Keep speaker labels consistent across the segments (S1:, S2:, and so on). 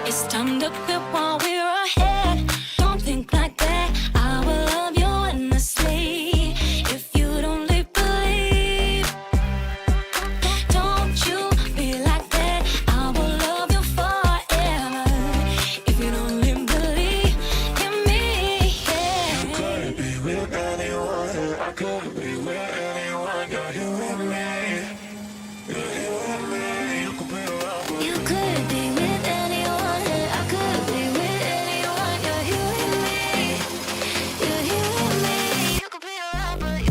S1: It's time to quit while we're ahead. Don't think like that. I will love you endlessly. If you'd only believe. Don't you be like that. I will love you forever. If you'd only believe in me, yeah.
S2: You could be with anyone. I could be with anyone. You're you and me. You're you and me. You could be around.
S1: You could be with anyone. I could be with anyone. You're you and me. You're you and me. You could be around, but you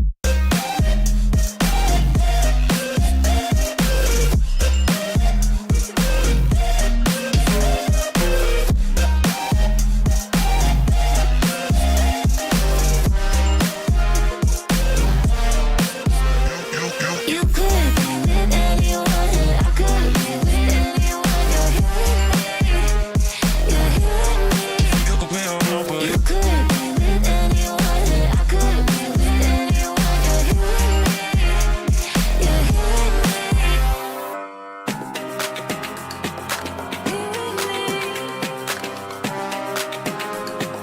S1: You could be with anyone. I could be with anyone. You're you and me. You're you and me.
S2: You could be around, but
S1: You could be with anyone. I could be with anyone. You're you and me. You're you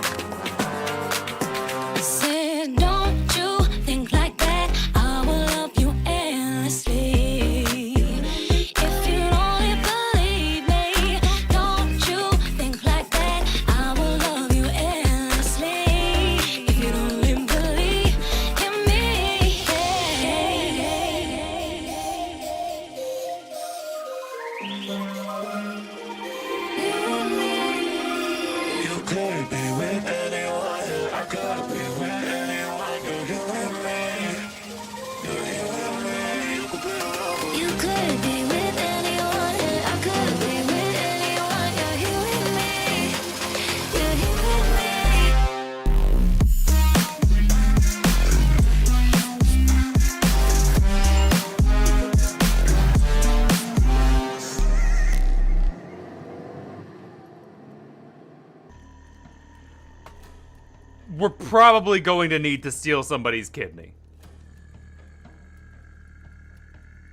S1: and me. Said, don't you think like that. I will love you endlessly. If you only believe me. Don't you think like that. I will love you endlessly. If you only believe in me,
S2: you could be with anyone. I could be with anyone. You're you and me. You're you and me. You could be around, but
S1: You could be with anyone. I could be with anyone. You're you and me. You're you and me.
S3: We're probably going to need to steal somebody's kidney.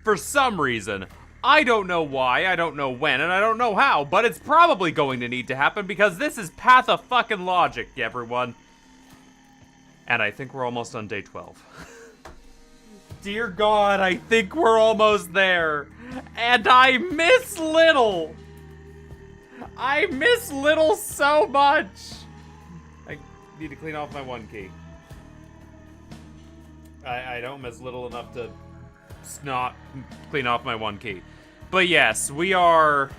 S3: For some reason. I don't know why, I don't know when, and I don't know how, but it's probably going to need to happen because this is Pathologic, everyone. And I think we're almost on day 12. Dear God, I think we're almost there. And I miss Little. I miss Little so much. I need to clean off my one key. I don't miss Little enough to not clean off my one key. But yes, we are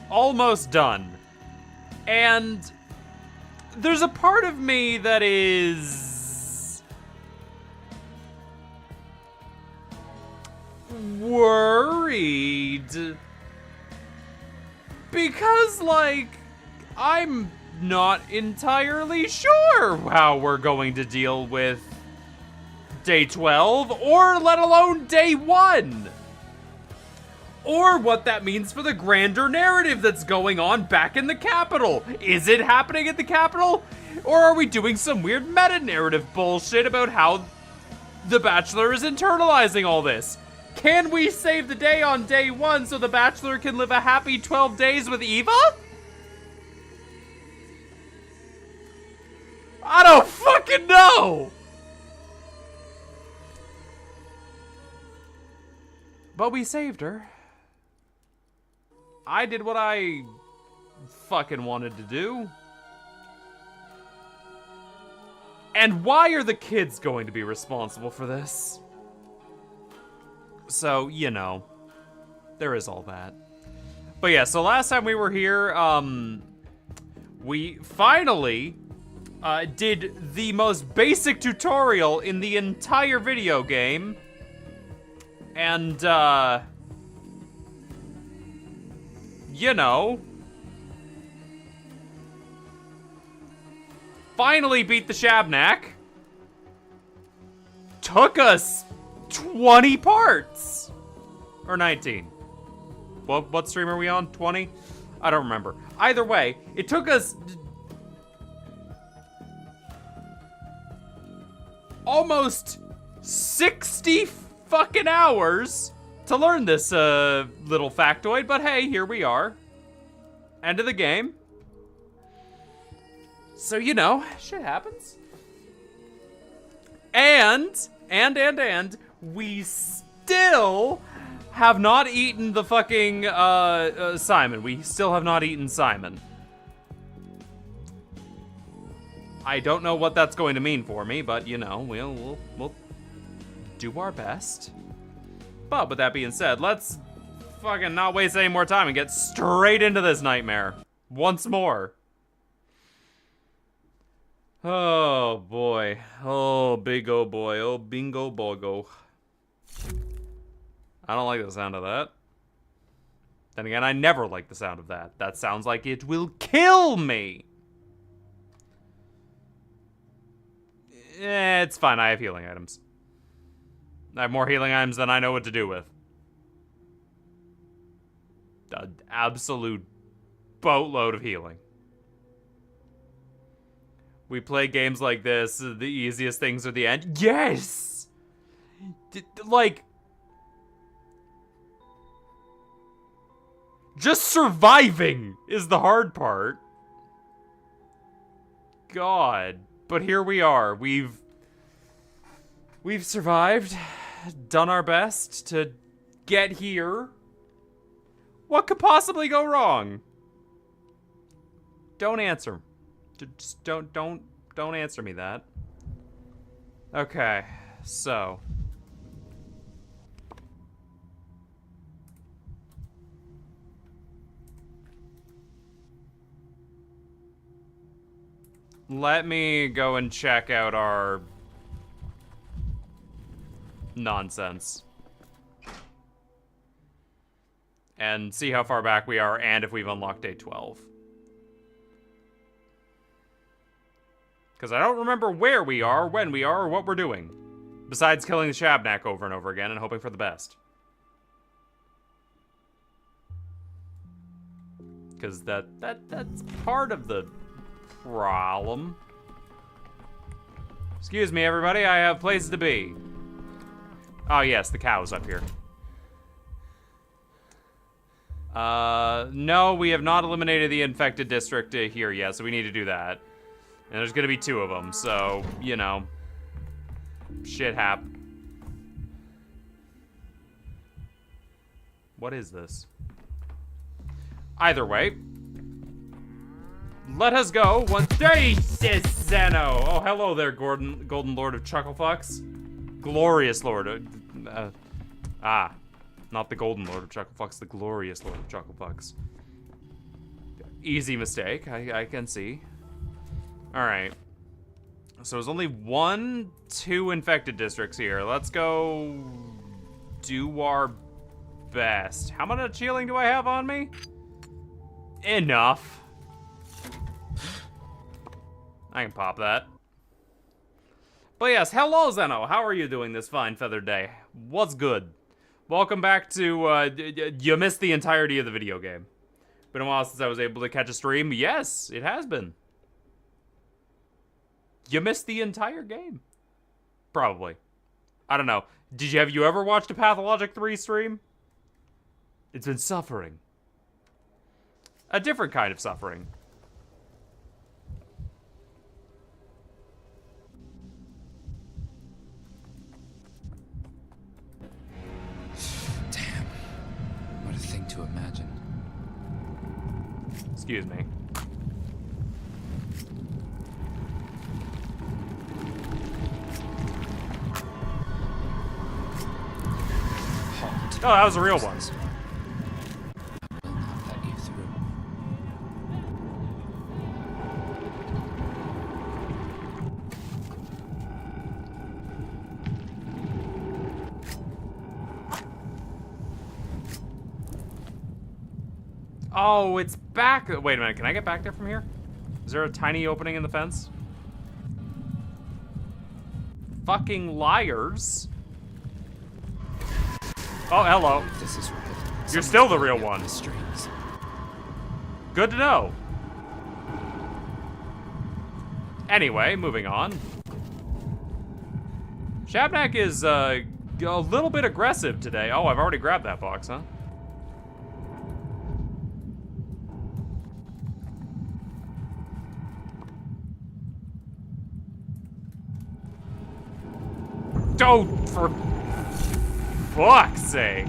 S3: almost done. And there's a part of me that is worried. Because, like, I'm not entirely sure how we're going to deal with day 12, or let alone day 1. Or what that means for the grander narrative that's going on back in the Capitol. Is it happening at the Capitol? Or are we doing some weird meta-narrative bullshit about how the Bachelor is internalizing all this? Can we save the day on day 1 so the Bachelor can live a happy 12 days with Eva? I don't fucking know! But we saved her. I did what I fucking wanted to do. And why are the kids going to be responsible for this? So, you know, there is all that. But yeah, so last time we were here, we finally did the most basic tutorial in the entire video game. And, you know, finally beat the Shabnak. Took us 20 parts. Or 19. What stream are we on? 20? I don't remember. Either way, it took us almost 60 fucking hours to learn this little factoid, but hey, here we are. End of the game. So, you know, shit happens. And, we still have not eaten the fucking, Simon. We still have not eaten Simon. I don't know what that's going to mean for me, but, you know, we'll do our best. But with that being said, let's fucking not waste any more time and get straight into this nightmare. Once more. Oh boy. Oh big oh boy. Oh bingo bogo. I don't like the sound of that. Then again, I never like the sound of that. That sounds like it will kill me. It's fine, I have healing items. I have more healing items than I know what to do with. An absolute boatload of healing. We play games like this, the easiest things are the end. Yes! Like... just surviving is the hard part. God. But here we are. We've survived, done our best to get here. What could possibly go wrong? Don't answer. Just don't answer me that. Okay, so. Let me go and check out our nonsense. And see how far back we are and if we've unlocked day 12. Because I don't remember where we are, when we are, or what we're doing. Besides killing the Shabnak over and over again and hoping for the best. Because that's part of the problem. Excuse me, everybody, I have places to be. Oh yes, the cow's up here. No, we have not eliminated the infected district here yet, so we need to do that. And there's gonna be 2 of them, so, you know. Shit happens. What is this? Either way. Let us go once. Jesus, Zeno! Oh, hello there, Golden Lord of Chucklefucks. Glorious Lord. Not the Golden Lord of Chucklefucks, the Glorious Lord of Chucklefucks. Easy mistake, I can see. Alright. So there's only 2 infected districts here. Let's go do our best. How much healing do I have on me? Enough. I can pop that. But yes, hello Zeno. How are you doing this fine feathered day? What's good? Welcome back to, you missed the entirety of the video game. Been a while since I was able to catch a stream. Yes, it has been. You missed the entire game. Probably. I don't know. Have you ever watched a Pathologic 3 stream? It's been suffering. A different kind of suffering.
S4: Damn. What a thing to imagine.
S3: Excuse me. Oh, that was a real one.
S4: I will not let you through.
S3: Oh, it's back. Wait a minute, can I get back there from here? Is there a tiny opening in the fence? Fucking liars. Oh, hello.
S4: This is right.
S3: You're still the real one.
S4: The strings.
S3: Good to know. Anyway, moving on. Shabnak is a little bit aggressive today. Oh, I've already grabbed that box, huh? Oh, for fuck's sake.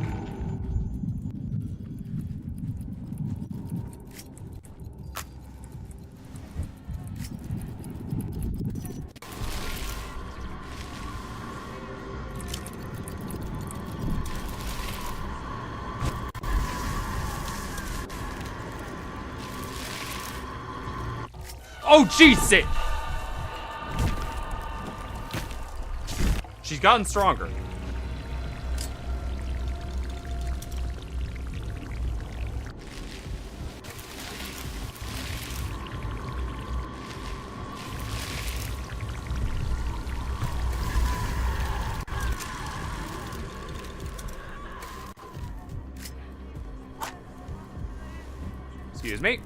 S3: Oh, Jesus! She's gotten stronger. Excuse me.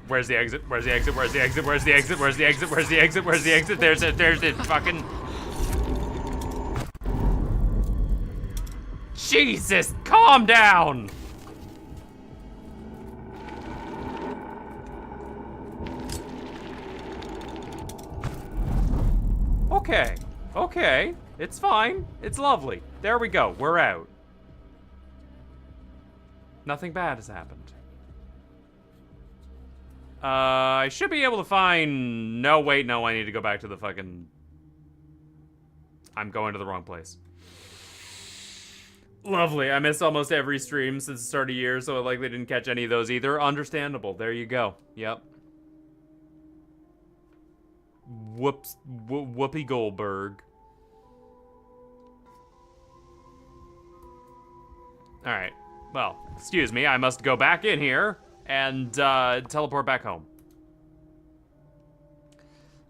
S3: Where's the exit? Where's the exit? Where's the exit? Where's the exit? Where's the exit? Where's the exit? Where's the exit? There's it fucking... Jesus, calm down! Okay, okay, it's fine. It's lovely. There we go, we're out. Nothing bad has happened. I should be able to find... No, wait, no, I need to go back to the fucking... I'm going to the wrong place. Lovely, I missed almost every stream since the start of the year, so I likely didn't catch any of those either. Understandable, there you go. Yep. Whoops, Whoopi Goldberg. Alright, well, excuse me, I must go back in here and teleport back home.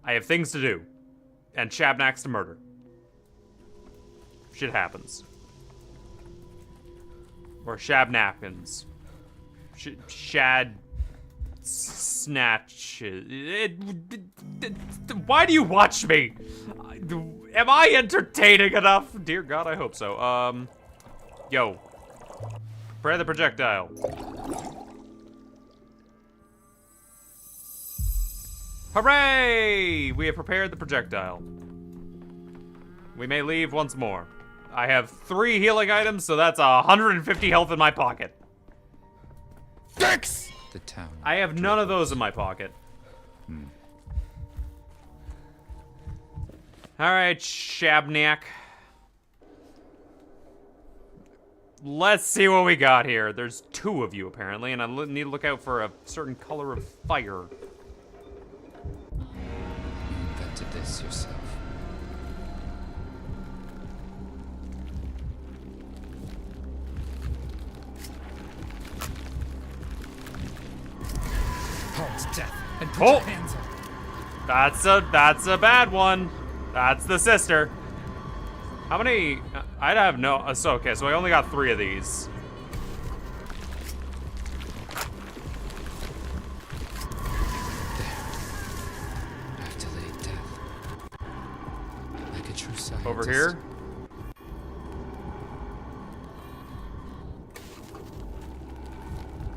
S3: I have things to do. And Shabnaks to murder. Shit happens. Or Shabnapkins. Shad... Snatches. Why do you watch me? Am I entertaining enough? Dear God, I hope so. Yo. Prepare the projectile. Hooray! We have prepared the projectile. We may leave once more. I have 3 healing items, so that's 150 health in my pocket. Thanks!
S4: The town.
S3: I have none of those in my pocket. Alright, Shabnak. Let's see what we got here. There's 2 of you, apparently, and I need to look out for a certain color of fire.
S4: You invented this yourself.
S5: Halt death and put
S3: Oh!
S5: your hands up.
S3: That's a bad one. That's the sister. How many? I'd have no. So okay, so I only got 3 of these.
S4: I've delayed death. Like a true scientist.
S3: Over here.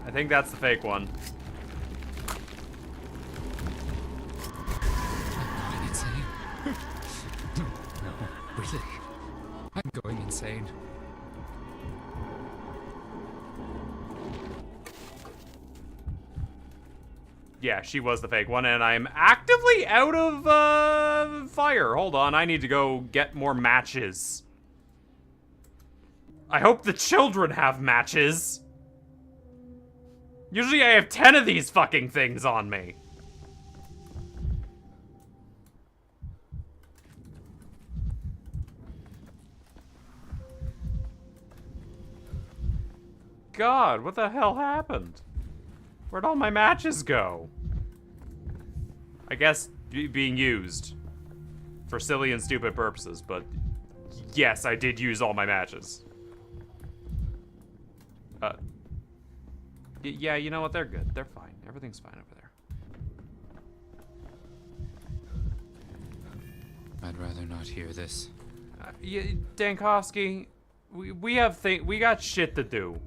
S3: I think that's the fake one.
S4: I'm going insane. No, really. I'm going insane.
S3: Yeah, she was the fake one, and I'm actively out of fire. Hold on, I need to go get more matches. I hope the children have matches. Usually I have 10 of these fucking things on me. God, what the hell happened? Where'd all my matches go? I guess being used for silly and stupid purposes, but yes, I did use all my matches. Yeah, you know what? They're good. They're fine. Everything's fine over there.
S4: I'd rather not hear this.
S3: Yeah, Dankowski, we got shit to do.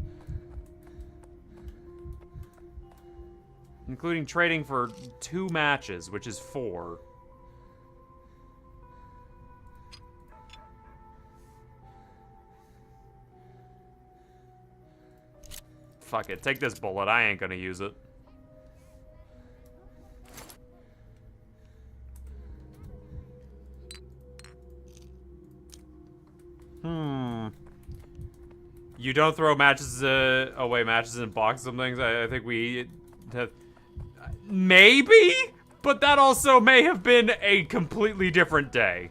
S3: Including trading for 2 matches, which is 4. Fuck it. Take this bullet. I ain't gonna use it. You don't throw matches away matches in boxes and things. I think we maybe, but that also may have been a completely different day.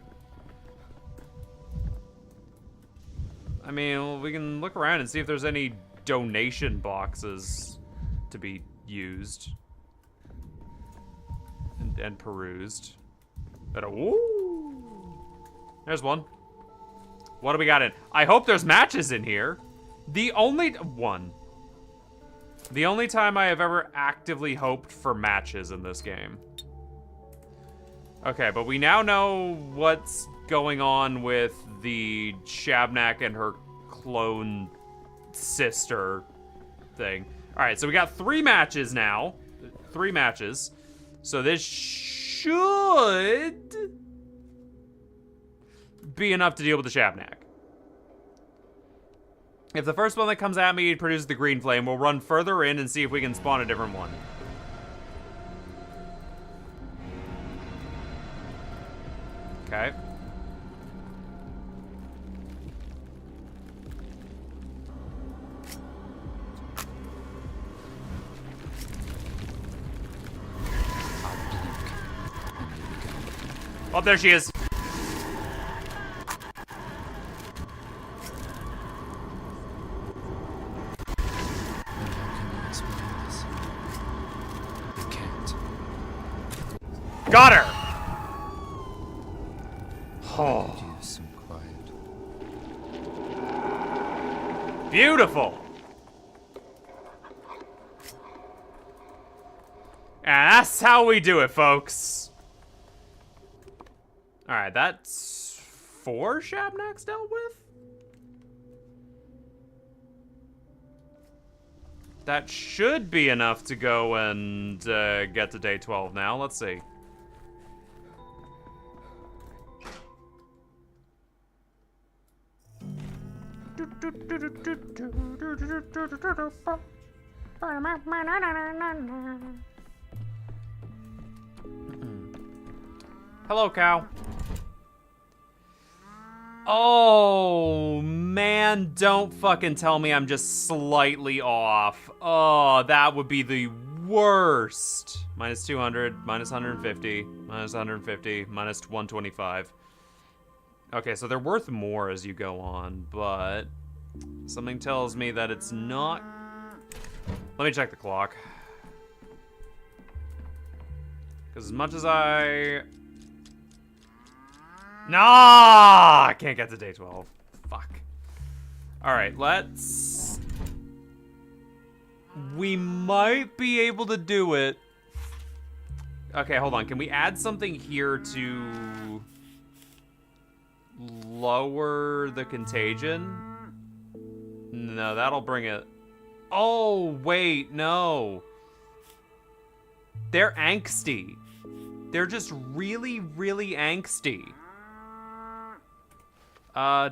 S3: I mean, we can look around and see if there's any donation boxes to be used and perused. But ooh, there's one. What do we got in? I hope there's matches in here. The only time I have ever actively hoped for matches in this game. Okay, but we now know what's going on with the Shabnak and her clone sister thing. All right, so we got 3 matches now. 3 matches. So this should be enough to deal with the Shabnak. If the first one that comes at me produces the green flame, we'll run further in and see if we can spawn a different one. Okay. Oh, there she is. Got her! Oh.
S4: Some quiet.
S3: Beautiful! And that's how we do it, folks. Alright, that's 4 Shabnaks dealt with? That should be enough to go and get to day 12 now. Let's see. Hello, cow. Oh, man, don't fucking tell me I'm just slightly off. Oh, that would be the worst. Minus 200, minus 150, minus 150, minus 125. Okay, so they're worth more as you go on, but something tells me that it's not. Let me check the clock. Because as much as I... No, I can't get to day 12. Fuck. Alright, let's... We might be able to do it. Okay, hold on. Can we add something here to lower the contagion? No, that'll bring it... Oh, wait, no. They're angsty. They're just really, really angsty.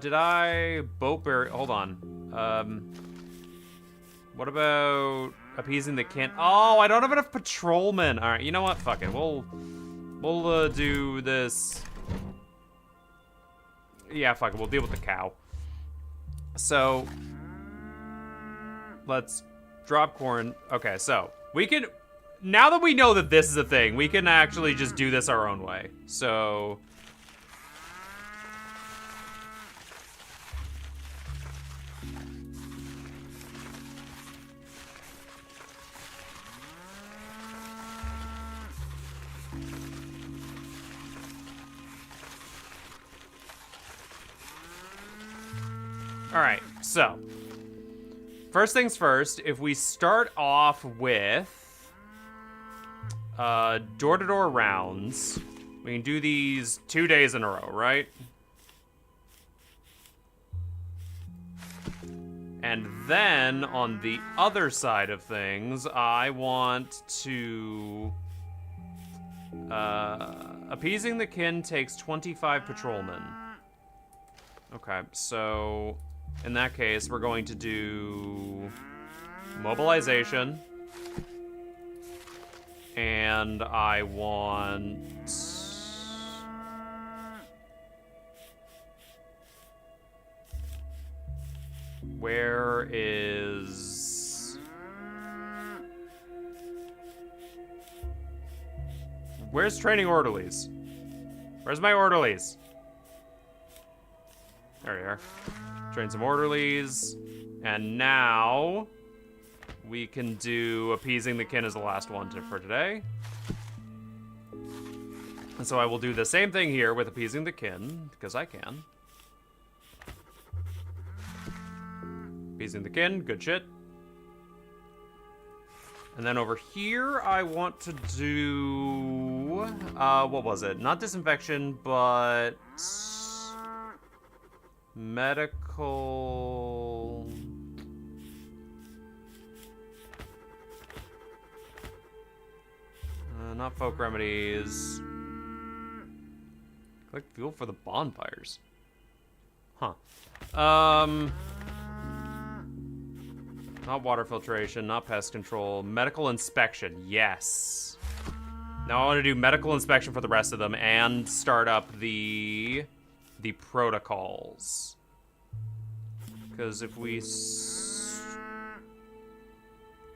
S3: Did I boat bury? Hold on. What about appeasing the kin? Oh, I don't have enough patrolmen. All right, you know what? Fuck it. We'll do this. Yeah, fuck it. We'll deal with the cow. So let's drop corn. Okay, so we can. Now that we know that this is a thing, we can actually just do this our own way. So. All right, so first things first, if we start off with door-to-door rounds, we can do these 2 days in a row, right? And then on the other side of things, I want to appeasing the kin takes 25 patrolmen. Okay, so in that case, we're going to do mobilization. And I want... Where is... Where's training orderlies? Where's my orderlies? There we are. Train some orderlies. And now we can do appeasing the kin as the last one for today. And so I will do the same thing here with appeasing the kin, because I can. Appeasing the kin, good shit. And then over here, I want to do... what was it? Not disinfection, but... medical... not folk remedies. Collect fuel for the bonfires. Huh. Not water filtration, not pest control. Medical inspection, yes. Now I want to do medical inspection for the rest of them and start up the protocols. Because if we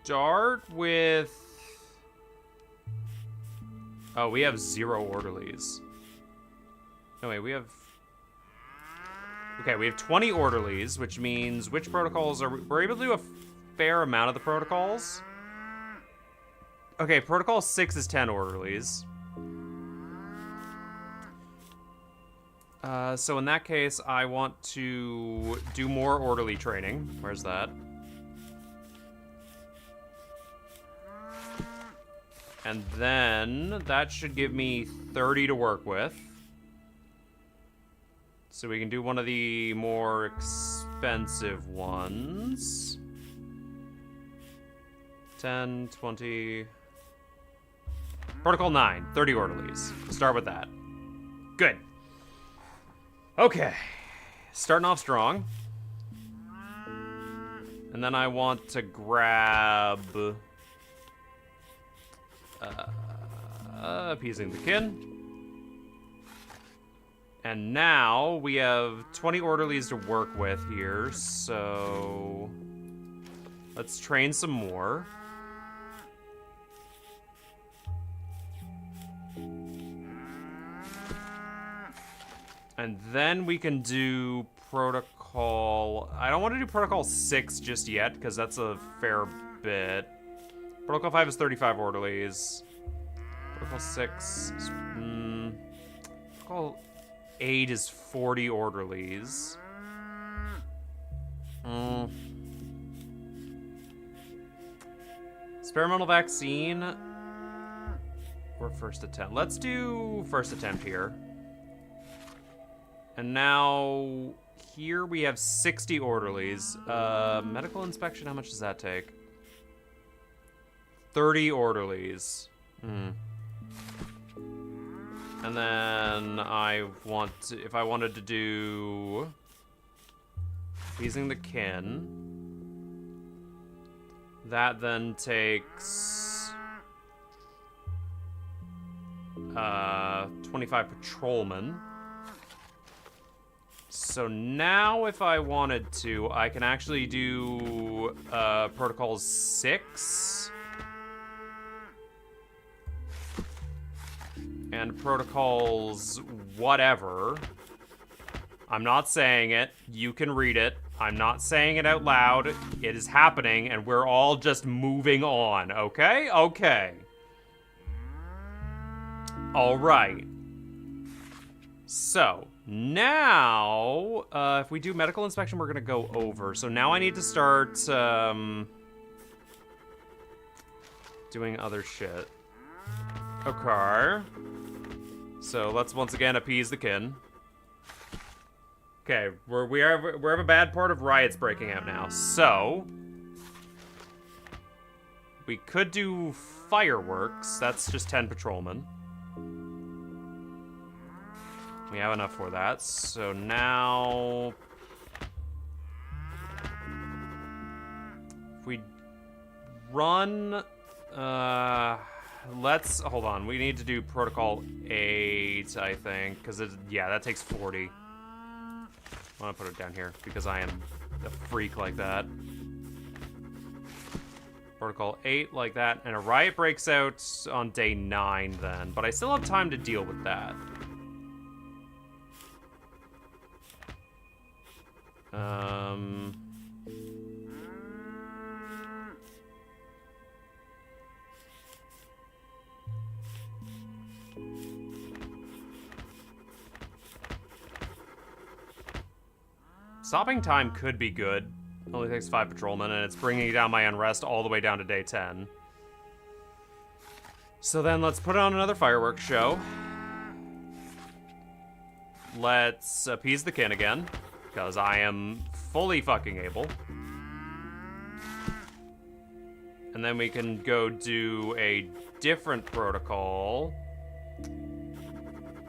S3: start with... Oh, we have 0 orderlies. No, wait, we have... Okay, we have 20 orderlies, which means which protocols are... We're able to do a fair amount of the protocols. Okay, protocol 6 is 10 orderlies. So in that case, I want to do more orderly training. Where's that? And then that should give me 30 to work with. So we can do one of the more expensive ones. 10, 20... Protocol 9, 30 orderlies. We'll start with that. Good. Okay. Starting off strong. And then I want to grab... appeasing the kin. And now we have 20 orderlies to work with here, so let's train some more. And then we can do protocol... I don't want to do protocol 6 just yet, because that's a fair bit. Protocol 5 is 35 orderlies. Protocol 6 is... Protocol 8 is 40 orderlies. Experimental vaccine. Or first attempt. Let's do first attempt here. And now here we have 60 orderlies. Medical inspection, how much does that take? 30 orderlies. And then I want to, if I wanted to do appeasing the kin, that then takes 25 patrolmen. So now if I wanted to, I can actually do protocols 6 and protocols whatever. I'm not saying it. You can read it. I'm not saying it out loud. It is happening, and we're all just moving on, okay? Okay. All right. So, now, if we do medical inspection, we're gonna go over. So now I need to start, doing other shit. Okay. So let's once again appease the kin. Okay, we have a bad part of riots breaking out now. So we could do fireworks. That's just 10 patrolmen. We have enough for that. So now if we run. Let's hold on. We need to do protocol 8, I think, because yeah, that takes 40. I want to put it down here because I am a freak like that. Protocol 8 like that, and a riot breaks out on day 9 then, but I still have time to deal with that. Stopping time could be good. Only takes 5 patrolmen, and it's bringing down my unrest all the way down to day 10. So then let's put on another fireworks show. Let's appease the kin again, because I am fully fucking able. And then we can go do a different protocol.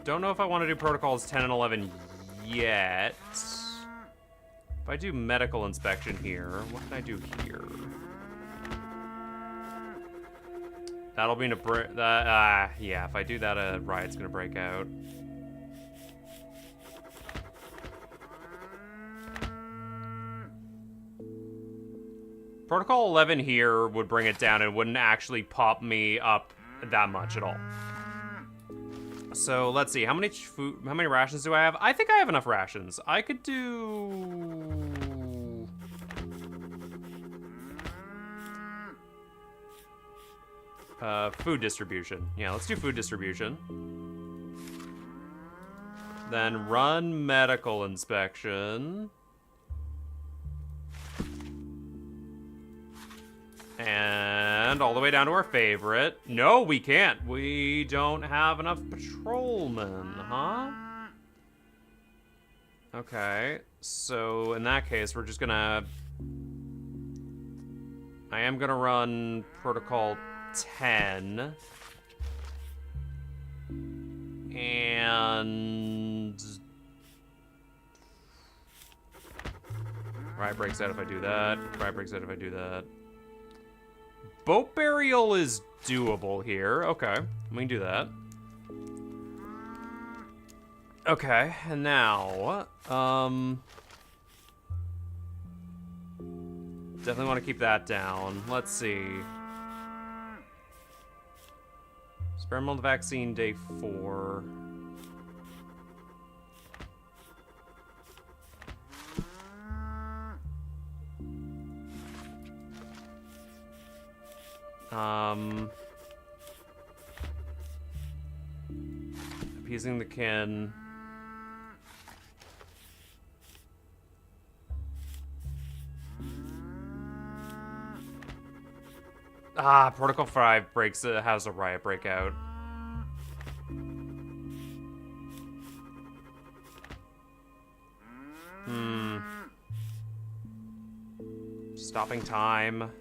S3: Don't know if I want to do protocols 10 and 11 yet. If I do medical inspection here, what can I do here? That'll be yeah, if I do that, a riot's gonna break out. Protocol 11 here would bring it down and wouldn't actually pop me up that much at all. So let's see, how many rations do I have? I think I have enough rations. I could do... food distribution. Yeah, let's do food distribution. Then run medical inspection. And all the way down to our favorite. No, we can't. We don't have enough patrolmen, huh? Okay, so in that case, we're just gonna... I am gonna run protocol 10. And... Riot breaks out if I do that. Riot breaks out if I do that. Boat burial is doable here. Okay, we can do that. Okay, and now, definitely want to keep that down. Let's see. Experimental vaccine day 4. Appeasing the kin. Protocol 5 has a riot breakout. Stopping time.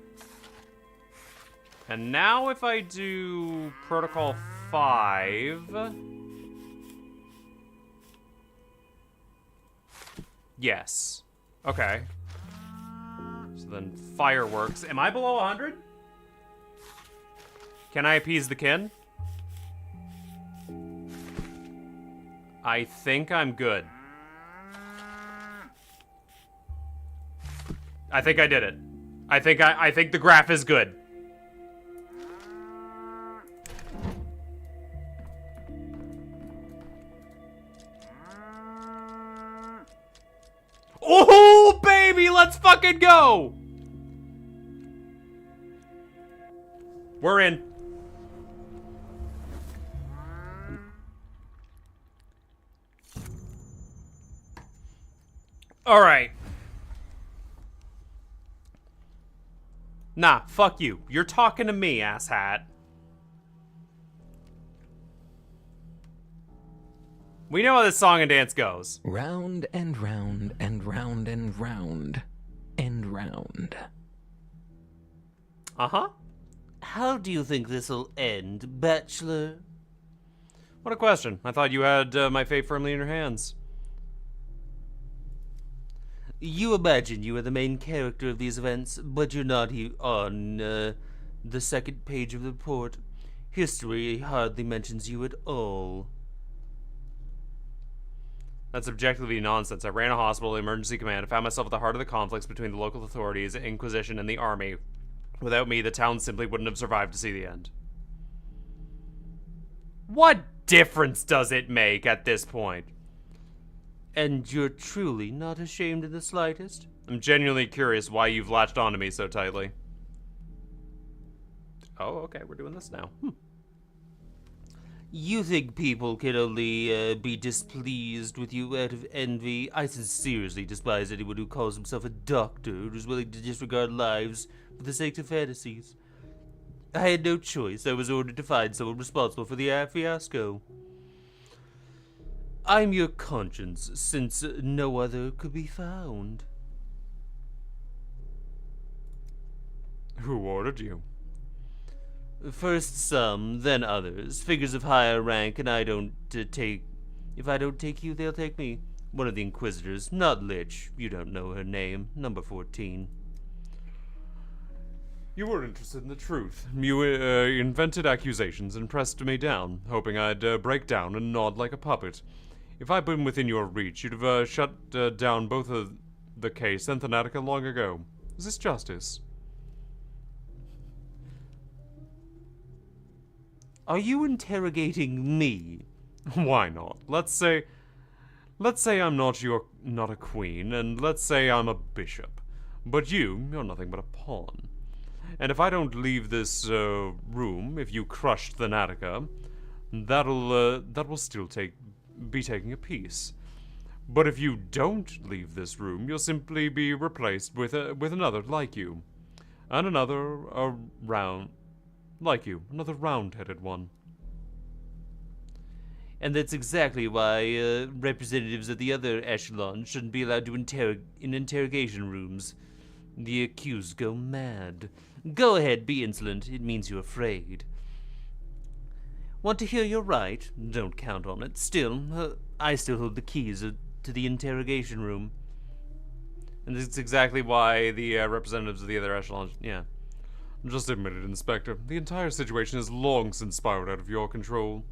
S3: And now if I do protocol 5... Yes. Okay. So then fireworks. Am I below 100? Can I appease the kin? I think I'm good. I think I did it. I think the graph is good. Oh, baby, let's fucking go! We're in. All right. Nah, fuck you. You're talking to me, asshat. We know how this song and dance goes.
S6: Round and round and round and round and round.
S3: Uh-huh.
S7: How do you think this'll end, Bachelor?
S3: What a question. I thought you had my fate firmly in your hands.
S7: You imagine you are the main character of these events, but you're not here on The second page of the report. History hardly mentions you at all.
S3: That's objectively nonsense. I ran a hospital, emergency command, and found myself at the heart of the conflicts between the local authorities, Inquisition, and the army. Without me, the town simply wouldn't have survived to see the end. What difference does it make at this point?
S7: And you're truly not ashamed in the slightest?
S3: I'm genuinely curious why you've latched onto me so tightly. Oh, okay, we're doing this now.
S7: You think people can only be displeased with you out of envy? I sincerely despise anyone who calls himself a doctor who's willing to disregard lives for the sake of fantasies. I had no choice. I was ordered to find someone responsible for the fiasco. I'm your conscience, since no other could be found.
S3: Who ordered you?
S7: First some, then others. Figures of higher rank, and I don't take... If I don't take you, they'll take me. One of the Inquisitors, not Lich. You don't know her name. Number 14.
S3: You were interested in the truth. You invented accusations and pressed me down, hoping I'd break down and nod like a puppet. If I'd been within your reach, you'd have shut down both the case and Thanatica long ago. Is this justice?
S7: Are you interrogating me?
S3: Why not? Let's say I'm not a queen, and let's say I'm a bishop. But you're nothing but a pawn. And if I don't leave this room, if you crush Thanatica, that will still be taking a piece. But if you don't leave this room, you'll simply be replaced with another like you, and another round-headed one.
S7: And that's exactly why representatives of the other echelon shouldn't be allowed to in interrogation rooms. The accused go mad. Go ahead, be insolent. It means you're afraid. Want to hear you're right? Don't count on it. Still, I still hold the keys to the interrogation room.
S3: And that's exactly why the representatives of the other echelon... Yeah. Just admit it, Inspector. The entire situation has long since spiraled out of your control.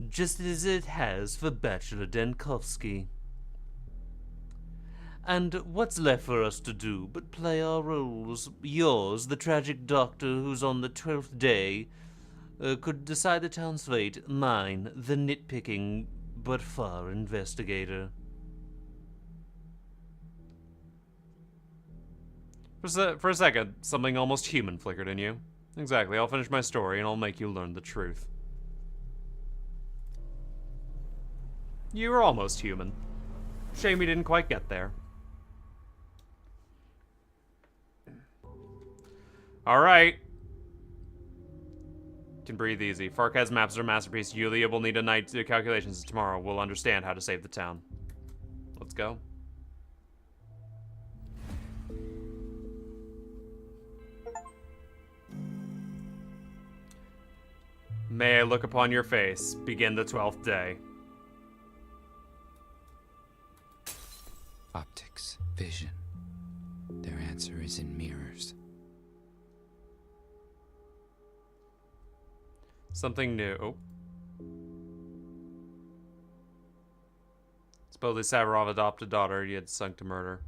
S7: Just as it has for Bachelor Denkovsky. And what's left for us to do but play our roles? Yours, the tragic doctor who's on the 12th day, could decide the town's fate. Mine, the nitpicking but far investigator.
S3: For a second, something almost human flickered in you. Exactly, I'll finish my story and I'll make you learn the truth. You were almost human. Shame you didn't quite get there. Alright. Can breathe easy. Farkad's maps are a masterpiece. Yulia will need a night to calculations tomorrow. We'll understand how to save the town. Let's go. May I look upon your face. Begin the 12th day.
S4: Optics, vision. Their answer is in mirrors.
S3: Something new. Oh. Supposedly Savarov adopted daughter he had sunk to murder.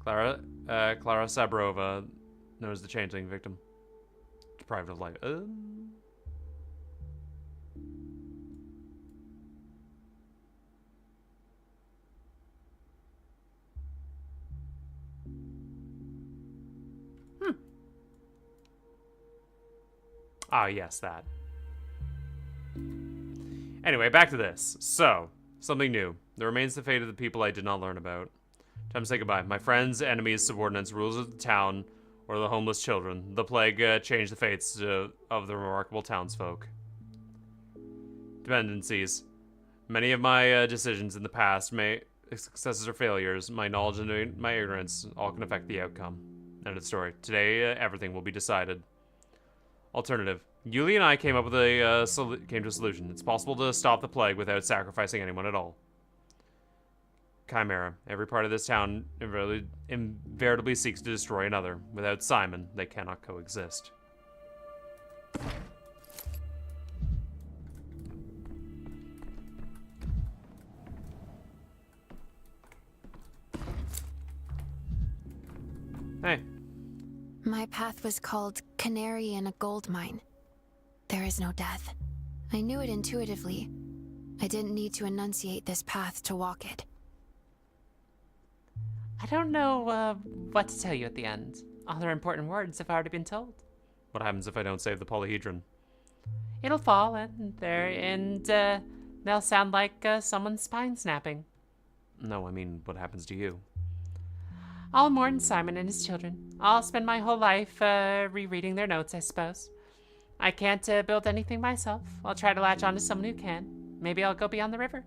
S3: Clara Sabrova, known as the Changeling victim. Deprived of life. Ah, yes, that. Anyway, back to this. So, something new. There remains the fate of the people I did not learn about. Time to say goodbye. My friends, enemies, subordinates, rulers of the town, or the homeless children. The plague changed the fates of the remarkable townsfolk. Dependencies. Many of my decisions in the past, successes or failures, my knowledge and my ignorance, all can affect the outcome. End of story. Today, everything will be decided. Alternative. Yulia and I came up with a solution. It's possible to stop the plague without sacrificing anyone at all. chimera. Every part of this town invariably seeks to destroy another. Without Simon, they cannot coexist. Hey.
S8: My path was called Canary in a Gold Mine. There is no death. I knew it intuitively. I didn't need to enunciate this path to walk it.
S7: I don't know what to tell you at the end. All their important words have already been told.
S3: What happens if I don't save the polyhedron?
S7: It'll fall and they'll sound like someone's spine snapping.
S3: No, I mean, what happens to you?
S7: I'll mourn Simon and his children. I'll spend my whole life rereading their notes, I suppose. I can't build anything myself. I'll try to latch on to someone who can. Maybe I'll go beyond the river.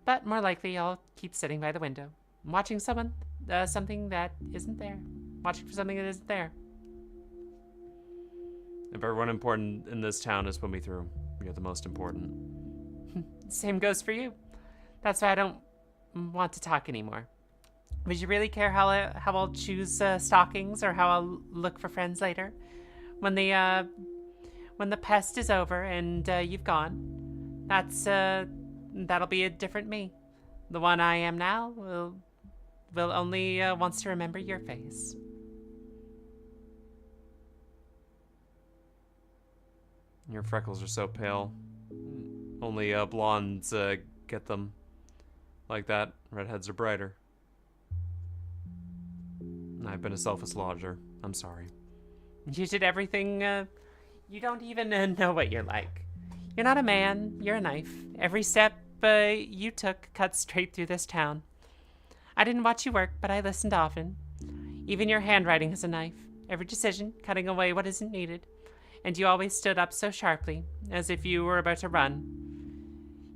S7: But more likely, I'll keep sitting by the window, watching something that isn't there. Watching for something that isn't there.
S3: If everyone important in this town has put me through, you're the most important.
S7: Same goes for you. That's why I don't want to talk anymore. Would you really care how I'll choose stockings or how I'll look for friends later? When the pest is over and you've gone, that'll be a different me. The one I am now will only wants to remember your face.
S3: Your freckles are so pale. Only blondes get them like that. Redheads are brighter. I've been a selfish lodger. I'm sorry.
S7: You did everything. You don't even know what you're like. You're not a man. You're a knife. Every step you took cut straight through this town. I didn't watch you work, but I listened often. Even your handwriting is a knife. Every decision, cutting away what isn't needed. And you always stood up so sharply, as if you were about to run.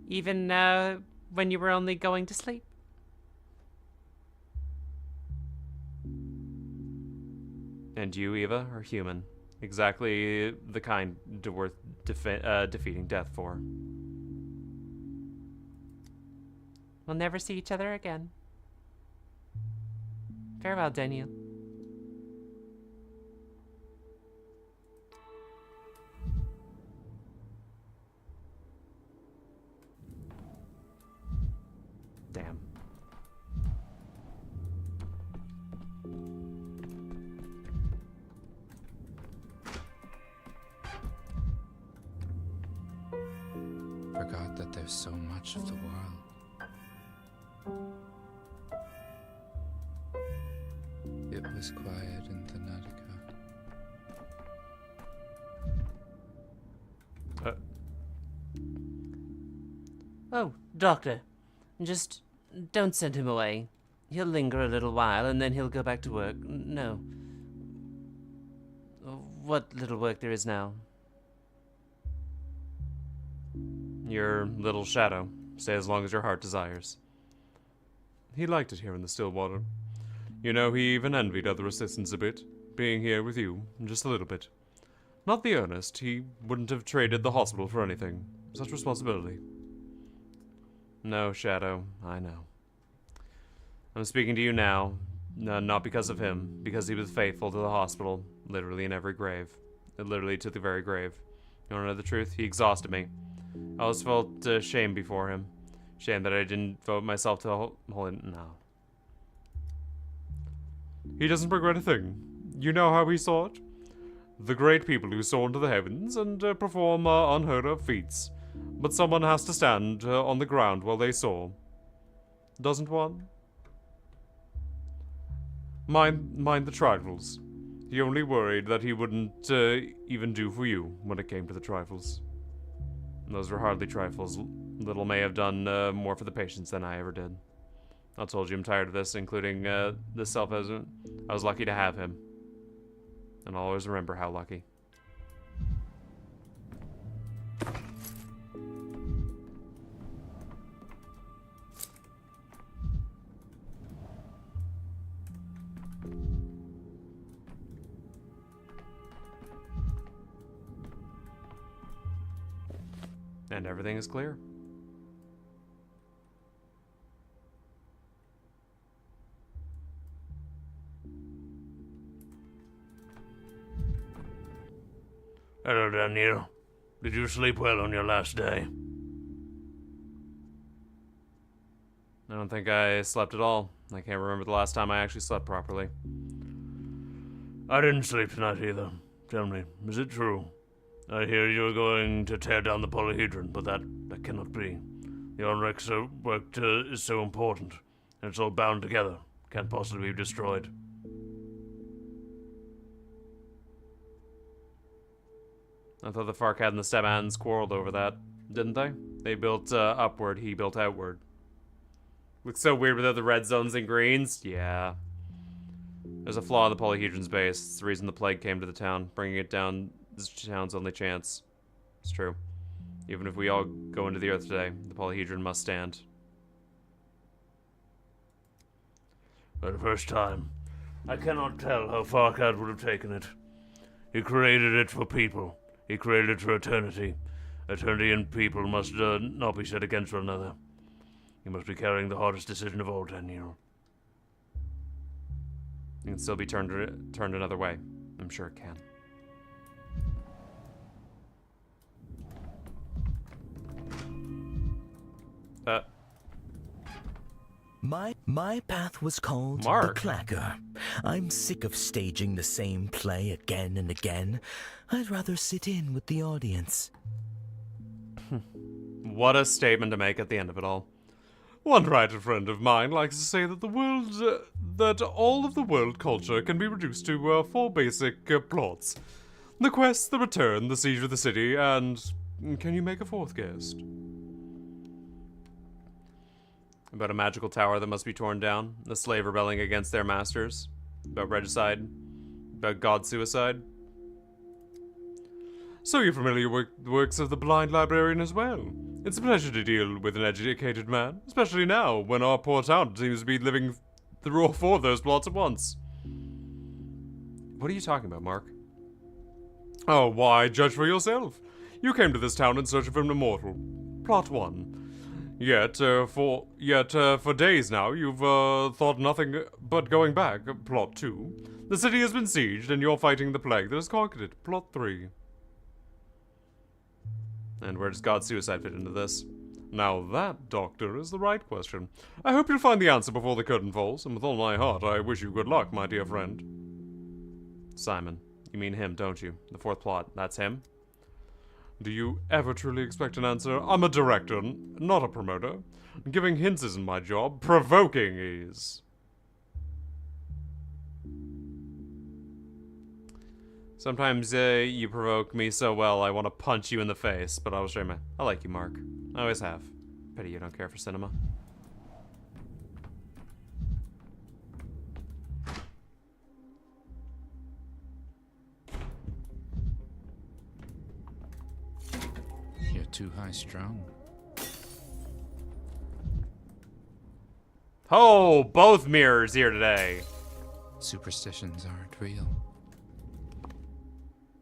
S7: Even when you were only going to sleep.
S3: And you, Eva, are human. Exactly the kind worth defeating death for.
S7: We'll never see each other again. Farewell, Daniel.
S3: Damn.
S4: Forgot that there's so much of the world. It was quiet in Thanatica.
S7: Oh, Doctor. Just don't send him away. He'll linger a little while and then he'll go back to work. No. What little work there is now.
S3: Your little shadow. Stay as long as your heart desires. He liked it here in the Stillwater. You know, he even envied other assistants a bit, being here with you, just a little bit. Not the Ernest. He wouldn't have traded the hospital for anything. Such responsibility. No, Shadow, I know. I'm speaking to you now, not because of him, because he was faithful to the hospital, literally in every grave. Literally to the very grave. You wanna know the truth? He exhausted me. I always felt shame before him. Shame that I didn't vote myself to hold it. No. He doesn't regret a thing. You know how he saw it? The great people who soar into the heavens and perform unheard of feats. But someone has to stand on the ground while they soar. Doesn't one? Mind the trifles. He only worried that he wouldn't even do for you when it came to the trifles. Those were hardly trifles. Little may have done more for the patients than I ever did. I told you I'm tired of this, including this self-hesitant. I was lucky to have him. And I'll always remember how lucky. And everything is clear.
S7: Hello, Daniel. Did you sleep well on your last day?
S3: I don't think I slept at all. I can't remember the last time I actually slept properly.
S7: I didn't sleep tonight either. Tell me, is it true? I hear you're going to tear down the polyhedron, but that cannot be. The Onrex work is so important, and it's all bound together. Can't possibly be destroyed.
S3: I thought the Farcad and the Stebans quarreled over that, didn't they? They built upward, he built outward. Looks so weird without the red zones and greens. Yeah. There's a flaw in the polyhedron's base. It's the reason the plague came to the town. Bringing it down is the town's only chance. It's true. Even if we all go into the earth today, the polyhedron must stand.
S7: For the first time, I cannot tell how Farcad would have taken it. He created it for people. He created it for eternity. Eternity and people must not be set against one another. You must be carrying the hardest decision of all, Daniel.
S3: It can still be turned another way. I'm sure it can.
S9: My path was called
S3: Mark.
S9: the Clacker. I'm sick of staging the same play again and again. I'd rather sit in with the audience.
S3: What a statement to make at the end of it all. One writer friend of mine likes to say that that all of the world culture can be reduced to 4 basic plots. The quest, the return, the siege of the city, and can you make a 4th guest? About a magical tower that must be torn down, the slave rebelling against their masters, about regicide, about god suicide. So you're familiar with the works of the blind librarian as well. It's a pleasure to deal with an educated man, especially now, when our poor town seems to be living through all 4 of those plots at once. What are you talking about, Mark? Oh, why, judge for yourself. You came to this town in search of an immortal. Plot 1. Yet for days now, you've thought nothing but going back. Plot 2. The city has been sieged, and you're fighting the plague that has conquered it. Plot 3. And where does God suicide fit into this? Now that, Doctor, is the right question. I hope you'll find the answer before the curtain falls, and with all my heart, I wish you good luck, my dear friend. Simon. You mean him, don't you? The 4th plot, that's him? Do you ever truly expect an answer? I'm a director, not a promoter. Giving hints isn't my job. Provoking is. Sometimes you provoke me so well I want to punch you in the face, but I'll show you. I like you, Mark. I always have. Pity you don't care for cinema.
S4: You're too high-strung.
S3: Oh, both mirrors here today.
S4: Superstitions aren't real.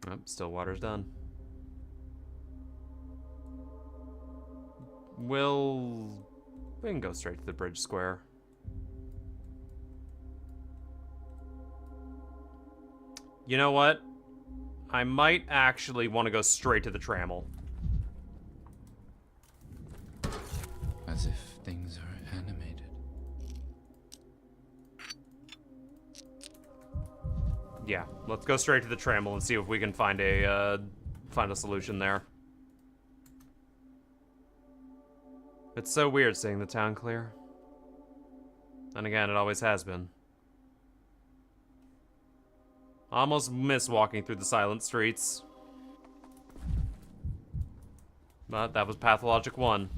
S3: Oh, Stillwater's done. We can go straight to the bridge square. You know what? I might actually want to go straight to the trammel.
S4: As if things are animated.
S3: Yeah, let's go straight to the trammel and see if we can find a solution there. It's so weird seeing the town clear. And again, it always has been. I almost miss walking through the silent streets. But that was Pathologic 1.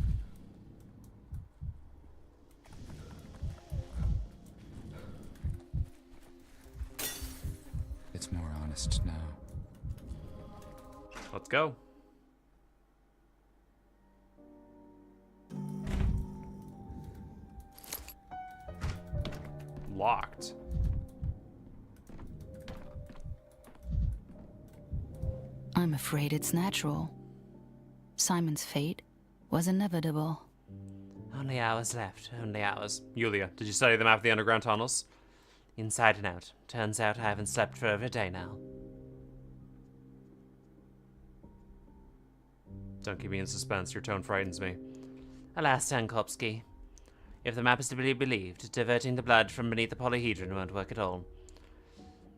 S4: It's more honest now.
S3: Let's go. Locked.
S10: I'm afraid it's natural. Simon's fate was inevitable.
S3: Only hours left, only hours. Yulia, did you study the map of the underground tunnels? Inside and out. Turns out I haven't slept for over a day now. Don't keep me in suspense. Your tone frightens me.
S7: Alas, Tankowski. If the map is to be believed, diverting the blood from beneath the polyhedron won't work at all.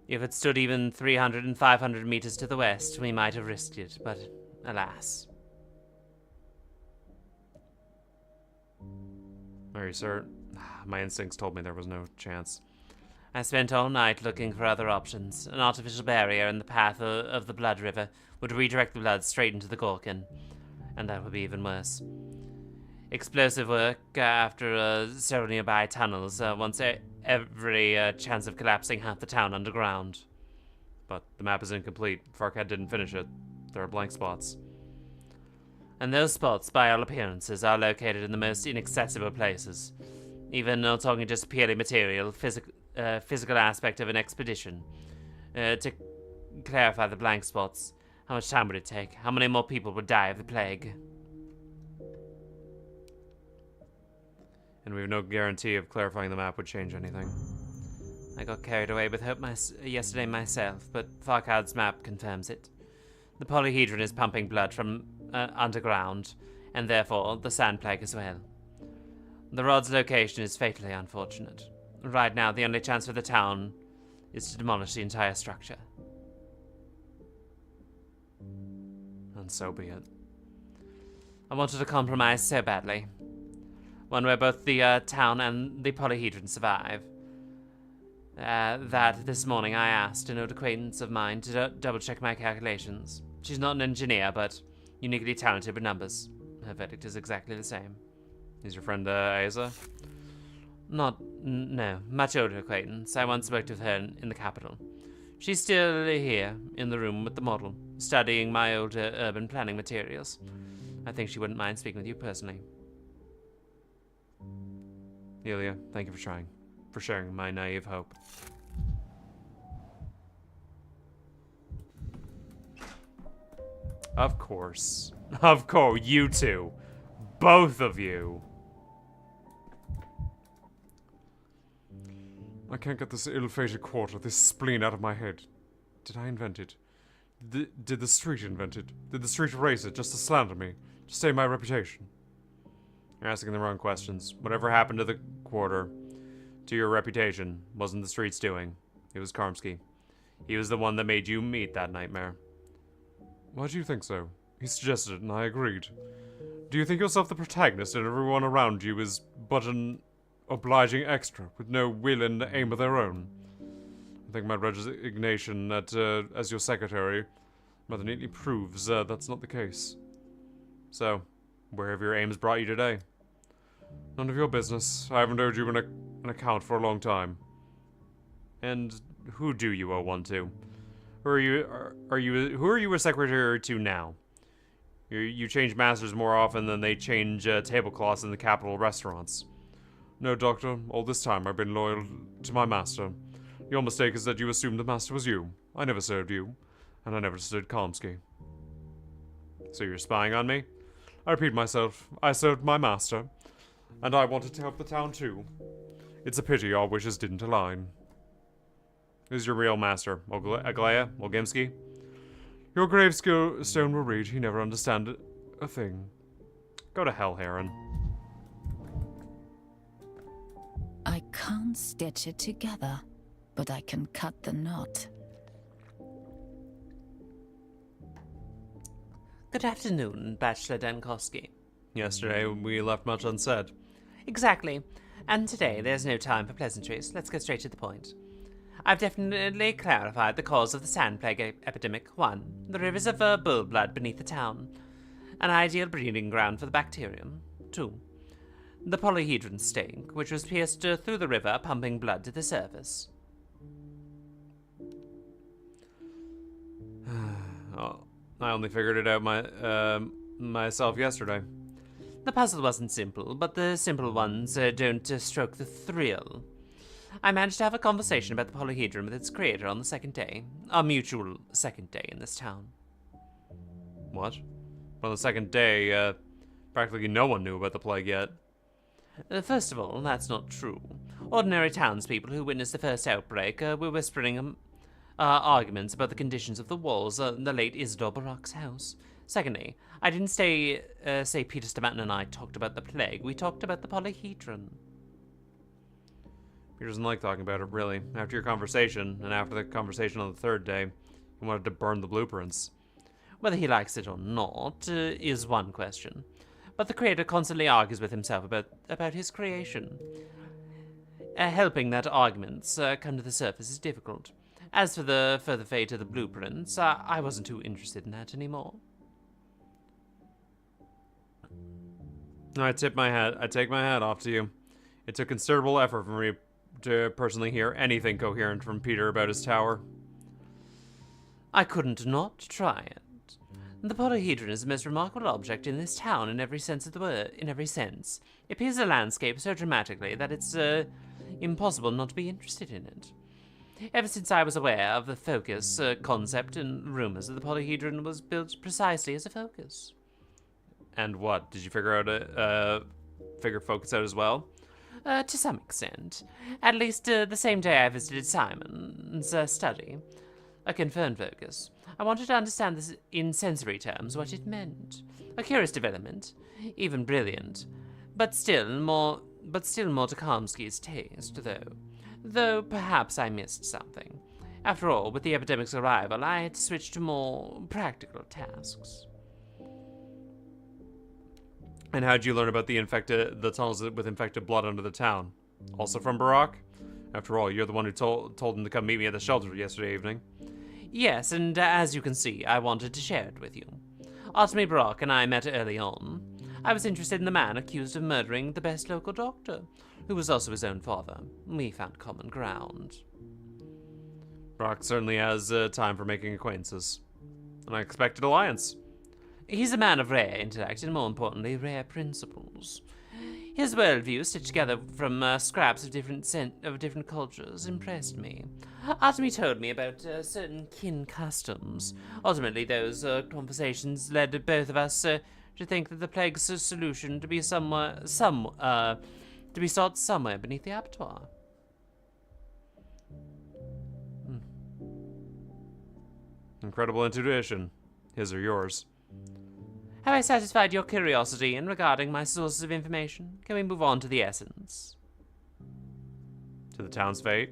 S7: If it stood even 300 and 500 meters to the west, we might have risked it, but alas.
S3: Are you certain? My instincts told me there was no chance.
S7: I spent all night looking for other options. An artificial barrier in the path of the blood river would redirect the blood straight into the Gorkin, and that would be even worse. Explosive work after several nearby tunnels once every chance of collapsing half the town underground.
S3: But the map is incomplete. Farkad didn't finish it. There are blank spots.
S7: And those spots, by all appearances, are located in the most inaccessible places. Even not talking just purely material, physical aspect of an expedition. To clarify the blank spots, how much time would it take? How many more people would die of the plague?
S3: And we have no guarantee of clarifying the map would change anything.
S7: I got carried away with hope yesterday myself, but Farkad's map confirms it. The polyhedron is pumping blood from underground, and therefore the sand plague as well. The rod's location is fatally unfortunate. Right now, the only chance for the town is to demolish the entire structure.
S3: And so be it.
S7: I wanted a compromise so badly. One where both the town and the polyhedron survive. That this morning I asked an old acquaintance of mine to double-check my calculations. She's not an engineer, but uniquely talented with numbers. Her verdict is exactly the same.
S3: Is your friend Asa?
S7: No, much older acquaintance. I once worked with her in the capital. She's still here, in the room with the model, studying my old urban planning materials. I think she wouldn't mind speaking with you personally.
S3: Elia, thank you for trying. For sharing my naive hope. Of course. Of course, you two. Both of you. I can't get this ill-fated quarter, this spleen out of my head. Did I invent it? Did the street invent it? Did the street erase it just to slander me? To save my reputation? You're asking the wrong questions. Whatever happened to the quarter, to your reputation, wasn't the street's doing. It was Karmsky. He was the one that made you meet that nightmare. Why do you think so? He suggested it and I agreed. Do you think yourself the protagonist and everyone around you is but an obliging extra with no will and aim of their own? I think my resignation as your secretary rather neatly proves that's not the case. So, where have your aims brought you today? None of your business. I haven't owed you an account for a long time. And who do you owe one to? Who are you a secretary to now? You change masters more often than they change tablecloths in the capital restaurants. No, Doctor. All this time I've been loyal to my master. Your mistake is that you assumed the master was you. I never served you, and I never stood Kalmsky. So you're spying on me? I repeat myself. I served my master, and I wanted to help the town too. It's a pity our wishes didn't align. Who's your real master? Aglaya? Olgimsky? Your gravestone will read, he never understood a thing. Go to hell, Heron.
S10: I can't stitch it together, but I can cut the knot.
S7: Good afternoon, Bachelor Dankowski.
S3: Yesterday, we left much unsaid.
S7: Exactly. And today, there's no time for pleasantries. Let's get straight to the point. I've definitely clarified the cause of the sand plague epidemic. 1. The rivers of bull blood beneath the town. An ideal breeding ground for the bacterium. 2. The polyhedron stink, which was pierced through the river, pumping blood to the surface.
S3: Oh, I only figured it out myself yesterday.
S7: The puzzle wasn't simple, but the simple ones don't stroke the thrill. I managed to have a conversation about the polyhedron with its creator on the second day. Our mutual second day in this town.
S3: What? On the second day, practically no one knew about the plague yet.
S7: First of all, that's not true. Ordinary townspeople who witnessed the first outbreak were whispering arguments about the conditions of the walls in the late Isidore Barak's house. Secondly, I didn't say Peter Stamatton and I talked about the plague. We talked about the polyhedron.
S3: Peter doesn't like talking about it, really. After your conversation, and after the conversation on the third day, he wanted to burn the blueprints.
S7: Whether he likes it or not is one question. But the creator constantly argues with himself about his creation. Helping that arguments come to the surface is difficult. As for the further fate of the blueprints, I wasn't too interested in that anymore.
S3: I tip my hat. I take my hat off to you. It took considerable effort for me to personally hear anything coherent from Peter about his tower.
S7: I couldn't not try it. The polyhedron is the most remarkable object in this town in every sense of the word. In every sense, it appears the landscape so dramatically that it's impossible not to be interested in it. Ever since I was aware of the focus concept and rumors that the polyhedron was built precisely as a focus.
S3: And what? Did you figure focus out as well?
S7: To some extent. At least the same day I visited Simon's study. A confirmed focus. I wanted to understand this in sensory terms, what it meant. A curious development, even brilliant, but still more to Kamsky's taste, though perhaps I missed something. After all, with the epidemic's arrival, I had to switch to more practical tasks.
S3: And how'd you learn about the tunnels with infected blood under the town? Also from Barak? After all, you're the one who told him to come meet me at the shelter yesterday evening.
S7: Yes, and as you can see, I wanted to share it with you. Artemy Barak and I met early on. I was interested in the man accused of murdering the best local doctor, who was also his own father. We found common ground.
S3: Barak certainly has time for making acquaintances. An unexpected alliance.
S7: He's a man of rare intellect and, more importantly, rare principles. His worldview, stitched together from scraps of different cultures, impressed me. Artemy told me about certain kin customs. Ultimately, those conversations led both of us to think that the plague's solution to be sought somewhere beneath the abattoir.
S3: Incredible intuition, his or yours.
S7: Have I satisfied your curiosity in regarding my sources of information? Can we move on to the essence?
S3: To the town's fate?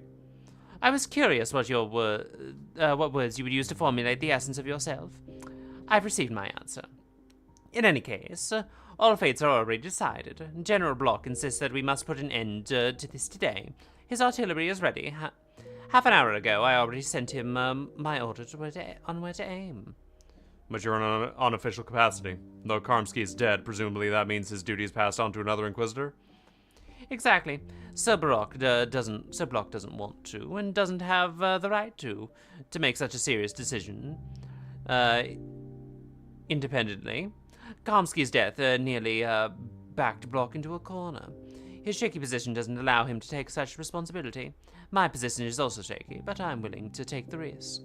S7: I was curious what words you would use to formulate the essence of yourself. I've received my answer. In any case, all fates are already decided. General Block insists that we must put an end to this today. His artillery is ready. Half an hour ago, I already sent him my order on where to aim.
S3: But you're in an unofficial capacity. Though Karmsky is dead, presumably that means his duty is passed on to another Inquisitor?
S7: Exactly. Sir Block doesn't want to, and doesn't have the right to make such a serious decision independently. Karmsky's death nearly backed Block into a corner. His shaky position doesn't allow him to take such responsibility. My position is also shaky, but I'm willing to take the risk.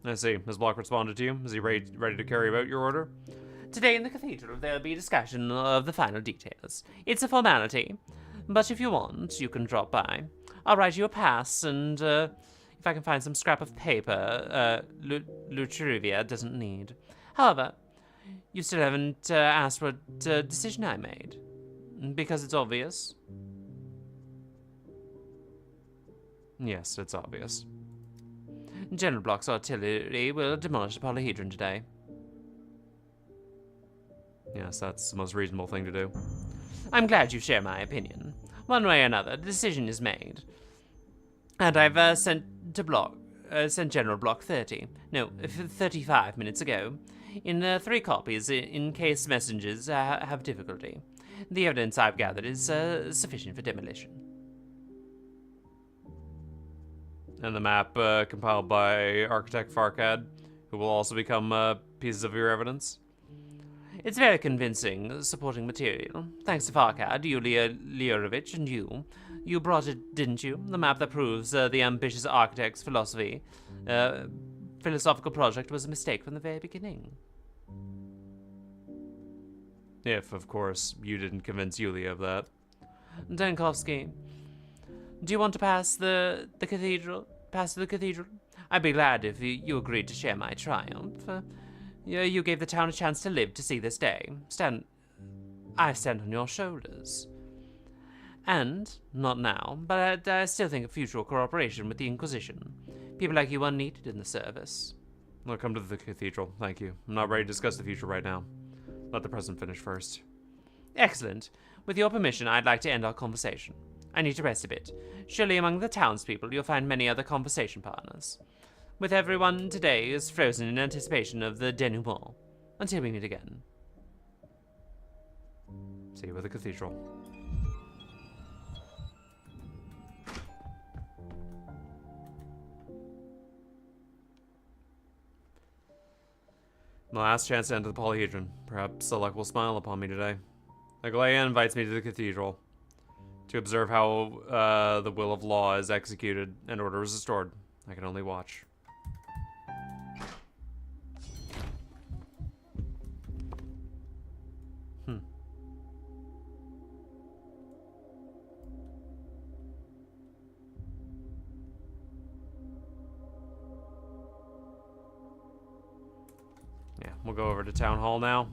S3: I see. Has Block responded to you? Is he ready to carry out your order?
S7: Today in the cathedral, there'll be a discussion of the final details. It's a formality, but if you want, you can drop by. I'll write you a pass, and if I can find some scrap of paper, Lutrivia doesn't need. However, you still haven't asked what decision I made. Because it's obvious.
S3: Yes, it's obvious.
S7: General Block's artillery will demolish the polyhedron today.
S3: Yes, that's the most reasonable thing to do.
S7: I'm glad you share my opinion. One way or another, the decision is made. And I've sent General Block 35 minutes ago, in 3 copies in case messengers have difficulty. The evidence I've gathered is sufficient for demolition.
S3: And the map compiled by Architect Farkad, who will also become pieces of your evidence?
S7: It's very convincing supporting material. Thanks to Farkad, Yulia Lyorovich, and you. You brought it, didn't you? The map that proves the ambitious architect's philosophical project was a mistake from the very beginning.
S3: If, of course, you didn't convince Yulia of that.
S7: Dankovsky, do you want to pass the cathedral? pass to the cathedral? I'd be glad if you agreed to share my triumph. You gave the town a chance to live to see this day. I stand on your shoulders. And, not now, but I still think of future cooperation with the Inquisition. People like you are needed in the service.
S3: I'll come to the cathedral, thank you. I'm not ready to discuss the future right now. Let the present finish first.
S7: Excellent. With your permission, I'd like to end our conversation. I need to rest a bit. Surely among the townspeople you'll find many other conversation partners. With everyone today is frozen in anticipation of the denouement. Until we meet again.
S3: See you at the cathedral. My last chance to enter the polyhedron. Perhaps the luck will smile upon me today. Aglaia invites me to the cathedral to observe how the will of law is executed and order is restored. I can only watch. Yeah, we'll go over to Town Hall now.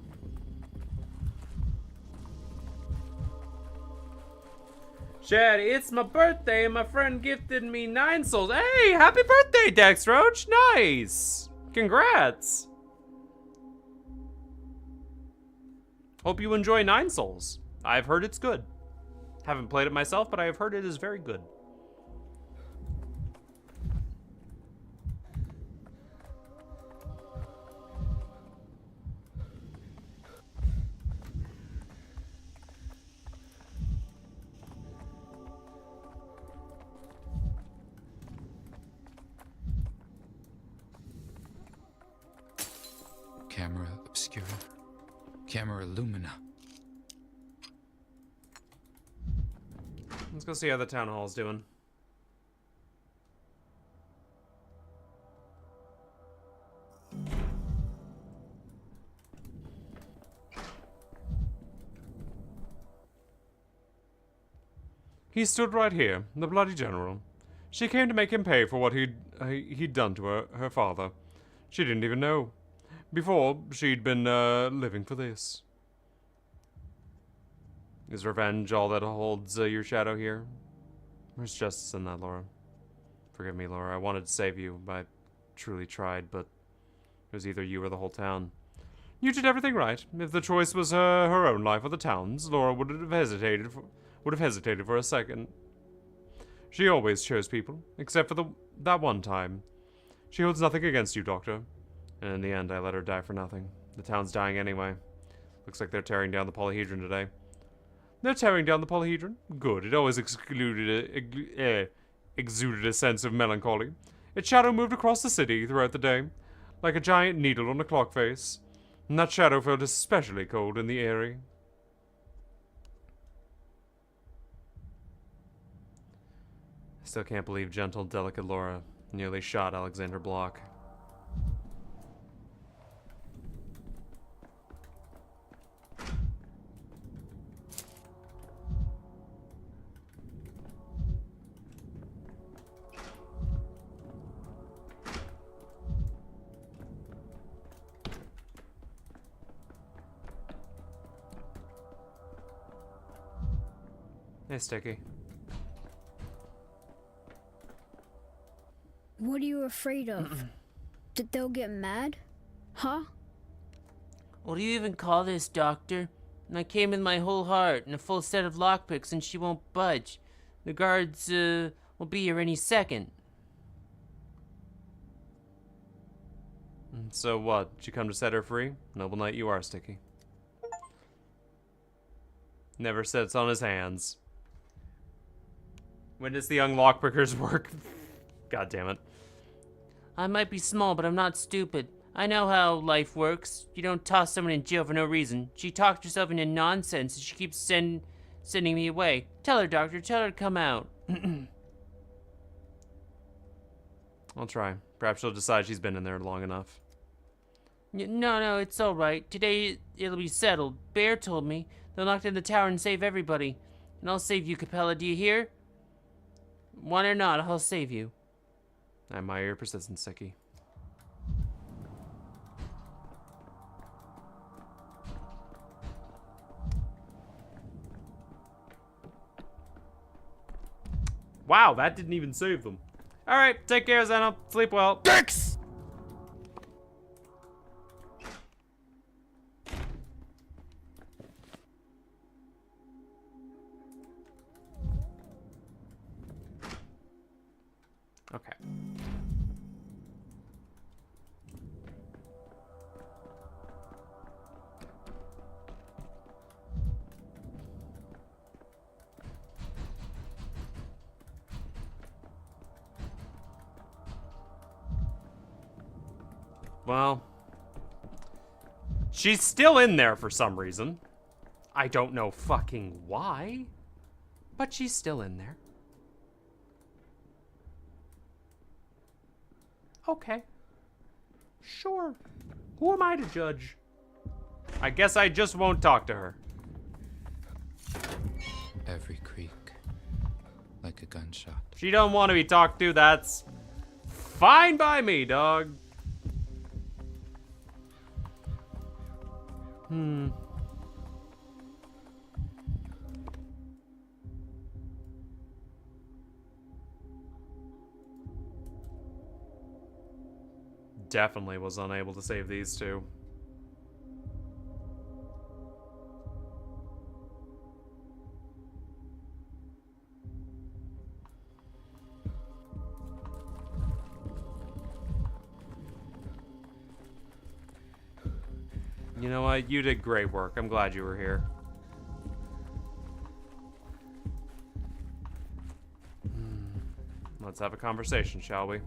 S3: Chad, it's my birthday and my friend gifted me 9 souls. Hey, happy birthday, Dex Roach. Nice. Congrats. Hope you enjoy 9 souls. I've heard it's good. Haven't played it myself, but I have heard it is very good.
S4: Camera obscura. Camera lumina.
S3: Let's go see how the town hall's doing. He stood right here, the bloody general. She came to make him pay for what he'd done to her father. She didn't even know. Before, she'd been living for this. Is revenge all that holds your shadow here? There's justice in that, Laura. Forgive me, Laura. I wanted to save you. I truly tried, but it was either you or the whole town. You did everything right. If the choice was her own life or the town's, Laura would have hesitated for a second. She always chose people, except for that one time. She holds nothing against you, Doctor. And in the end, I let her die for nothing. The town's dying anyway. Looks like they're tearing down the polyhedron today. They're tearing down the polyhedron? Good. It always exuded a sense of melancholy. Its shadow moved across the city throughout the day, like a giant needle on a clock face. And that shadow felt especially cold in the airy. I still can't believe gentle, delicate Laura nearly shot Alexander Block. Hey, Sticky.
S11: What are you afraid of? That they'll get mad? Huh?
S7: What do you even call this, Doctor? I came with my whole heart and a full set of lockpicks and she won't budge. The guards, will be here any second.
S3: So what? Did you come to set her free? Noble knight you are, Sticky. Never sits on his hands. When does the young lockpickers work? God damn it.
S7: I might be small, but I'm not stupid. I know how life works. You don't toss someone in jail for no reason. She talked herself into nonsense and she keeps sending me away. Tell her, Doctor. Tell her to come out.
S3: I'll try. Perhaps she'll decide she's been in there long enough.
S7: No, it's all right. Today it'll be settled. Bear told me they'll knock down the tower and save everybody. And I'll save you, Capella. Do you hear? Want or not, I'll save you.
S3: I admire your persistence, Siki. Wow, that didn't even save them. Alright, take care, Zeno. Sleep well.
S5: Thanks!
S3: Okay. Well, she's still in there for some reason. I don't know fucking why, but she's still in there. Okay. Sure. Who am I to judge? I guess I just won't talk to her.
S4: Every creak, like a gunshot.
S3: She don't want to be talked to, that's fine by me, dog. Definitely was unable to save these two. You know what? You did great work. I'm glad you were here. Let's have a conversation, shall we?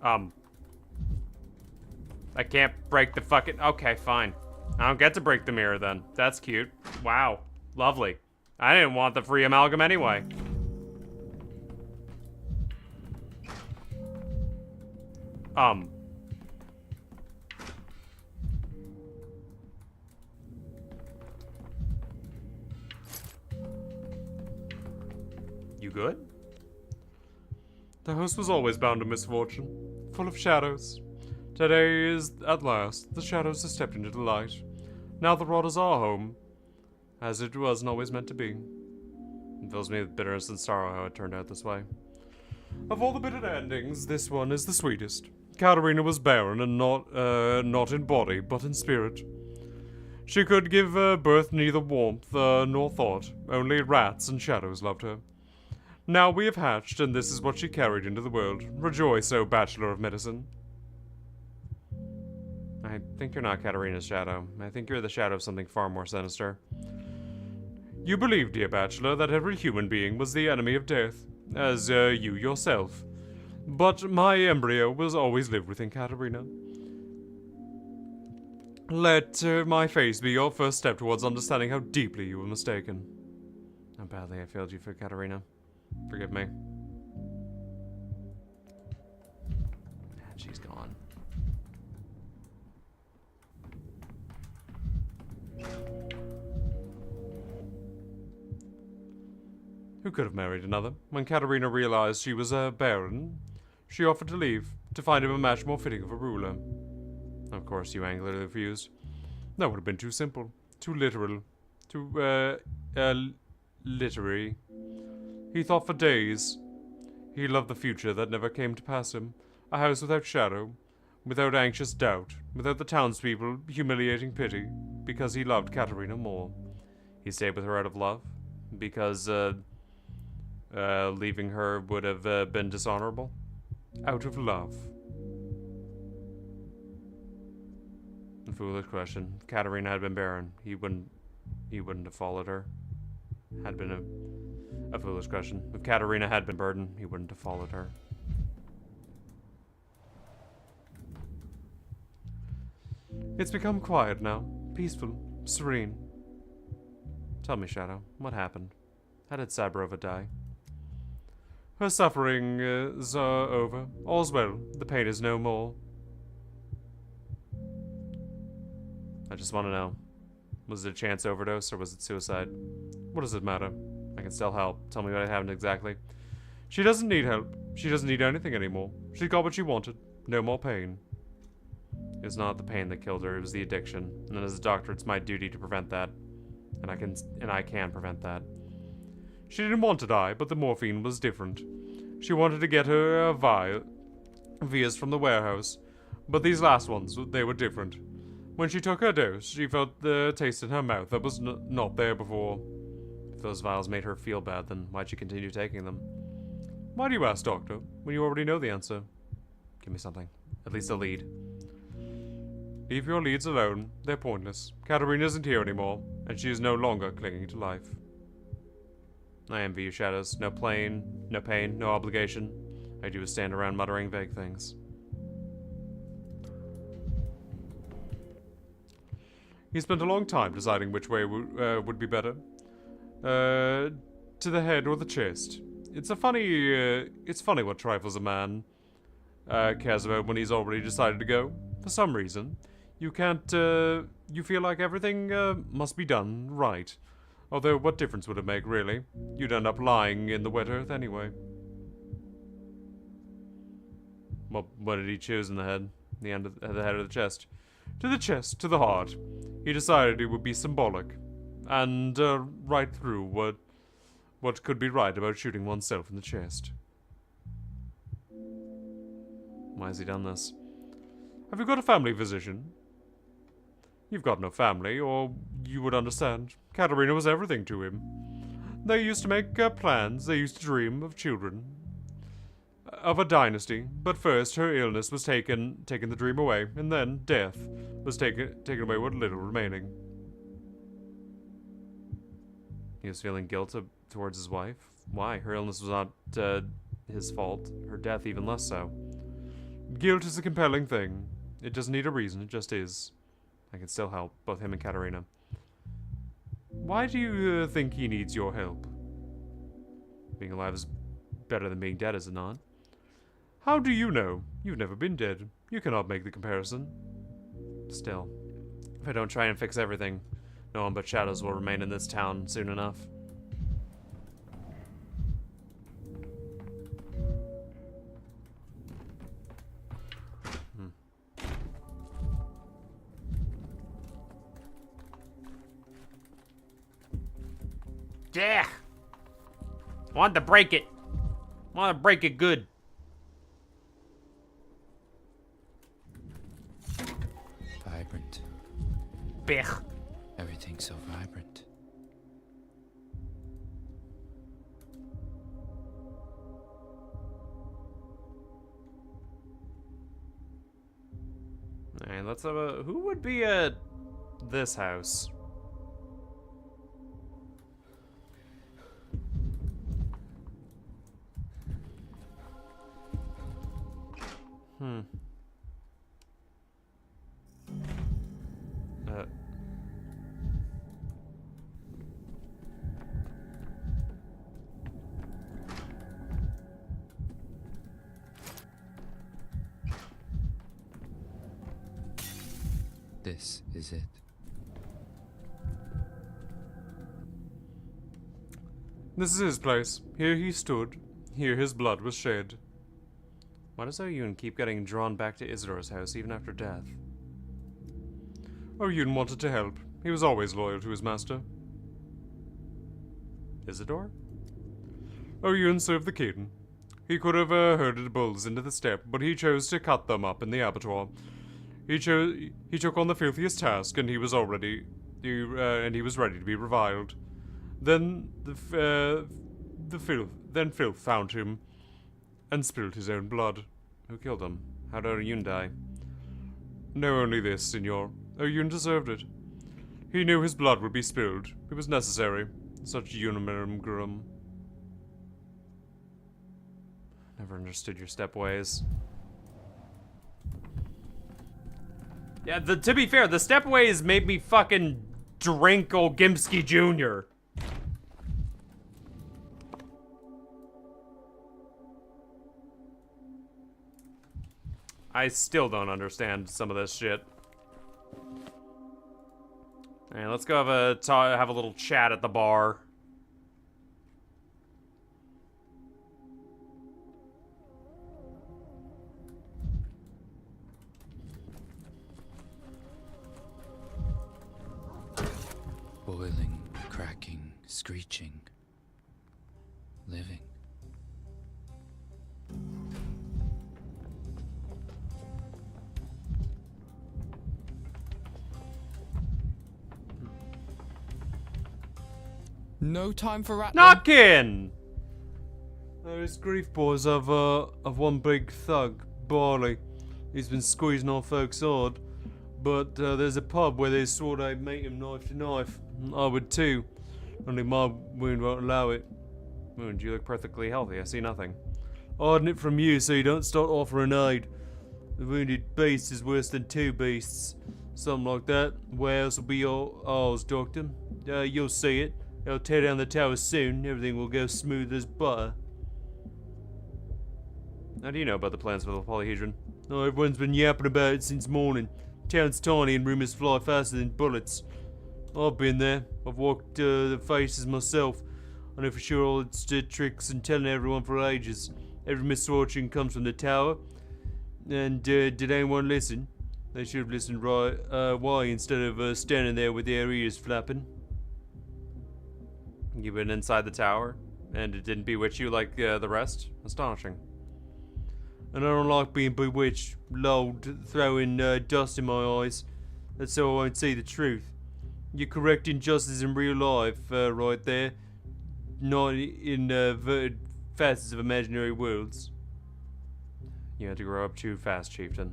S3: I can't break the fucking... Okay, fine. I don't get to break the mirror then. That's cute. Wow. Lovely. I didn't want the free amalgam anyway. You good? The house was always bound to misfortune, full of shadows. Today is, at last, the shadows have stepped into the light. Now the rod is our home, as it wasn't always meant to be. It fills me with bitterness and sorrow how it turned out this way. Of all the bitter endings, this one is the sweetest. Katerina was barren and not in body, but in spirit. She could give birth neither warmth nor thought. Only rats and shadows loved her. Now we have hatched, and this is what she carried into the world. Rejoice, O Bachelor of Medicine. I think you're not Katerina's shadow. I think you're the shadow of something far more sinister. You believe, dear Bachelor, that every human being was the enemy of death, as you yourself. But my embryo will always live within Katerina. Let my face be your first step towards understanding how deeply you were mistaken. How badly I failed you for Katerina. Forgive me. And she's gone. Who could have married another? When Katerina realized she was barren, she offered to leave, to find him a match more fitting of a ruler. Of course, you angrily refused. That would have been too simple, too literal, too, literary. He thought for days. He loved the future that never came to pass him. A house without shadow, without anxious doubt, without the townspeople humiliating pity, because he loved Katerina more. He stayed with her out of love, because, leaving her would have been dishonorable. Out of love. A foolish question. If Katerina had been barren, he wouldn't have followed her. Had been a foolish question. If Katerina had been burdened, he wouldn't have followed her. It's become quiet now. Peaceful. Serene. Tell me, Shadow, what happened? How did Sabrova die? Her suffering is over. All's well. The pain is no more. I just want to know. Was it a chance overdose or was it suicide? What does it matter? I can can still help. Tell me what happened exactly. She doesn't need help. She doesn't need anything anymore. She got what she wanted. No more pain. It was not the pain that killed her, it was the addiction. And as a doctor, it's my duty to prevent that. And I can prevent that. She didn't want to die, but the morphine was different. She wanted to get her vials from the warehouse. But these last ones, they were different. When she took her dose, she felt the taste in her mouth that was not there before. If those vials made her feel bad, then why'd she continue taking them? Why do you ask, Doctor, when you already know the answer? Give me something. At least a lead. Leave your leads alone. They're pointless. Katarina isn't here anymore, and she is no longer clinging to life. I envy you, Shadows. No pain, no obligation. I do is stand around muttering vague things. He spent a long time deciding which way would be better. To the head or the chest. It's funny what trifles a man cares about when he's already decided to go. For some reason, you feel like everything must be done right. Although, what difference would it make, really? You'd end up lying in the wet earth anyway. Well, what did he choose in the head? The head of the chest. To the chest, to the heart. He decided it would be symbolic. And, right through what could be right about shooting oneself in the chest. Why has he done this? Have you got a family physician? You've got no family, or you would understand. Katarina was everything to him. They used to make plans, they used to dream of children. Of a dynasty, but first her illness was taken the dream away, and then death was taken away what little remaining. He was feeling guilt towards his wife. Why? Her illness was not his fault. Her death even less so. Guilt is a compelling thing. It doesn't need a reason, it just is. I can still help, both him and Katarina. Why do you think he needs your help? Being alive is better than being dead, is it not? How do you know? You've never been dead. You cannot make the comparison. Still, if I don't try and fix everything, no one but shadows will remain in this town soon enough.
S7: Yeah. Want to break it. Want to break it good.
S4: Vibrant.
S7: Blech.
S4: Everything's so vibrant.
S3: Alright, let's have a... Who would be at this house?
S4: This is it.
S3: This is his place. Here he stood. Here his blood was shed. Why does Oyun keep getting drawn back to Isidore's house even after death? Oyun wanted to help. He was always loyal to his master. Isidore? Oyun served the king. He could have herded bulls into the steppe, but he chose to cut them up in the abattoir. He took on the filthiest task, and he was ready to be reviled. Then filth found him, and spilled his own blood. Who killed him? How did Oyun die? Know only this, Signor. Oyun deserved it. He knew his blood would be spilled. It was necessary. Such unum. Never understood your step ways. Yeah, to be fair, the stepways made me fucking drink old Gimsky Jr. I still don't understand some of this shit. Alright, let's go have a little chat at the bar.
S4: screeching, living.
S5: No time for rattling.
S3: Knockin'! These grief boys have one big thug, Barley. He's been squeezing on folks hard. But there's a pub where they swore they'd make him knife to knife. I would too. Only my wound won't allow it. Wound, you look perfectly healthy. I see nothing. Hiding it from you so you don't start offering aid. The wounded beast is worse than two beasts. Something like that. Where else will be ours, Doctor? You'll see it. They'll tear down the tower soon. Everything will go smooth as butter. How do you know about the plans for the polyhedron? Oh, everyone's been yapping about it since morning. Town's tiny and rumors fly faster than bullets. I've been there. I've walked the faces myself. I know for sure all its tricks and telling everyone for ages. Every misfortune comes from the tower. And did anyone listen? They should have listened right. Why instead of standing there with their ears flapping? You went inside the tower, and it didn't bewitch you like the rest? Astonishing. And I don't like being bewitched, lulled, throwing dust in my eyes. That's so I won't see the truth. You're correct injustice in real life, right there. Not in verted facets of imaginary worlds. You had to grow up too fast, Chieftain.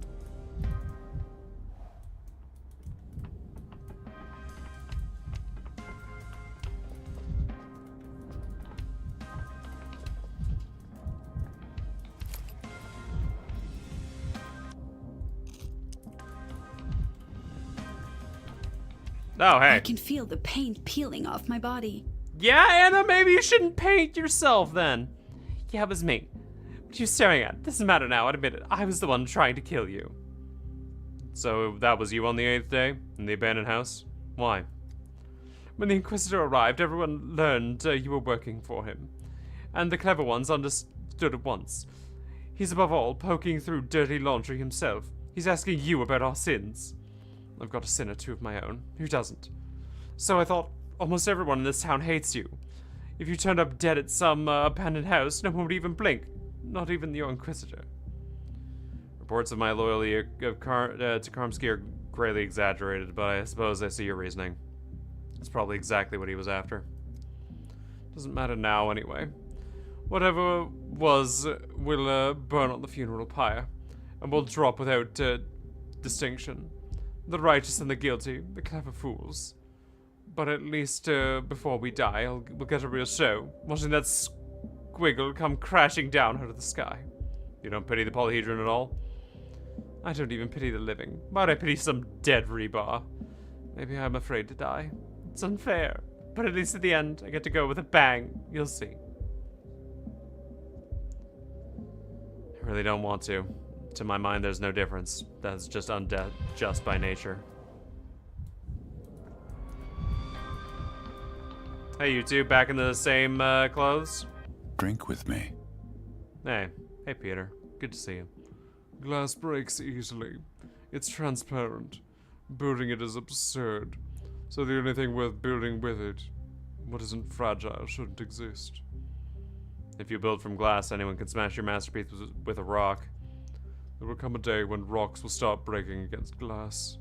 S3: Oh, hey.
S12: I can feel the paint peeling off my body.
S3: Yeah, Anna, maybe you shouldn't paint yourself then. Yeah, it was me. What are you staring at? Doesn't matter now, admit it. I was the one trying to kill you. So that was you on the 8th day? In the abandoned house? Why? When the Inquisitor arrived, everyone learned you were working for him. And the clever ones understood at once. He's above all poking through dirty laundry himself. He's asking you about our sins. I've got a sin or two of my own. Who doesn't? So I thought, almost everyone in this town hates you. If you turned up dead at some abandoned house, no one would even blink. Not even the Inquisitor. Reports of my loyalty to Karmsky are greatly exaggerated, but I suppose I see your reasoning. It's probably exactly what he was after. Doesn't matter now, anyway. Whatever was will burn on the funeral pyre, and will drop without distinction. The righteous and the guilty, the clever fools. But at least before we die, we'll get a real show, watching that squiggle come crashing down out of the sky. You don't pity the polyhedron at all? I don't even pity the living. Why'd I pity some dead rebar? Maybe I'm afraid to die. It's unfair, but at least at the end, I get to go with a bang. You'll see. I really don't want to. To my mind, there's no difference. That's just unjust by nature. Hey, you two, back in the same clothes?
S13: Drink with me.
S3: Hey. Hey, Peter. Good to see you. Glass breaks easily. It's transparent. Building it is absurd. So the only thing worth building with it, what isn't fragile, shouldn't exist. If you build from glass, anyone can smash your masterpiece with a rock. There will come a day when rocks will stop breaking against glass.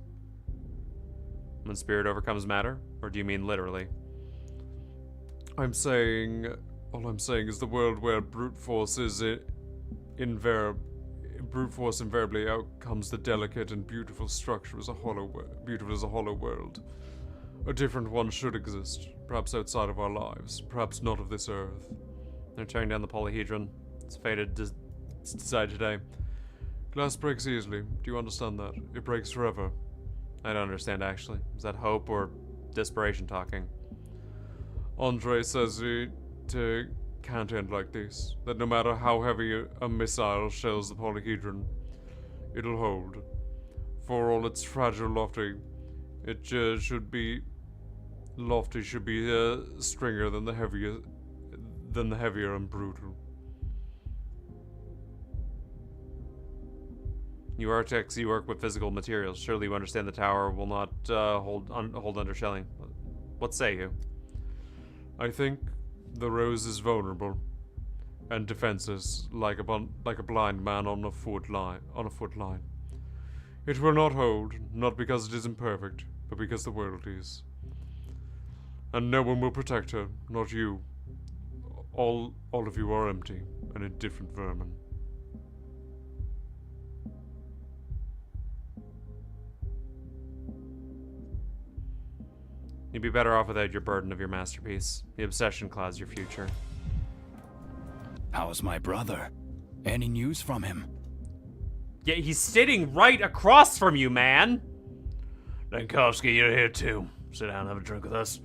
S3: When spirit overcomes matter? Or do you mean literally? All I'm saying is the world where brute force invariably outcomes the delicate and beautiful structure as a hollow world. A different one should exist, perhaps outside of our lives, perhaps not of this earth. They're tearing down the polyhedron. It's fated to decide today. Glass breaks easily. Do you understand that? It breaks forever. I don't understand, actually. Is that hope or desperation talking? Andre says it can't end like this. That no matter how heavy a missile shells the polyhedron, it'll hold. For all its fragile lofty, it should be stringier than the heavier and brutal. You architects, you work with physical materials. Surely you understand the tower will not hold under shelling. What say you? I think the rose is vulnerable and defenseless, like a blind man on a foot line. It will not hold, not because it is imperfect, but because the world is. And no one will protect her, not you. All of you are empty and indifferent vermin. You'd be better off without your burden of your masterpiece. The obsession clouds your future.
S4: How's my brother? Any news from him?
S3: Yeah, he's sitting right across from you, man!
S7: Lankovsky, you're here too. Sit down and have a drink with us.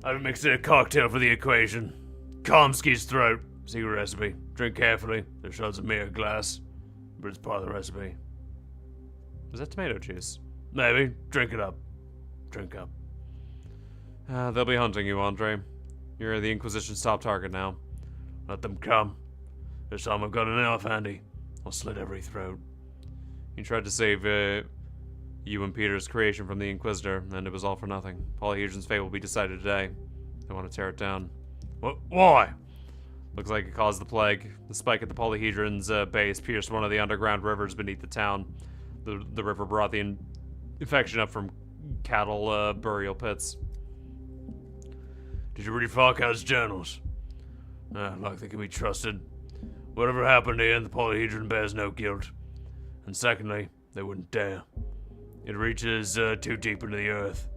S7: I've mixed a cocktail for the equation. Komsky's throat. Secret recipe. Drink carefully. There's shots of mere glass. But it's part of the recipe.
S3: Is that tomato juice?
S7: Maybe. Drink it up. Drink up.
S3: They'll be hunting you, Andre. You're the Inquisition's top target now.
S7: Let them come. This time I've got an knife handy. I'll slit every throat.
S3: You tried to save you and Peter's creation from the Inquisitor, and it was all for nothing. Polyhedron's fate will be decided today. They want to tear it down.
S7: Why?
S3: Looks like it caused the plague. The spike at the Polyhedron's base pierced one of the underground rivers beneath the town. The river brought the infection up from cattle burial pits.
S7: Did you read Farkad's journals? Like they can be trusted. Whatever happened here, the Polyhedron bears no guilt. And secondly, they wouldn't dare. It reaches too deep into the earth.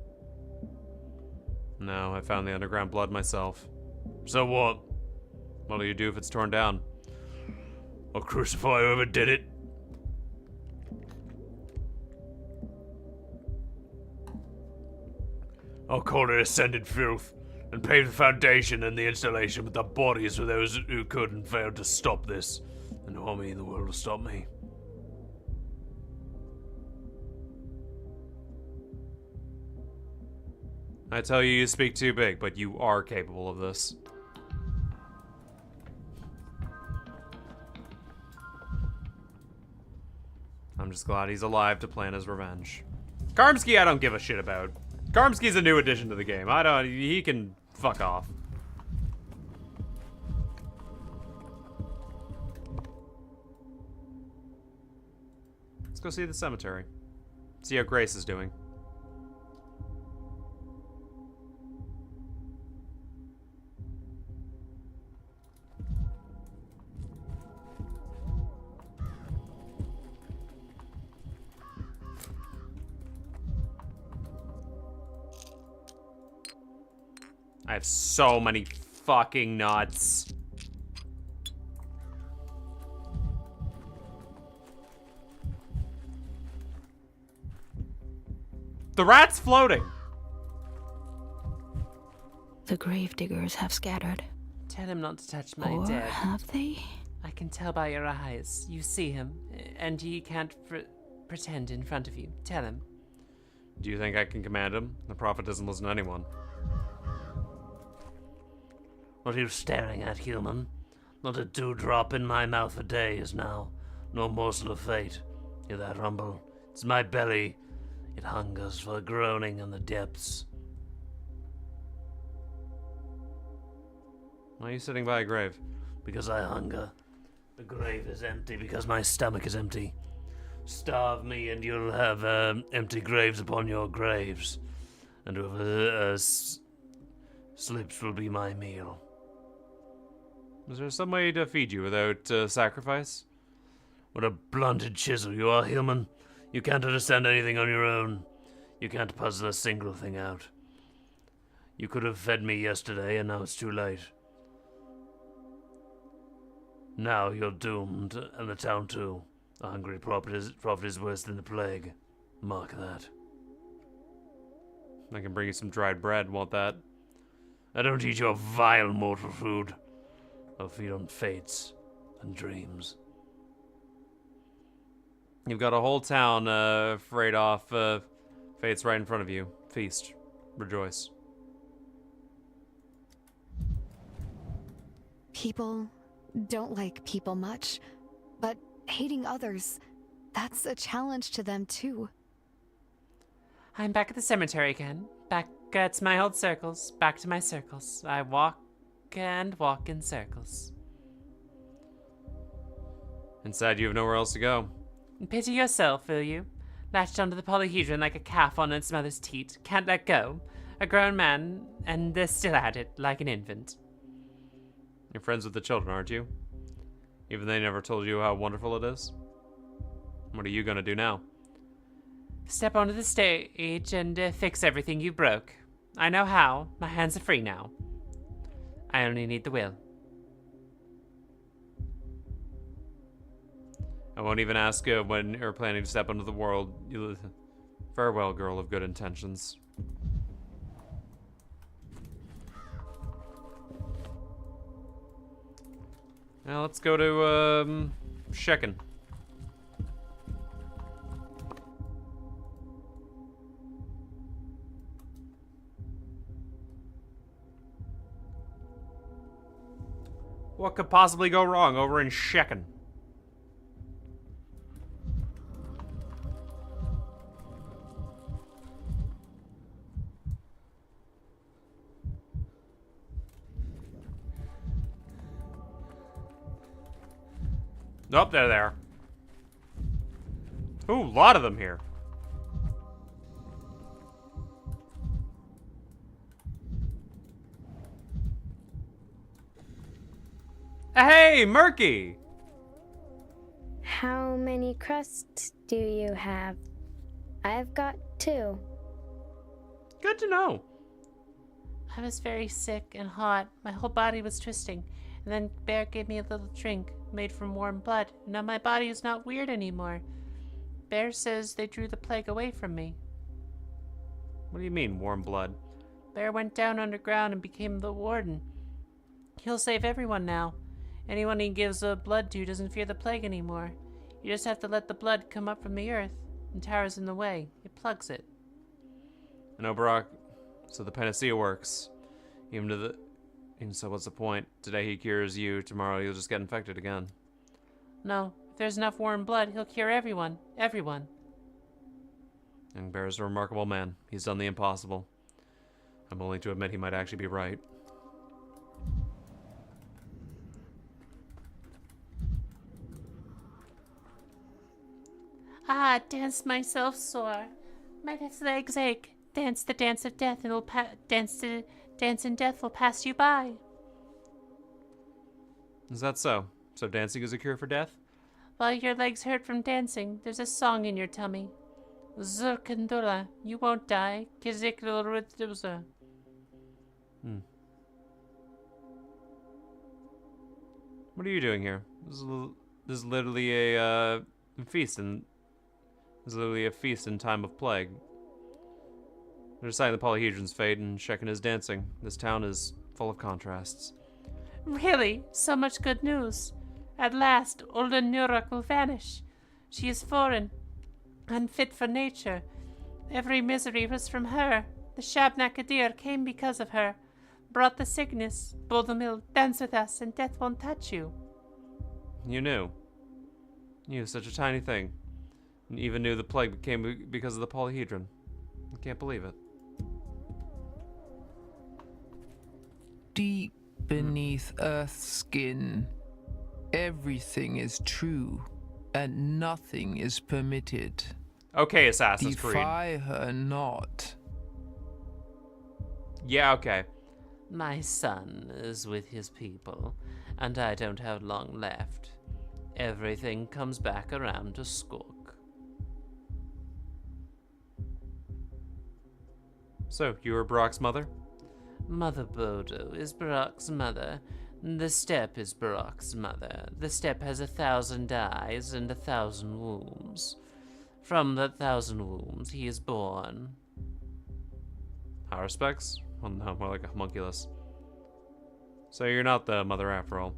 S3: No, I found the underground blood myself.
S7: So what?
S3: What'll you do if it's torn down?
S7: I'll crucify whoever did it. I'll call it ascended filth, and pave the foundation and the installation with the bodies of those who could and failed to stop this. And no army in the world will stop me.
S3: I tell you, you speak too big, but you are capable of this. I'm just glad he's alive to plan his revenge. Karmsky, I don't give a shit about. Karmsky's a new addition to the game. He can fuck off. Let's go see the cemetery. See how Grace is doing. I have so many fucking nuts. The rat's floating.
S13: The gravediggers have scattered.
S14: Tell him not to touch my
S13: Or
S14: dead.
S13: have they?
S14: I can tell by your eyes. You see him, and he can't pretend in front of you. Tell him.
S3: Do you think I can command him? The Prophet doesn't listen to anyone.
S7: What are you staring at, human? Not a dewdrop in my mouth for days now. No morsel of fate. Hear that rumble? It's my belly. It hungers for the groaning in the depths.
S3: Why are you sitting by a grave?
S7: Because I hunger. The grave is empty because my stomach is empty. Starve me and you'll have empty graves upon your graves. And whoever sleeps will be my meal.
S3: Is there some way to feed you without sacrifice?
S7: What a blunted chisel you are, human. You can't understand anything on your own. You can't puzzle a single thing out. You could have fed me yesterday, and now it's too late. Now you're doomed, and the town too. A hungry prophet is worse than the plague. Mark that.
S3: I can bring you some dried bread. Want that?
S7: I don't eat your vile mortal food. I'll feed on fates and dreams.
S3: You've got a whole town frayed off. Fate's right in front of you. Feast. Rejoice.
S8: People don't like people much, but hating others, that's a challenge to them too.
S14: I'm back at the cemetery again. Back to my old circles, back to my circles. I walk and walk in circles.
S3: Inside, you have nowhere else to go.
S14: Pity yourself, will you? Latched onto the polyhedron like a calf on its mother's teat. Can't let go. A grown man, and they're still at it, like an infant.
S3: You're friends with the children, aren't you? Even they never told you how wonderful it is? What are you gonna do now?
S14: Step onto the stage and fix everything you broke. I know how. My hands are free now. I only need the will.
S3: I won't even ask when you're planning to step into the world. Farewell, girl of good intentions. Now let's go to, Shekin. What could possibly go wrong over in Shekin? Oh, they're there. Ooh, a lot of them here. Hey, Murky!
S11: How many crusts do you have? I've got 2.
S3: Good to know.
S14: I was very sick and hot. My whole body was twisting. And then Bear gave me a little drink made from warm blood. Now my body is not weird anymore. Bear says they drew the plague away from me.
S3: What do you mean, warm blood?
S14: Bear went down underground and became the warden. He'll save everyone now. Anyone he gives blood to doesn't fear the plague anymore. You just have to let the blood come up from the earth, and Tara's in the way. It plugs it.
S3: And Oberak, so the panacea works. And so what's the point? Today he cures you, tomorrow you'll just get infected again.
S14: No, if there's enough warm blood, he'll cure everyone. Everyone.
S3: Young Bear is a remarkable man. He's done the impossible. I'm willing to admit he might actually be right.
S14: Ah, dance myself sore. My legs ache. Dance the dance of death, and it'll dance in death will pass you by.
S3: Is that so? So dancing is a cure for death?
S14: While your legs hurt from dancing, there's a song in your tummy. Zurkandula, you won't die. Kizikluruduza.
S3: What are you doing here? This is literally a feast, and this is literally a feast in time of plague. They're deciding the polyhedron's fate, and Shekin is dancing. This town is full of contrasts.
S14: Really? So much good news. At last, Ulda Nurak will vanish. She is foreign, unfit for nature. Every misery was from her. The Shabnakadir came because of her. Brought the sickness. Bodumil, dance with us, and death won't touch you.
S3: You knew. You, such a tiny thing. And even knew the plague came because of the polyhedron. I can't believe it.
S6: Deep beneath Earth's skin, everything is true, and nothing is permitted.
S3: Okay, Assassin's Creed.
S6: Defy her not.
S3: Yeah, okay.
S14: My son is with his people, and I don't have long left. Everything comes back around to Skog.
S3: So, you were Brock's mother?
S14: Mother Bodo is Barak's mother. The steppe is Barak's mother. The steppe has 1,000 eyes and 1,000 wombs. From the 1,000 wombs he is born.
S3: Our respects? Well, no, more like a homunculus. So you're not the mother after all.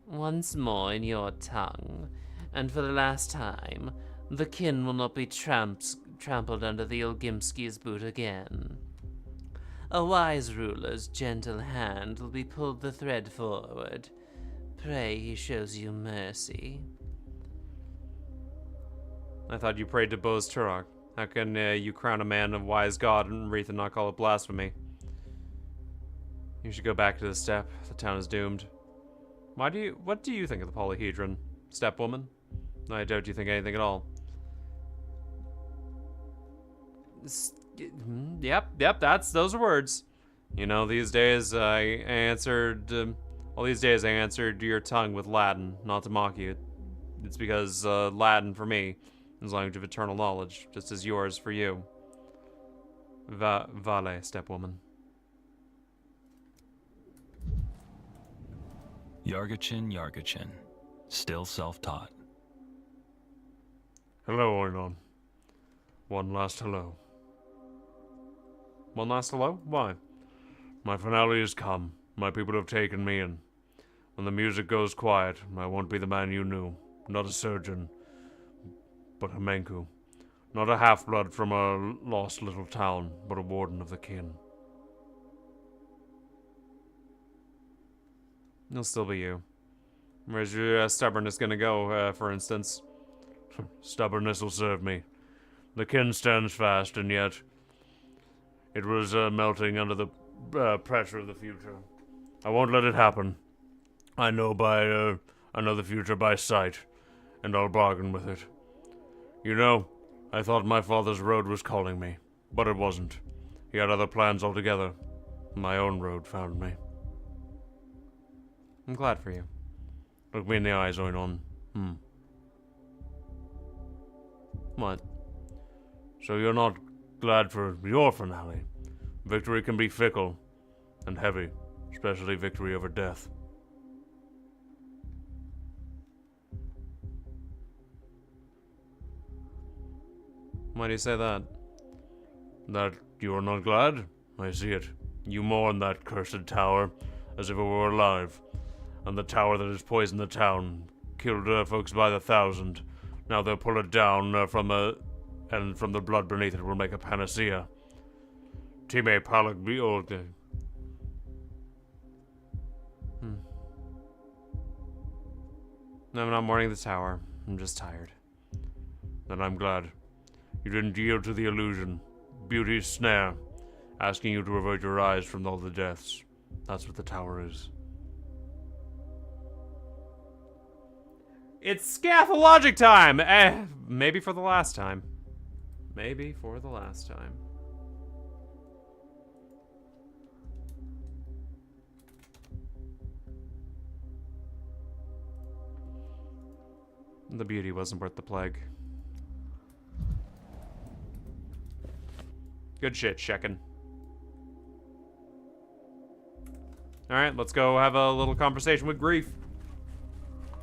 S14: Once more in your tongue, and for the last time, the kin will not be trampled under the Ilgimski's boot again. A wise ruler's gentle hand will be pulled the thread forward. Pray he shows you mercy.
S3: I thought you prayed to Boz Turok. How can you crown a man of wise God and wreath and not call it blasphemy? You should go back to the steppe. The town is doomed. What do you think of the polyhedron, step woman? I doubt you think anything at all. Yep, those are words. You know, these days I answered your tongue with Latin, not to mock you. It's because Latin for me is language of eternal knowledge, just as yours for you. Vale, stepwoman.
S15: Yargachin, still self-taught.
S3: Hello, Oinon. One last hello. One last hello? Why? My finale has come. My people have taken me in. When the music goes quiet, I won't be the man you knew. Not a surgeon, but a Menku. Not a half-blood from a lost little town, but a warden of the kin. It'll still be you. Where's your stubbornness gonna go, for instance? Stubbornness will serve me. The kin stands fast, and yet it was melting under the pressure of the future. I won't let it happen. I know the future by sight, and I'll bargain with it. You know, I thought my father's road was calling me, but it wasn't. He had other plans altogether. My own road found me. I'm glad for you. Look me in the eyes, Oinon. What? So you're not glad for your finale? Victory can be fickle and heavy, especially victory over death. Why do you say that? That you're not glad? I see it. You mourn that cursed tower as if it were alive. And the tower that has poisoned the town, killed folks by the thousand. Now they'll pull it down and from the blood beneath it will make a panacea. Time palag be old. I'm not mourning the tower. I'm just tired. Then I'm glad. You didn't yield to the illusion. Beauty's snare. Asking you to avert your eyes from all the deaths. That's what the tower is. It's Pathologic time! Maybe for the last time. Maybe for the last time. The beauty wasn't worth the plague. Good shit, Shekin. Alright, let's go have a little conversation with Grief.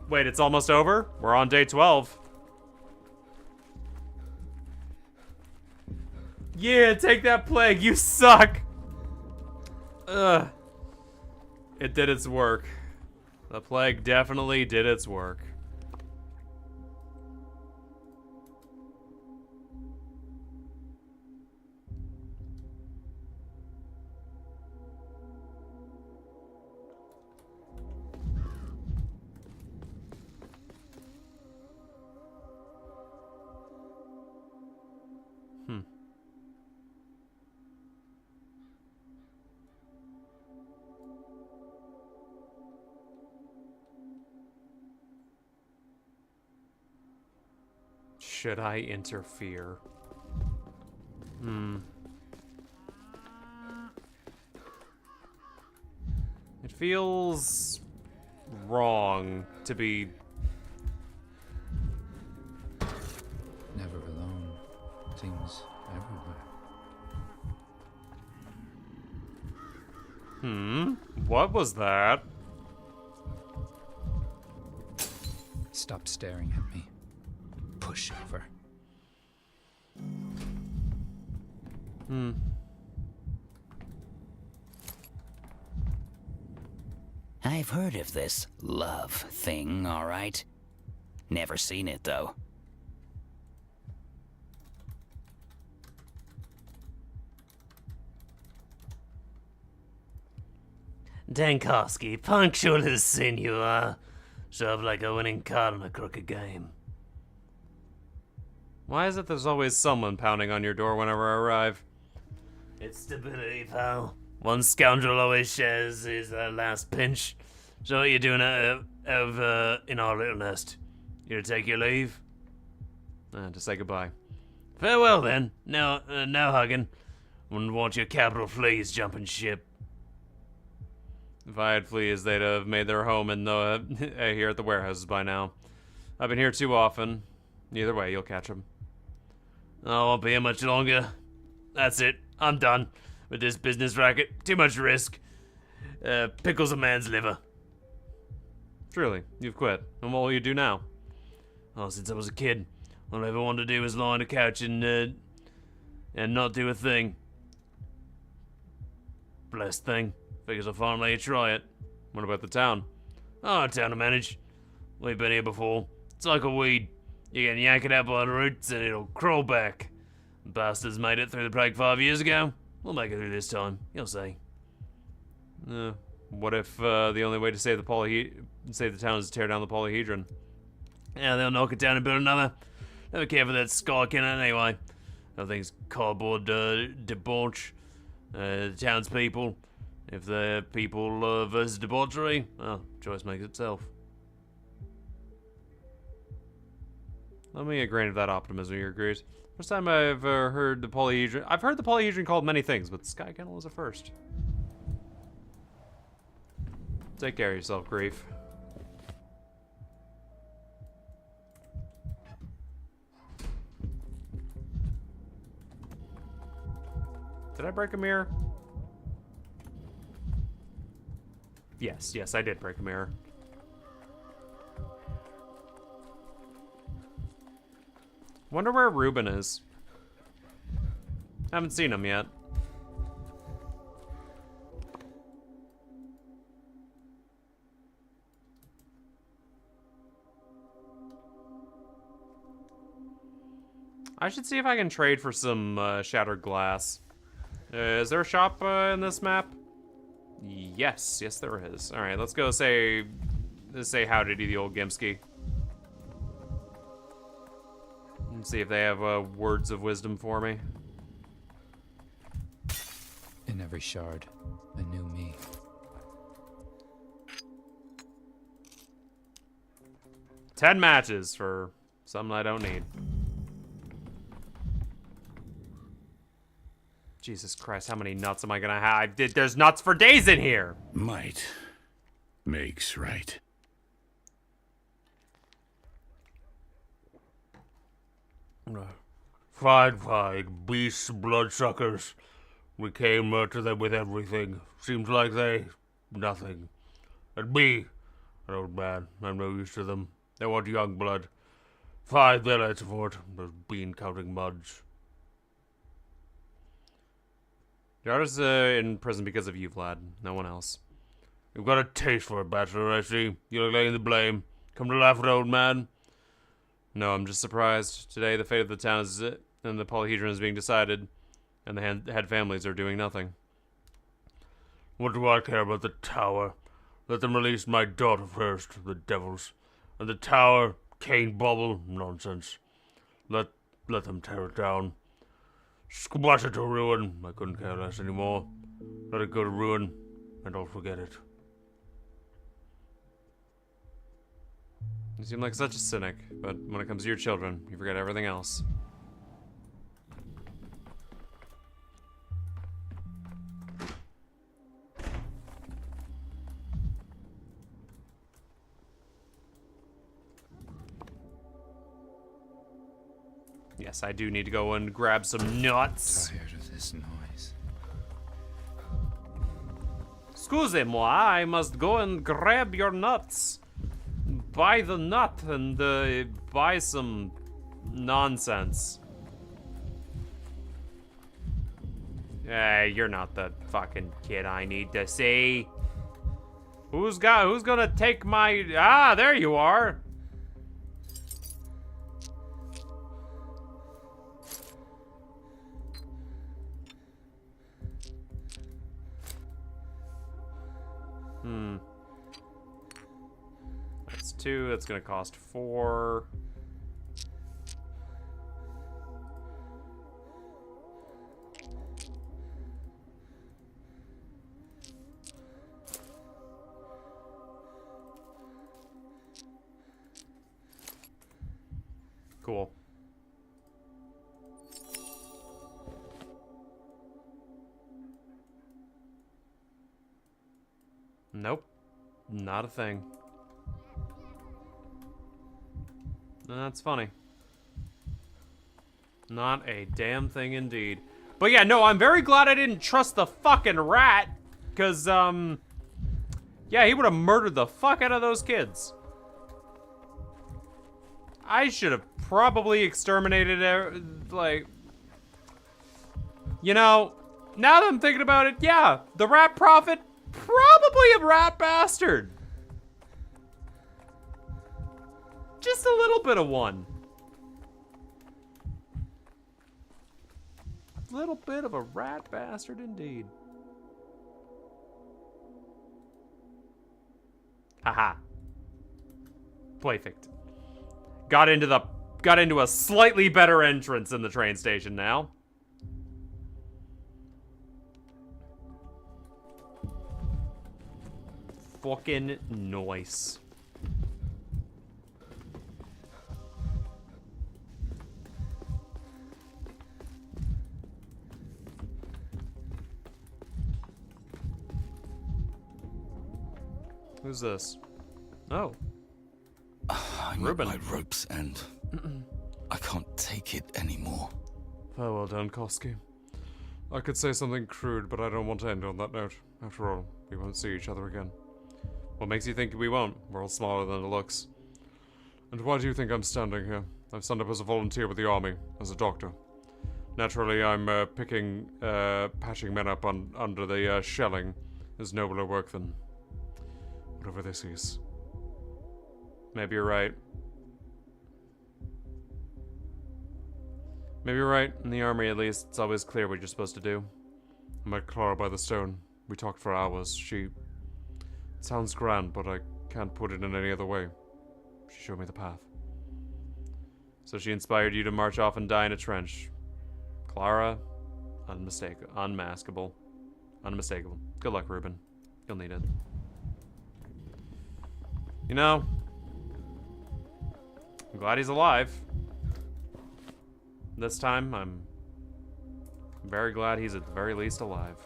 S3: Wait, it's almost over? We're on day 12. Yeah, take that plague, you suck! Ugh. It did its work. The plague definitely did its work. Should I interfere? It feels wrong to be
S4: Never alone. Things everywhere.
S3: What was that?
S4: Stop staring at me. Pushover.
S16: I've heard of this love thing, all right. Never seen it, though.
S7: Dankovsky, punctual as sin you are. Sort of like a winning card in a crooked game.
S3: Why is it there's always someone pounding on your door whenever I arrive?
S7: It's stability, pal. One scoundrel always shares his last pinch. So what you doing in our little nest? You to take your leave?
S3: To say goodbye.
S7: Farewell then. No hugging. Wouldn't want your capital fleas jumping ship.
S3: If I had fleas, they'd have made their home in the here at the warehouses by now. I've been here too often. Either way, you'll catch them.
S7: I won't be here much longer. That's it. I'm done with this business racket. Too much risk. Pickles a man's liver.
S3: Truly, you've quit. And what will you do now?
S7: Oh, since I was a kid, all I ever wanted to do was lie on a couch and not do a thing. Blessed thing. Figures I'll finally try it.
S3: What about the town?
S7: Oh, a town to manage. We've been here before. It's like a weed. You can yank it out by the roots and it'll crawl back. Bastards made it through the plague 5 years ago. We'll make it through this time. You'll see.
S3: What if the only way to save the town is to tear down the polyhedron?
S7: Yeah, they'll knock it down and build another. Never care for that sky cannon anyway. That thing's cardboard debauch. The townspeople. If the people versus debauchery, well, choice makes itself.
S3: Let me agree with that optimism you agreed. First time I've heard the polyhedron. I've heard the polyhedron called many things, but Sky Kennel is a first. Take care of yourself, Grief. Did I break a mirror? Yes, I did break a mirror. Wonder where Ruben is. Haven't seen him yet. I should see if I can trade for some shattered glass. Is there a shop in this map? Yes, there is. All right, let's go say howdy to the old Gimski. Let's see if they have words of wisdom for me.
S4: In every shard, a new me.
S3: $10 matches for something I don't need. Jesus Christ, how many nuts am I gonna have? There's nuts for days in here!
S17: Might makes right.
S7: Fine, beasts, bloodsuckers. We came to them with everything. Seems like nothing. And me, an old man, I'm no use to them. They want young blood. 5 minutes for it, those bean-counting muds.
S3: Yara's in prison because of you, Vlad. No one else.
S7: You've got a taste for it, bachelor, I see. You're laying the blame. Come to laugh at old man?
S3: No, I'm just surprised. Today, the fate of the town is and the polyhedron is being decided, and the head families are doing nothing.
S7: What do I care about the tower? Let them release my daughter first, the devils. And the tower, cane bubble, nonsense. Let them tear it down. Squash it to ruin. I couldn't care less anymore. Let it go to ruin, and don't forget it.
S3: You seem like such a cynic, but when it comes to your children, you forget everything else. Yes, I do need to go and grab some nuts.
S4: Tired of this noise.
S3: Excusez-moi, I must go and grab your nuts. Buy the nut and buy some nonsense. Hey, you're not the fucking kid I need to see. Who's gonna take my... Ah, there you are. That's 2, that's gonna cost 4. Cool. Nope. Not a thing. That's funny. Not a damn thing indeed. But yeah, no, I'm very glad I didn't trust the fucking rat. Because, yeah, he would have murdered the fuck out of those kids. I should have probably exterminated, like... You know, now that I'm thinking about it, yeah, the rat prophet, probably a rat bastard. Just a little bit of one. Little bit of a rat bastard indeed. Haha. Perfect. Got into a slightly better entrance in the train station now. Fucking nice. Who's this? Oh.
S18: I'm
S3: Ruben.
S18: at my ropes and I can't take it anymore.
S19: Very well done, Koski. I could say something crude, but I don't want to end on that note. After all, we won't see each other again.
S3: What makes you think we won't? We're all smaller than it looks.
S19: And why do you think I'm standing here? I've signed up as a volunteer with the army, as a doctor. Naturally, I'm patching men up under the shelling is nobler work than whatever this is.
S3: Maybe you're right. Maybe you're right. In the army, at least, it's always clear what you're supposed to do.
S19: I met Clara by the stone. We talked for hours. She... sounds grand, but I can't put it in any other way. She showed me the path.
S3: So she inspired you to march off and die in a trench. Clara, unmaskable. Unmistakable. Good luck, Ruben. You'll need it. You know, I'm glad he's alive. This time, I'm very glad he's at the very least alive.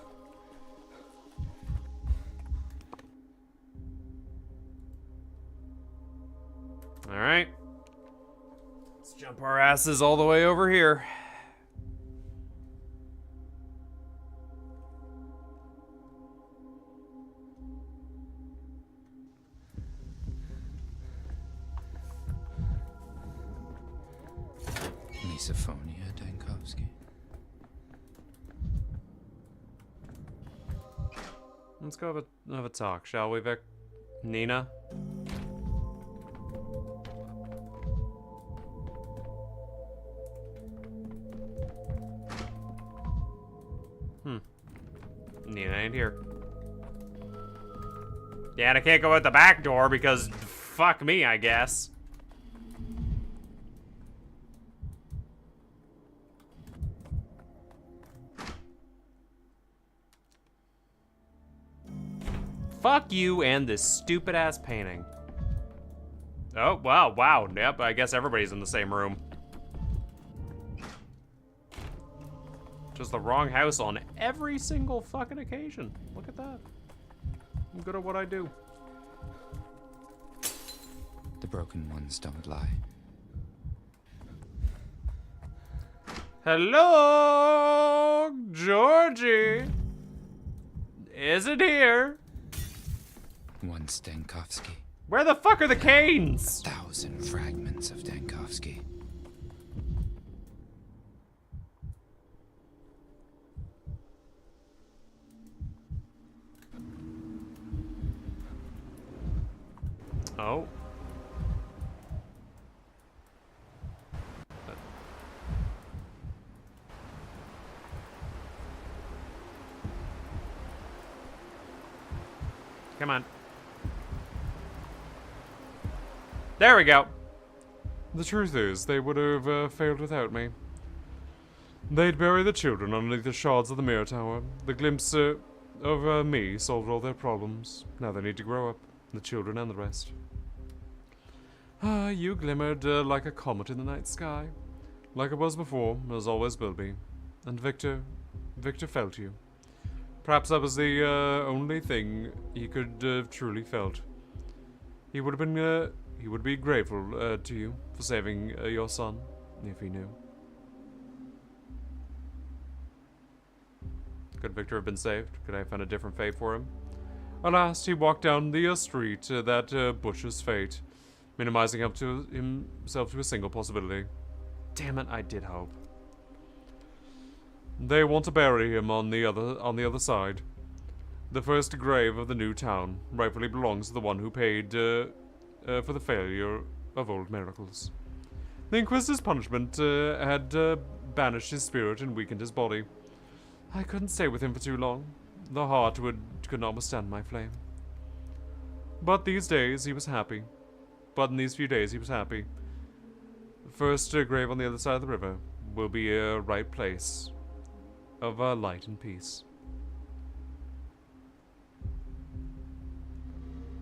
S3: Alright. Let's jump our asses all the way over here.
S4: Misophonia, Dankovsky.
S3: Let's go have a talk, shall we, Vic? Nina? Nina ain't here. Yeah, and I can't go out the back door because fuck me, I guess. Fuck you and this stupid ass painting. Oh, wow. Yep, I guess everybody's in the same room. Just the wrong house on every single fucking occasion. Look at that. I'm good at what I do.
S4: The broken ones don't lie.
S3: Hello, Georgie. Is it here?
S4: One Stankovsky.
S3: Where the fuck are the canes?
S4: 1,000 fragments of Dankovsky.
S3: Oh. Come on. There we go.
S19: The truth is, they would have failed without me. They'd bury the children underneath the shards of the mirror tower. The glimpse of me solved all their problems. Now they need to grow up. The children and the rest. You glimmered like a comet in the night sky, like it was before, as always will be. And Victor felt you. Perhaps that was the only thing he could have truly felt. He would be grateful to you for saving your son, if he knew. Could Victor have been saved? Could I have found a different fate for him? Alas, he walked down the street that butcher's fate, minimizing up to himself to a single possibility. Damn it, I did hope. They want to bury him on the other side. The first grave of the new town rightfully belongs to the one who paid for the failure of old miracles. The Inquisitor's punishment had banished his spirit and weakened his body. I couldn't stay with him for too long. The heart could not withstand my flame. But these days he was happy. But in these few days he was happy. The first grave on the other side of the river will be a right place of light and peace.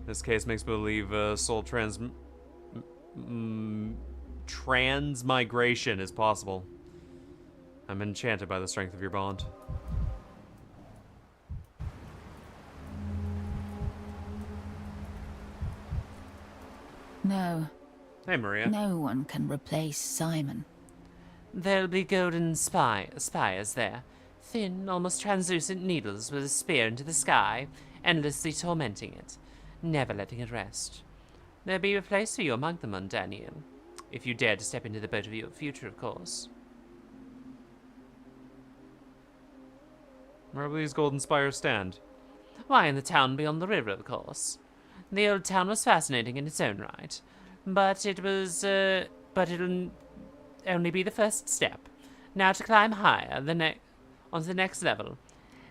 S19: This case makes me believe soul transmigration is possible. I'm enchanted by the strength of your bond.
S10: No.
S3: Hey, Maria.
S10: No one can replace Simon.
S14: There'll be golden spires there. Thin, almost translucent needles with a spear into the sky, endlessly tormenting it, never letting it rest. There'll be a place for you among the Mundanian, if you dare to step into the boat of your future, of course.
S3: Where will these golden spires stand?
S14: Why, in the town beyond the river, of course. The old town was fascinating in its own right, but it'll only be the first step. Now to climb higher, onto the next level,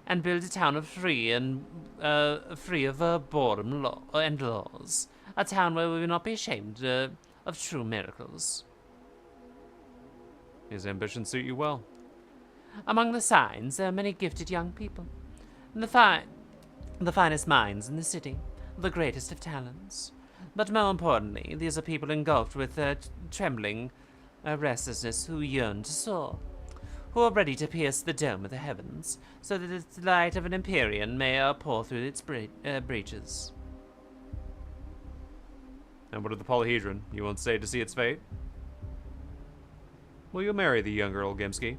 S14: and build a town free of boredom and laws. A town where we will not be ashamed of true miracles.
S3: His ambitions suit you well.
S14: Among the signs, there are many gifted young people. The finest minds in the city, the greatest of talents. But more importantly, these are people engulfed with trembling restlessness who yearn to soar, who are ready to pierce the dome of the heavens, so that the light of an Empyrean may pour through its breaches.
S3: And what of the polyhedron? You won't stay to see its fate? Will you marry the young Earl Gimski?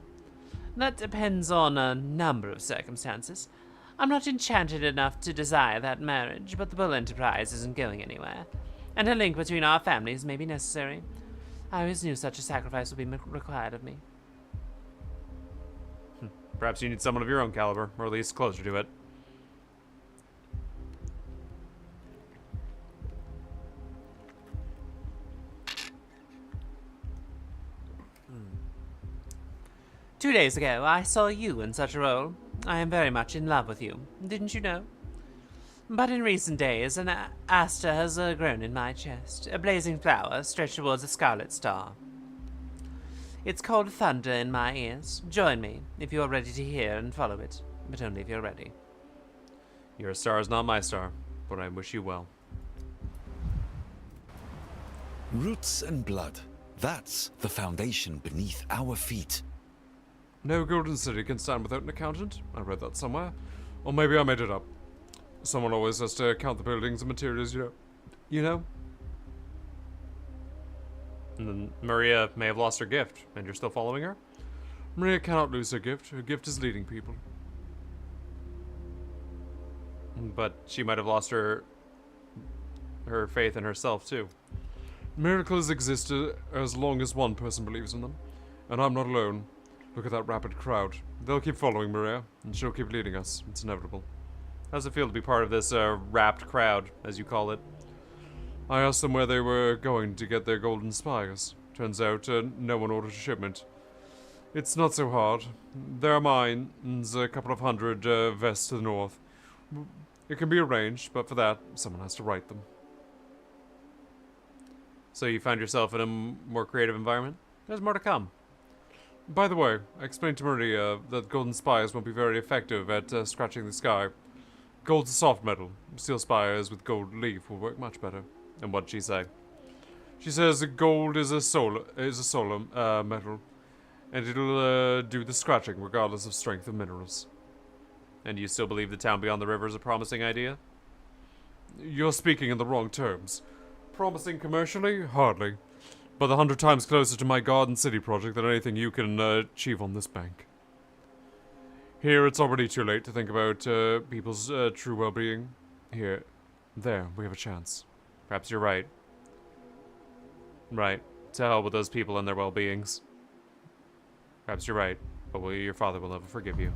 S14: That depends on a number of circumstances. I'm not enchanted enough to desire that marriage, but the Bull Enterprise isn't going anywhere, and a link between our families may be necessary. I always knew such a sacrifice would be required of me.
S3: Perhaps you need someone of your own caliber, or at least closer to it.
S14: Two days ago, I saw you in such a role. I am very much in love with you, didn't you know? But in recent days, an aster has grown in my chest, a blazing flower stretched towards a scarlet star. It's called thunder in my ears. Join me, if you are ready to hear and follow it, but only if you're ready.
S3: Your star is not my star, but I wish you well.
S18: Roots and blood. That's the foundation beneath our feet.
S19: No golden city can stand without an accountant. I read that somewhere. Or maybe I made it up. Someone always has to count the buildings and materials, you know?
S3: And then Maria may have lost her gift, and you're still following her?
S19: Maria cannot lose her gift. Her gift is leading people.
S3: But she might have lost her faith in herself, too.
S19: Miracles exist as long as one person believes in them. And I'm not alone. Look at that rapid crowd. They'll keep following Maria, and she'll keep leading us. It's inevitable.
S3: How does it feel to be part of this rapt crowd, as you call it?
S19: I asked them where they were going to get their golden spires. Turns out no one ordered a shipment. It's not so hard. There are mines a couple of hundred vests to the north. It can be arranged, but for that, someone has to write them.
S3: So you found yourself in a more creative environment? There's more to come.
S19: By the way, I explained to Maria that golden spires won't be very effective at scratching the sky. Gold's a soft metal. Steel spires with gold leaf will work much better.
S3: And what'd she say?
S19: She says gold is a solar metal, and it'll do the scratching regardless of strength of minerals.
S3: And you still believe the town beyond the river is a promising idea?
S19: You're speaking in the wrong terms. Promising commercially? Hardly. But 100 times closer to my Garden City project than anything you can achieve on this bank. Here, it's already too late to think about people's true well-being. There, we have a chance.
S3: Perhaps you're right. Right. To hell with those people and their well-beings. Perhaps you're right, but your father will never forgive you.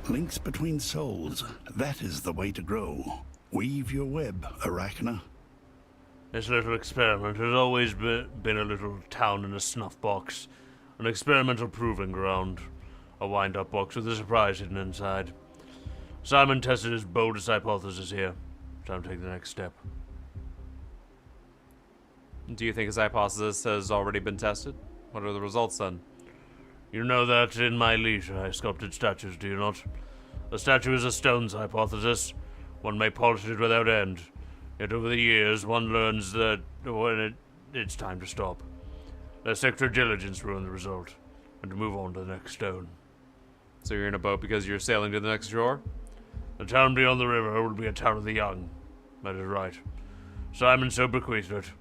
S17: Links between souls. That is the way to grow. Weave your web, Arachna.
S7: This little experiment has always been a little town in a snuff box. An experimental proving ground. A wind-up box with a surprise hidden inside. Simon tested his boldest hypothesis here. Time to take the next step.
S3: Do you think his hypothesis has already been tested? What are the results then?
S7: You know that in my leisure I sculpted statues, do you not? A statue is a stone's hypothesis. One may polish it without end. Yet over the years, one learns that when it's time to stop. Lest extra diligence ruin the result, and to move on to the next stone.
S3: So you're in a boat because you're sailing to the next shore?
S7: The town beyond the river will be a town of the young. That is right. Simon so bequeathed it.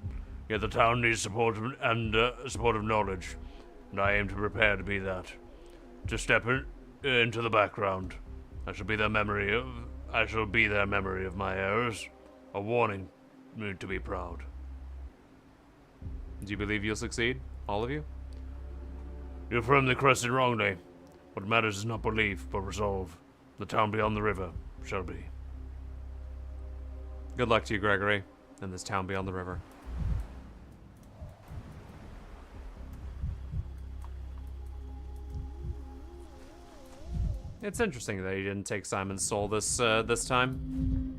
S7: Yet the town needs support and support of knowledge, and I aim to prepare to be that. To step into the background. I shall be their memory of my errors. A warning to be proud.
S3: Do you believe you'll succeed? All of you?
S7: You firmly crested wrongly. What matters is not belief, but resolve. The town beyond the river shall be.
S3: Good luck to you, Gregory, and this town beyond the river. It's interesting that he didn't take Simon's soul this time.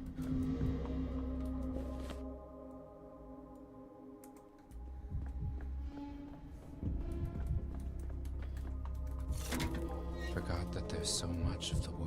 S4: Forgot that there's so much of the world.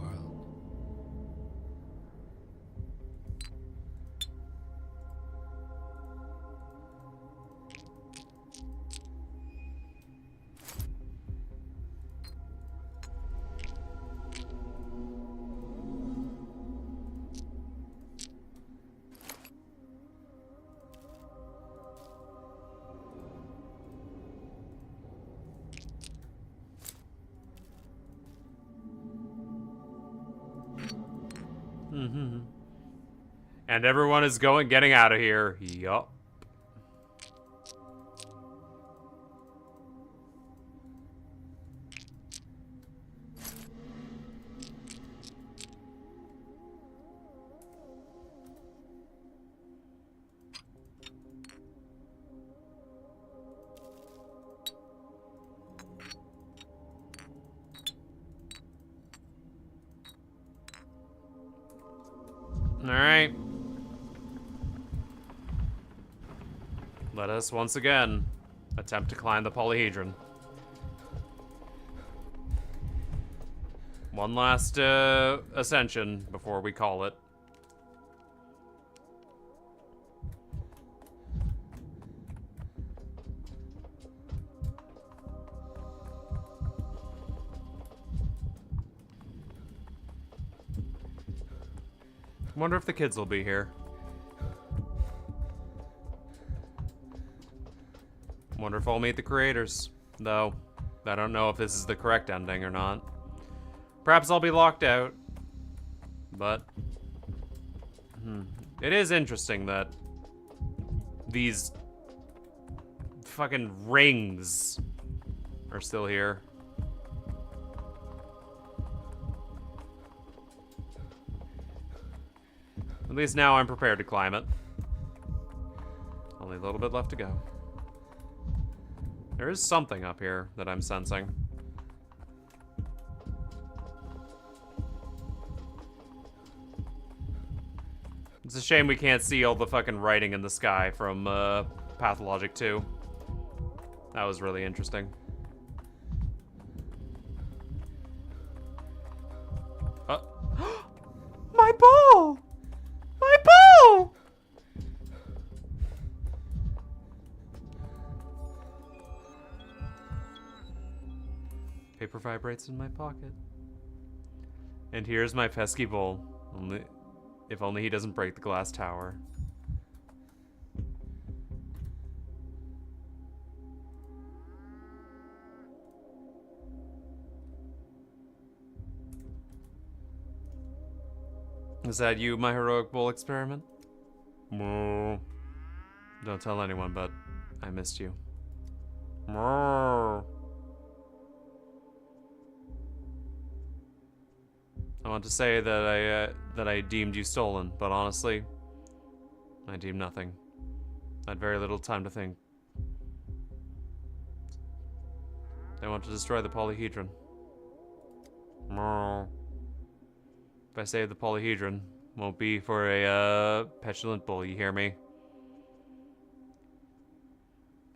S3: And everyone is getting out of here. Yup. All right. Let us once again attempt to climb the polyhedron. One last ascension before we call it. Wonder if the kids will be here. Wonder if I'll meet the creators. Though, I don't know if this is the correct ending or not. Perhaps I'll be locked out. But, it is interesting that these fucking rings are still here. At least now I'm prepared to climb it. Only a little bit left to go. There is something up here that I'm sensing. It's a shame we can't see all the fucking writing in the sky from Pathologic 2. That was really interesting. My ball! My ball! Paper vibrates in my pocket. And here's my pesky bowl. If only he doesn't break the glass tower. Is that you, my heroic bowl experiment? Don't tell anyone, but I missed you. I want to say that I deemed you stolen, but honestly, I deemed nothing. I had very little time to think. They want to destroy the polyhedron. If I save the polyhedron, won't be for a petulant bull, you hear me?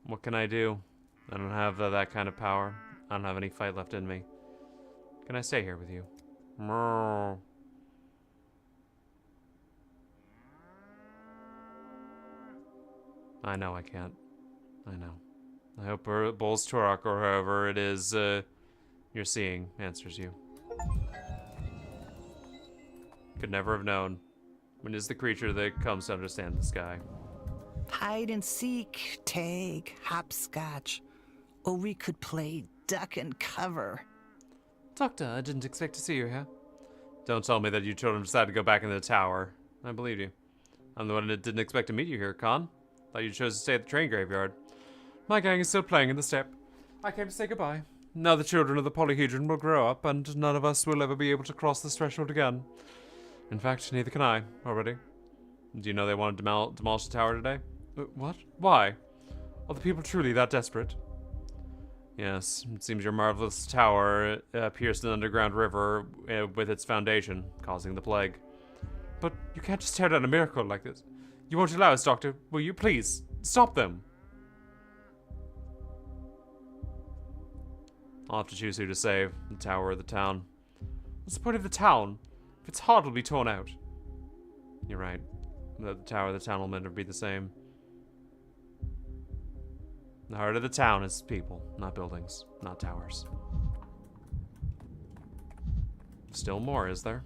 S3: What can I do? I don't have that kind of power. I don't have any fight left in me. Can I stay here with you? I know I can't. I know. I hope Bulls Turok, or however it is you're seeing, answers you. Could never have known. When is the creature that comes to understand the sky?
S20: Hide and seek, tag, hopscotch. Or we could play duck and cover.
S3: Doctor, I didn't expect to see you here. Don't tell me that you children decided to go back into the tower. I believe you. I'm the one that didn't expect to meet you here, Khan. Thought you chose to stay at the train graveyard. My gang is still playing in the steppe. I came to say goodbye. Now the children of the polyhedron will grow up, and none of us will ever be able to cross this threshold again. In fact, neither can I, already. Do you know they want to demolish the tower today? What? Why? Are the people truly that desperate? Yes, it seems your marvelous tower pierced an underground river with its foundation, causing the plague. But you can't just tear down a miracle like this. You won't allow us, Doctor. Will you please stop them? I'll have to choose who to save, the tower or the town. What's the point of the town? If it's hard, it'll be torn out. You're right. The tower, the town will never be the same. The heart of the town is people, not buildings, not towers. Still more, is there?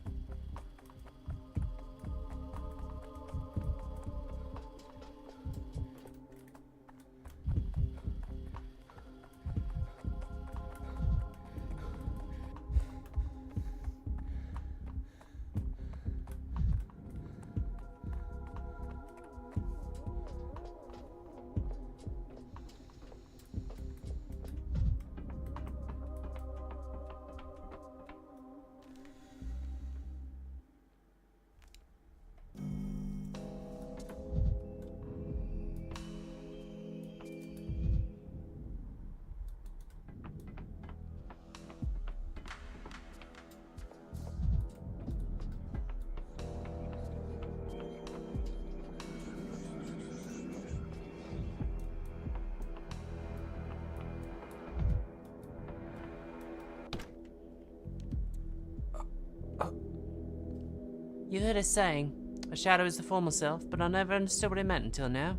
S14: You heard us saying, a shadow is the former self, but I never understood what it meant until now.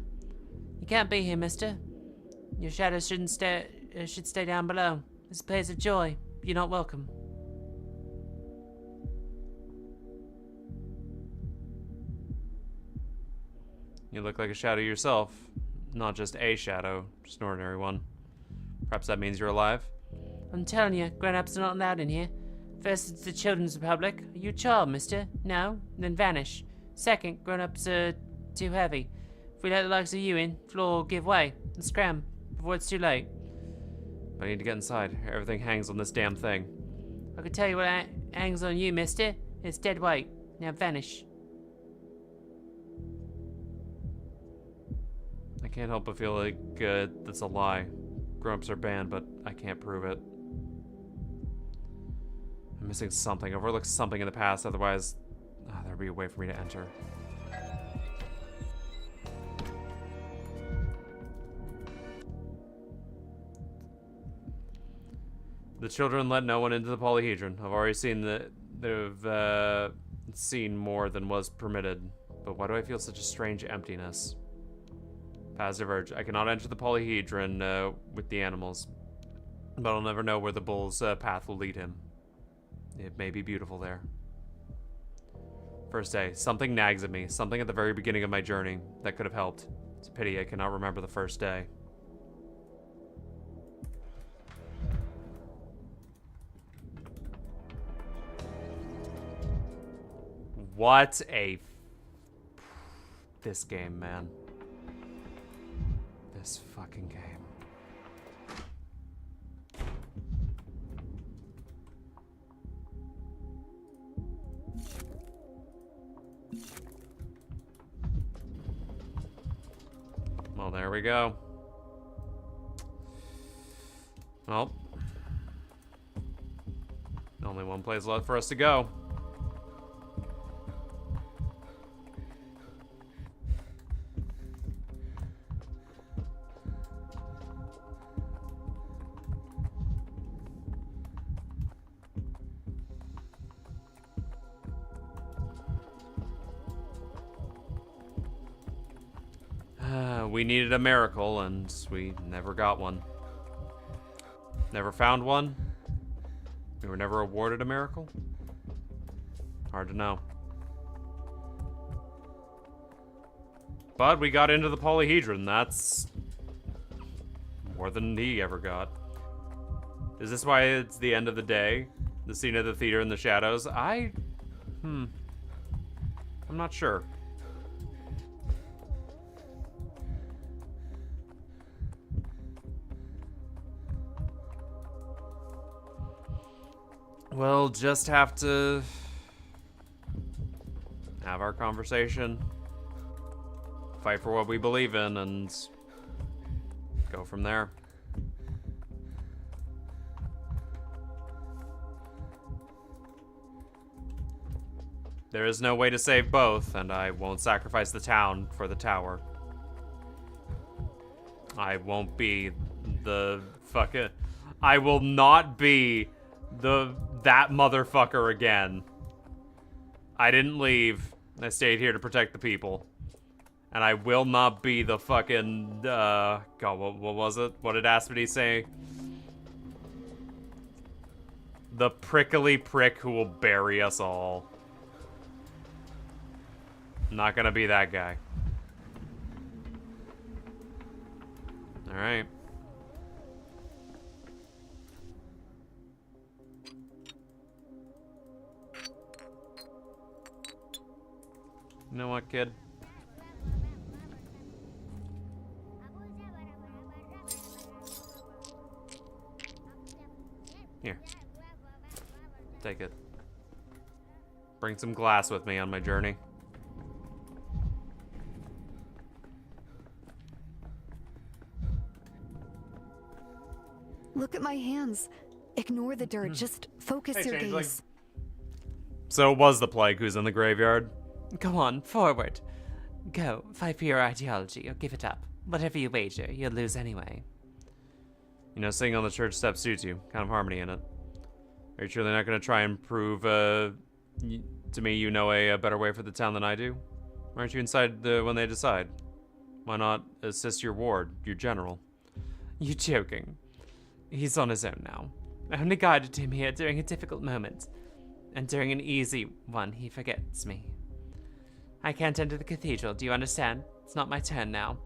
S14: You can't be here, mister. Your shadow should stay down below. It's a place of joy. You're not welcome.
S3: You look like a shadow yourself. Not just a shadow, just an ordinary one. Perhaps that means you're alive?
S14: I'm telling you, grown-ups are not allowed in here. First, it's the Children's Republic. Are you a child, mister? No? Then vanish. Second, grown-ups are too heavy. If we let the likes of you in, floor will give way. And scram, before it's too late.
S3: I need to get inside. Everything hangs on this damn thing.
S14: I can tell you what hangs on you, mister. It's dead weight. Now vanish.
S3: I can't help but feel like that's a lie. Grown-ups are banned, but I can't prove it. I'm missing something. I've overlooked something in the past, otherwise there'd be a way for me to enter. The children let no one into the polyhedron. I've already seen that they've seen more than was permitted. But why do I feel such a strange emptiness? Positive urge. I cannot enter the polyhedron with the animals. But I'll never know where the bull's path will lead him. It may be beautiful there. First day. Something nags at me. Something at the very beginning of my journey that could have helped. It's a pity I cannot remember the first day. What a... This game, man. This fucking game. Well, there we go. Well. Only one place left for us to go. We needed a miracle, and we never got one. Never found one? We were never awarded a miracle? Hard to know. But we got into the polyhedron. That's more than he ever got. Is this why it's the end of the day? The scene of the theater in the shadows? I'm not sure. We'll just have to have our conversation, fight for what we believe in, and go from there. There is no way to save both, and I won't sacrifice the town for the tower. I won't be the fucking... I will not be that motherfucker again. I didn't leave. I stayed here to protect the people. And I will not be the fucking, God, what was it? What did Aspity say? The prickly prick who will bury us all. I'm not gonna be that guy. Alright. You know what, kid? Here. Take it. Bring some glass with me on my journey.
S21: Look at my hands. Ignore the dirt. Just focus
S3: Hey,
S21: your
S3: changeling.
S21: gaze.
S3: So it was the plague who's in the graveyard.
S14: Go on, forward. Go, fight for your ideology, or give it up. Whatever you wager, you'll lose anyway.
S3: You know, singing on the church steps suits you. Kind of harmony in it. Are you truly not going to try and prove to me you know a better way for the town than I do? Why aren't you inside when they decide? Why not assist your ward, your general?
S14: You joking? He's on his own now. I only guided him here during a difficult moment. And during an easy one, he forgets me. I can't enter the cathedral, do you understand? It's not my turn now.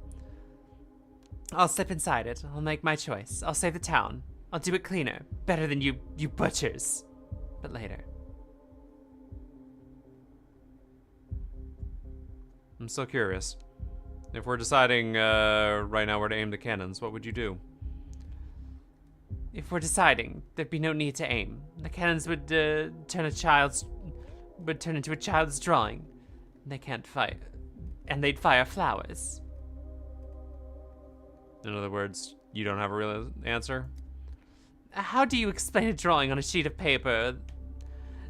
S14: I'll slip inside it. I'll make my choice. I'll save the town. I'll do it cleaner. Better than you butchers. But later.
S3: I'm so curious. If we're deciding right now where to aim the cannons, what would you do?
S14: If we're deciding, there'd be no need to aim. The cannons would turn into a child's drawing. They can't fight. And they'd fire flowers.
S3: In other words, you don't have a real answer?
S14: How do you explain a drawing on a sheet of paper?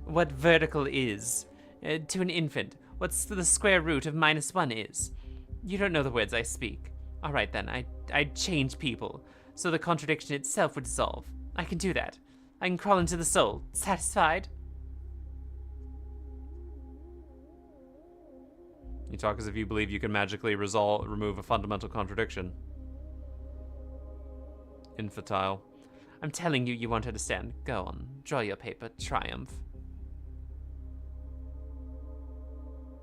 S14: What vertical is? To an infant, what's the square root of -1 is? You don't know the words I speak. Alright then, I'd change people, so the contradiction itself would dissolve. I can do that. I can crawl into the soul. Satisfied?
S3: You talk as if you believe you can magically remove a fundamental contradiction. Infantile. I'm telling you, you won't understand. Go on, draw your paper. Triumph.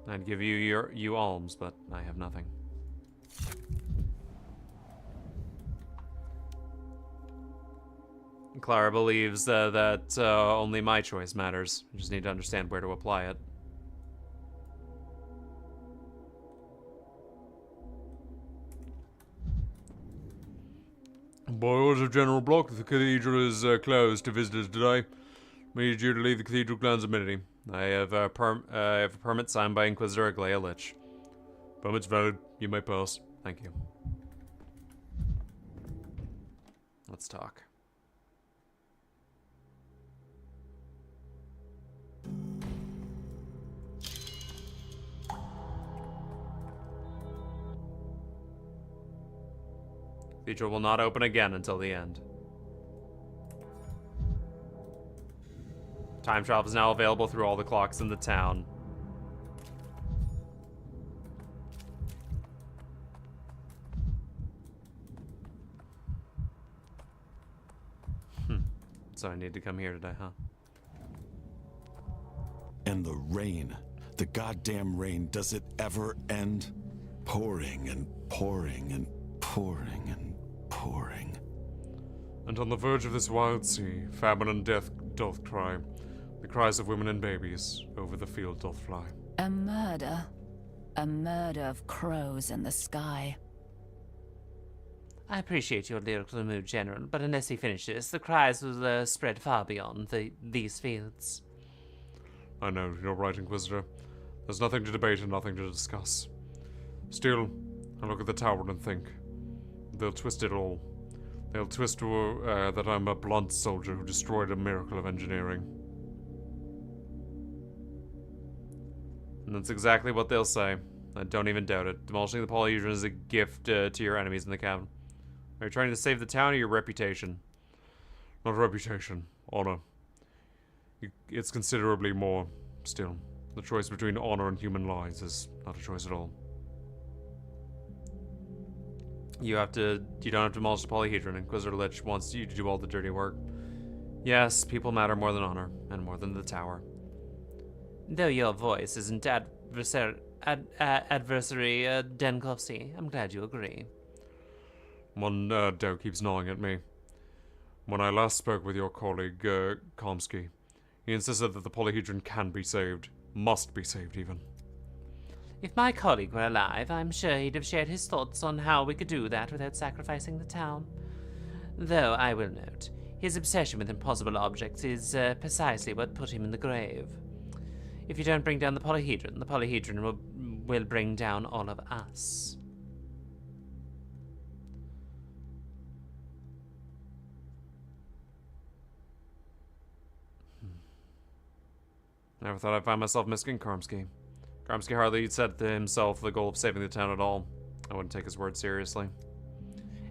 S3: I'd give you alms, but I have nothing. Clara believes that only my choice matters. I just need to understand where to apply it.
S19: By orders of General Block, the cathedral is closed to visitors today. We need you to leave the cathedral grounds immediately. I have a permit signed by Inquisitor Aglaya Lich. Permit's valid. You may pass. Thank you. Let's talk. Cathedral will not open again until the end. Time travel is now available through all the clocks in the town. So I need to come here today, huh?
S18: And the rain. The goddamn rain. Does it ever end? Pouring and pouring and pouring and pouring.
S19: And on the verge of this wild sea, famine and death doth cry. The cries of women and babies over the field doth fly.
S10: A murder. A murder of crows in the sky.
S3: I appreciate your lyrical mood, General, but unless he finishes, the cries will spread far beyond these fields.
S19: I know, you're right, Inquisitor. There's nothing to debate and nothing to discuss. Still, I look at the tower and think, they'll twist it all. They'll twist that I'm a blunt soldier who destroyed a miracle of engineering. And that's exactly what they'll say. I don't even doubt it. Demolishing the polyhedron is a gift to your enemies in the cabin. Are you trying to save the town or your reputation? Not reputation. Honor. It's considerably more, still. The choice between honor and human lives is not a choice at all.
S3: You don't have to demolish the polyhedron. Inquisitor Lich wants you to do all the dirty work. Yes, people matter more than honor, and more than the tower. Though your voice isn't adversary, Denkovsky, I'm glad you agree.
S19: One doubt keeps gnawing at me. When I last spoke with your colleague, Komsky, he insisted that the polyhedron can be saved. Must be saved, even.
S3: If my colleague were alive, I'm sure he'd have shared his thoughts on how we could do that without sacrificing the town. Though, I will note, his obsession with impossible objects is precisely what put him in the grave. If you don't bring down the polyhedron will bring down all of us.
S19: Never thought I'd find myself missing Karmsky. Karmsky hardly said to himself the goal of saving the town at all. I wouldn't take his word seriously.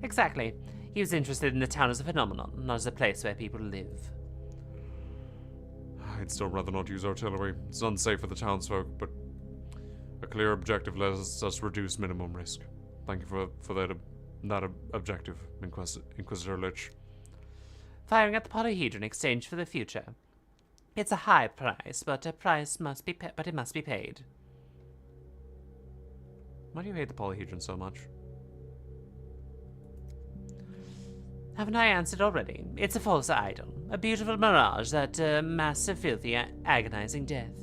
S3: Exactly. He was interested in the town as a phenomenon, not as a place where people live.
S19: I'd still rather not use artillery. It's unsafe for the townsfolk, but a clear objective lets us reduce minimum risk. Thank you for that objective, Inquisitor Lich.
S3: Firing at the polyhedron in exchange for the future. It's a high price, but it must be paid.
S19: Why do you hate the polyhedron so much?
S3: Haven't I answered already? It's a false idol, a beautiful mirage that masks a filthy, agonizing death.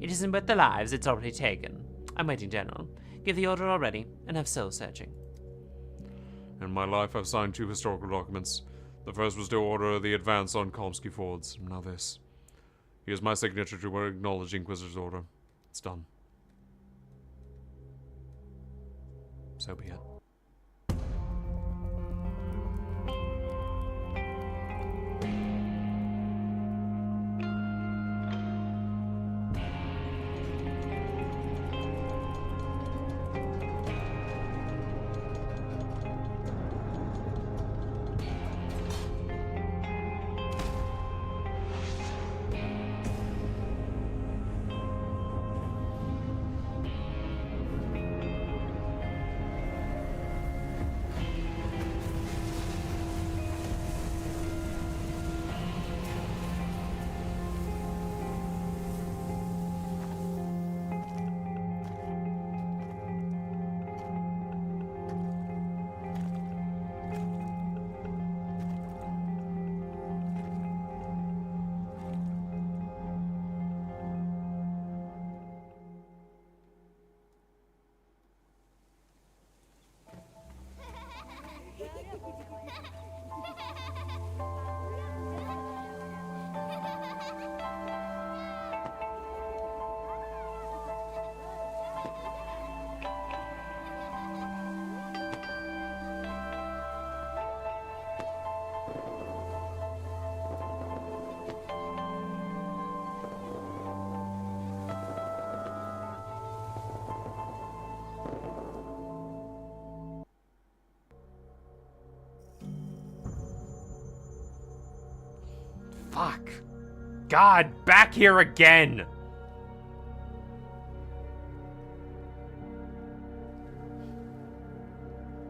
S3: It isn't worth the lives it's already taken. I'm waiting, General. Give the order already, enough soul-searching.
S19: In my life, I've signed 2 historical documents. The first was to order the advance on Komsky Fords. Now this. Here's my signature to acknowledge Inquisitor's order. It's done. So be it.
S3: Fuck. God, back here again!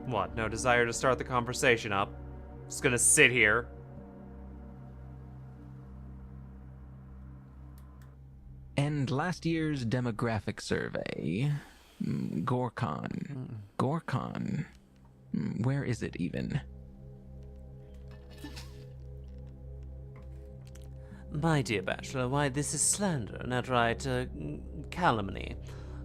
S3: What, no desire to start the conversation up? Just gonna sit here?
S6: And last year's demographic survey. Gorkon. Gorkon. Where is it even?
S7: My dear Bachelor, why, this is slander, and outright calumny.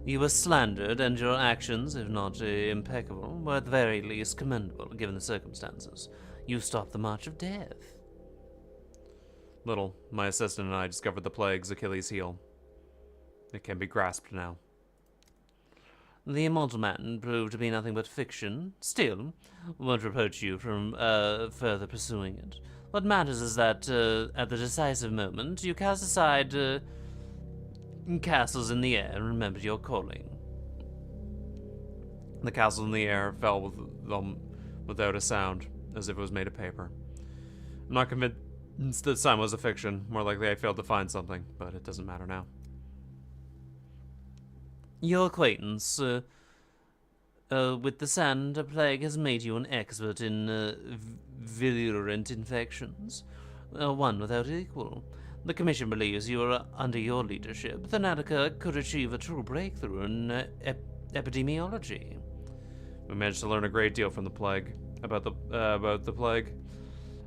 S7: You were slandered, and your actions, if not impeccable, were at the very least commendable, given the circumstances. You stopped the march of death.
S3: Little, my assistant and I discovered the plague's Achilles heel. It can be grasped now.
S7: The immortal man proved to be nothing but fiction. Still, won't reproach you from further pursuing it. What matters is that, at the decisive moment, you cast aside castles in the air and remembered your calling.
S3: The castle in the air fell with them without a sound, as if it was made of paper. I'm not convinced that Simon was a fiction. More likely I failed to find something, but it doesn't matter now.
S7: Your acquaintance with the sand plague has made you an expert in virulent infections, one without equal. The Commission believes you are under your leadership. Thanatica could achieve a true breakthrough in epidemiology.
S3: We managed to learn a great deal from the plague, about the plague,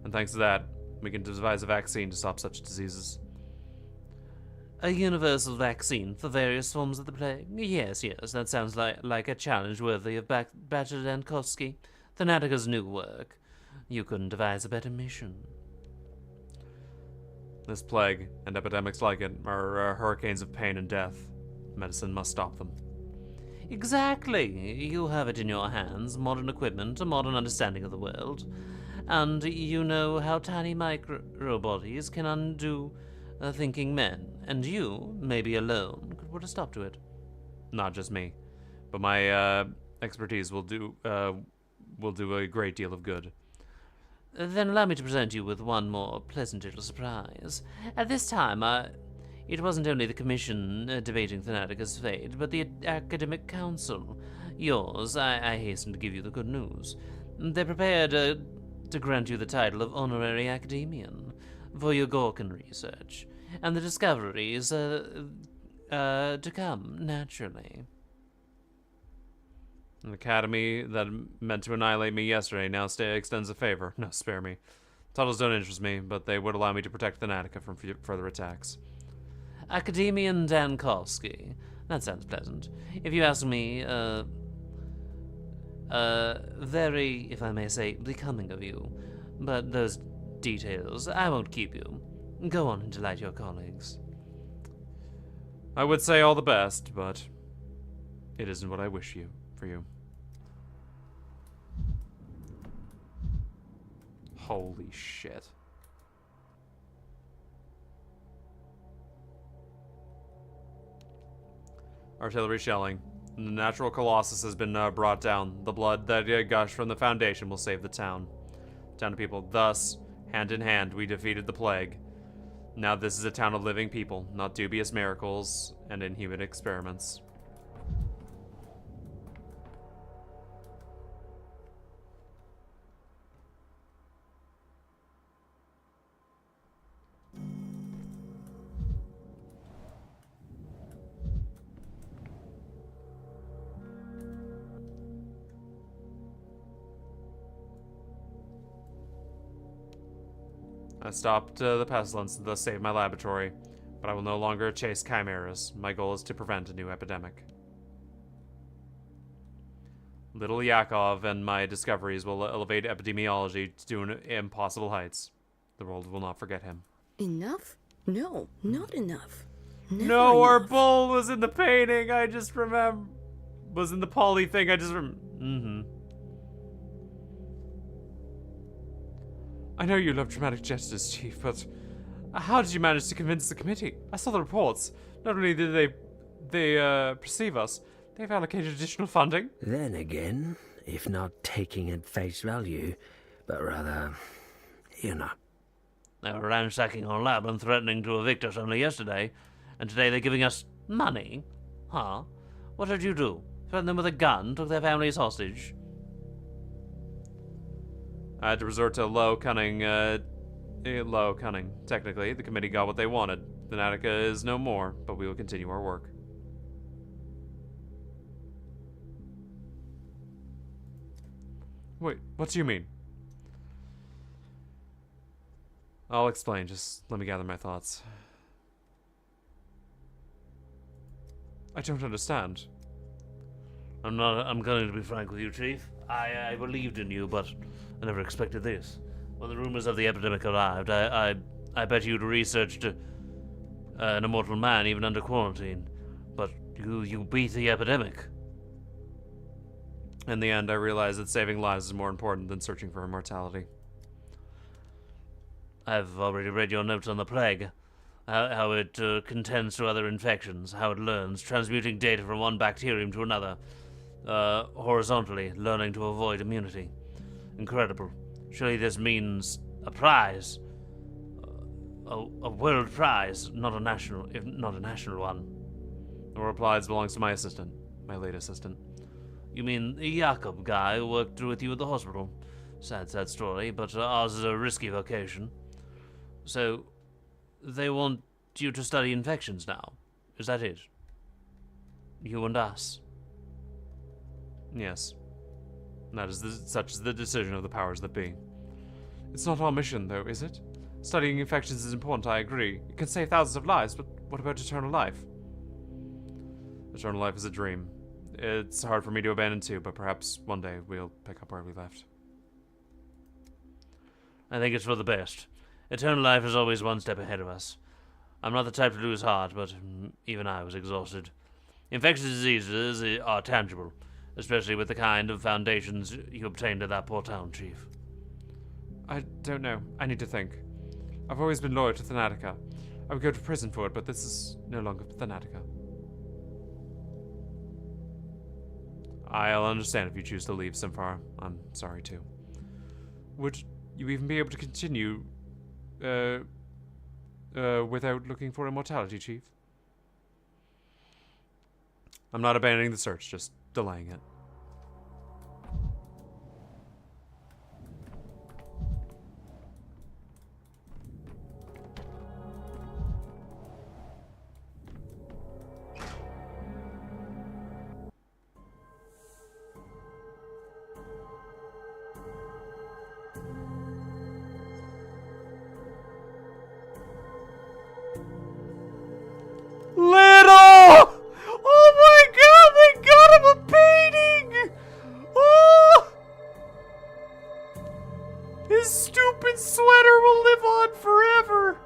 S3: and thanks to that, we can devise a vaccine to stop such diseases.
S7: A universal vaccine for various forms of the plague? Yes, that sounds like a challenge worthy of Bachelor Dankowski. Thanatica's new work. You couldn't devise a better mission.
S3: This plague, and epidemics like it, are hurricanes of pain and death. Medicine must stop them.
S7: Exactly. You have it in your hands, modern equipment, a modern understanding of the world. And you know how tiny micro-bodies can undo thinking men, and you, maybe alone, could put a stop to it.
S3: Not just me, but my expertise will do a great deal of good.
S7: Then allow me to present you with one more pleasant little surprise. At this time, it wasn't only the Commission debating Thanatica's fate, but the Academic Council. Yours, I hasten to give you the good news. They're prepared to grant you the title of Honorary Academian for your Gorkan research, and the discoveries to come, naturally.
S3: An academy that meant to annihilate me yesterday now extends a favor. No, spare me. Titles don't interest me, but they would allow me to protect Thanatica from further attacks.
S7: Academian Dankowski. That sounds pleasant. If you ask me, very, if I may say, becoming of you. But those details, I won't keep you. Go on and delight your colleagues.
S3: I would say all the best, but it isn't what I wish for you. Holy shit. Artillery shelling. The natural colossus has been brought down. The blood that gushed from the foundation will save the town. Town of people. Thus, hand in hand, we defeated the plague. Now this is a town of living people, not dubious miracles and inhuman experiments. I stopped the pestilence and thus saved my laboratory, but I will no longer chase chimeras. My goal is to prevent a new epidemic. Little Yakov and my discoveries will elevate epidemiology to impossible heights. The world will not forget him.
S13: Enough? No, not enough. Never
S3: No, our
S13: enough.
S3: bull was in the painting. I just remember. Was in the poly thing. I just I know you love dramatic gestures, Chief, but how did you manage to convince the committee? I saw the reports. Not only did they perceive us, they've allocated additional funding.
S2: Then again, if not taking at face value, but rather, you know.
S7: They were ransacking our lab and threatening to evict us only yesterday, and today they're giving us money? Huh? What did you do? Threaten them with a gun? Took their families hostage?
S19: I had to resort to low cunning, Technically, the committee got what they wanted. Thanatica is no more, but we will continue our work. Wait, what do you mean? I'll explain, just let me gather my thoughts. I don't understand.
S7: I'm going to be frank with you, Chief. I believed in you, but I never expected this. When the rumors of the epidemic arrived, I bet you'd researched an immortal man even under quarantine. But you beat the epidemic.
S19: In the end, I realized that saving lives is more important than searching for immortality.
S7: I've already read your notes on the plague. How it contends to other infections, how it learns, transmuting data from one bacterium to another, horizontally, learning to avoid immunity. Incredible. Surely this means a prize. A world prize, not a national one.
S19: The world prize belongs to my assistant, my late assistant.
S7: You mean the Jakob guy who worked with you at the hospital? Sad story, but ours is a risky vocation. So, they want you to study infections now? Is that it? You and us?
S19: Yes. That is such is the decision of the powers that be. It's not our mission, though, is it? Studying infections is important, I agree. It can save thousands of lives, but what about eternal life? Eternal life is a dream. It's hard for me to abandon too, but perhaps one day we'll pick up where we left.
S7: I think it's for the best. Eternal life is always one step ahead of us. I'm not the type to lose heart, but even I was exhausted. Infectious diseases are tangible, especially with the kind of foundations you obtained at that poor town, Chief.
S19: I don't know. I need to think. I've always been loyal to Thanatica. I would go to prison for it, but this is no longer Thanatica. I'll understand if you choose to leave, Simfar. I'm sorry, too. Would you even be able to continue without looking for immortality, Chief? I'm not abandoning the search, just delaying it.
S3: Little! Oh my god, they got him a painting! Oh! His stupid sweater will live on forever!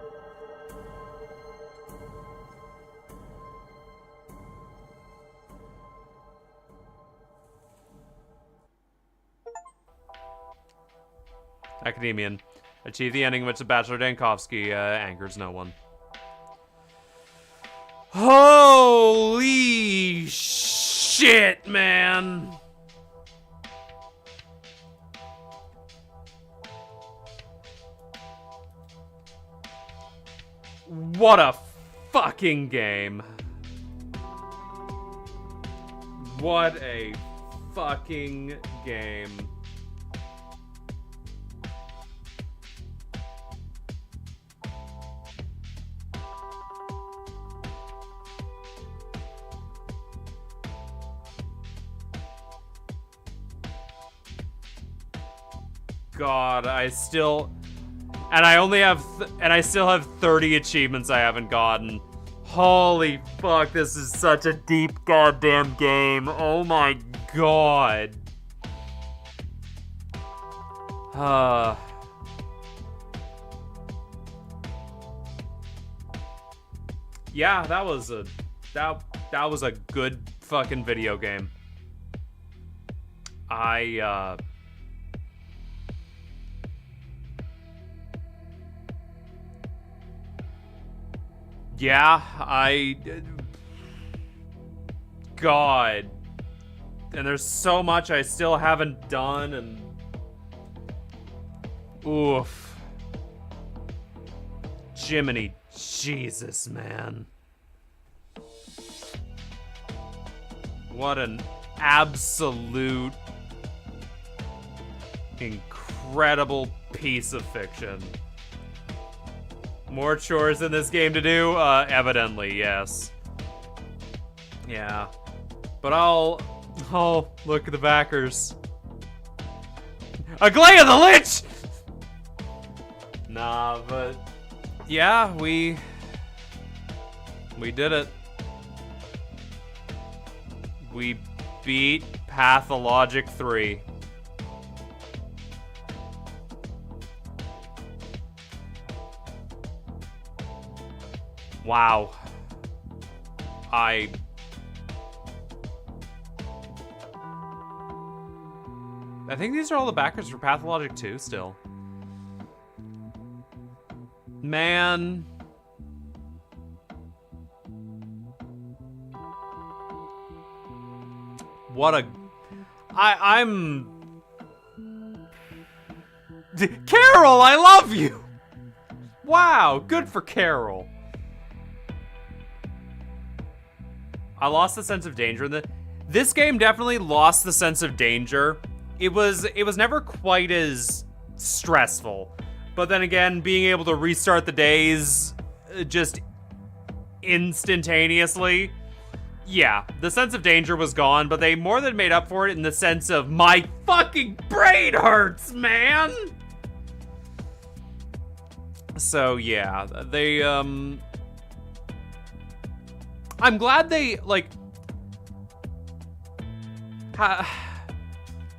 S19: Academian. Achieve the ending which Bachelor Dankovsky anchors no one.
S3: Holy shit, man!
S19: What a fucking game. What a fucking game. God, I still have 30 achievements I haven't gotten. Holy fuck, this is such a deep goddamn game. Oh my god. Yeah, that was a good fucking video game. Yeah, God. And there's so much I still haven't done, and oof.
S3: Jiminy Jesus, man. What an absolute incredible piece of fiction. More chores in this game to do? Evidently, yes. Yeah. But I'll look at the backers. Aglaya the Lich! Nah, but yeah, we did it. We beat Pathologic 3. Wow. I think these are all the backers for Pathologic 2 still. Man. What a... I'm... Carol, I love you! Wow, good for Carol. I lost the sense of danger in this game definitely lost the sense of danger. It was never quite as stressful. But then again, being able to restart the days just instantaneously, yeah, the sense of danger was gone, but they more than made up for it in the sense of my fucking brain hurts, man! So yeah, they, I'm glad they, like,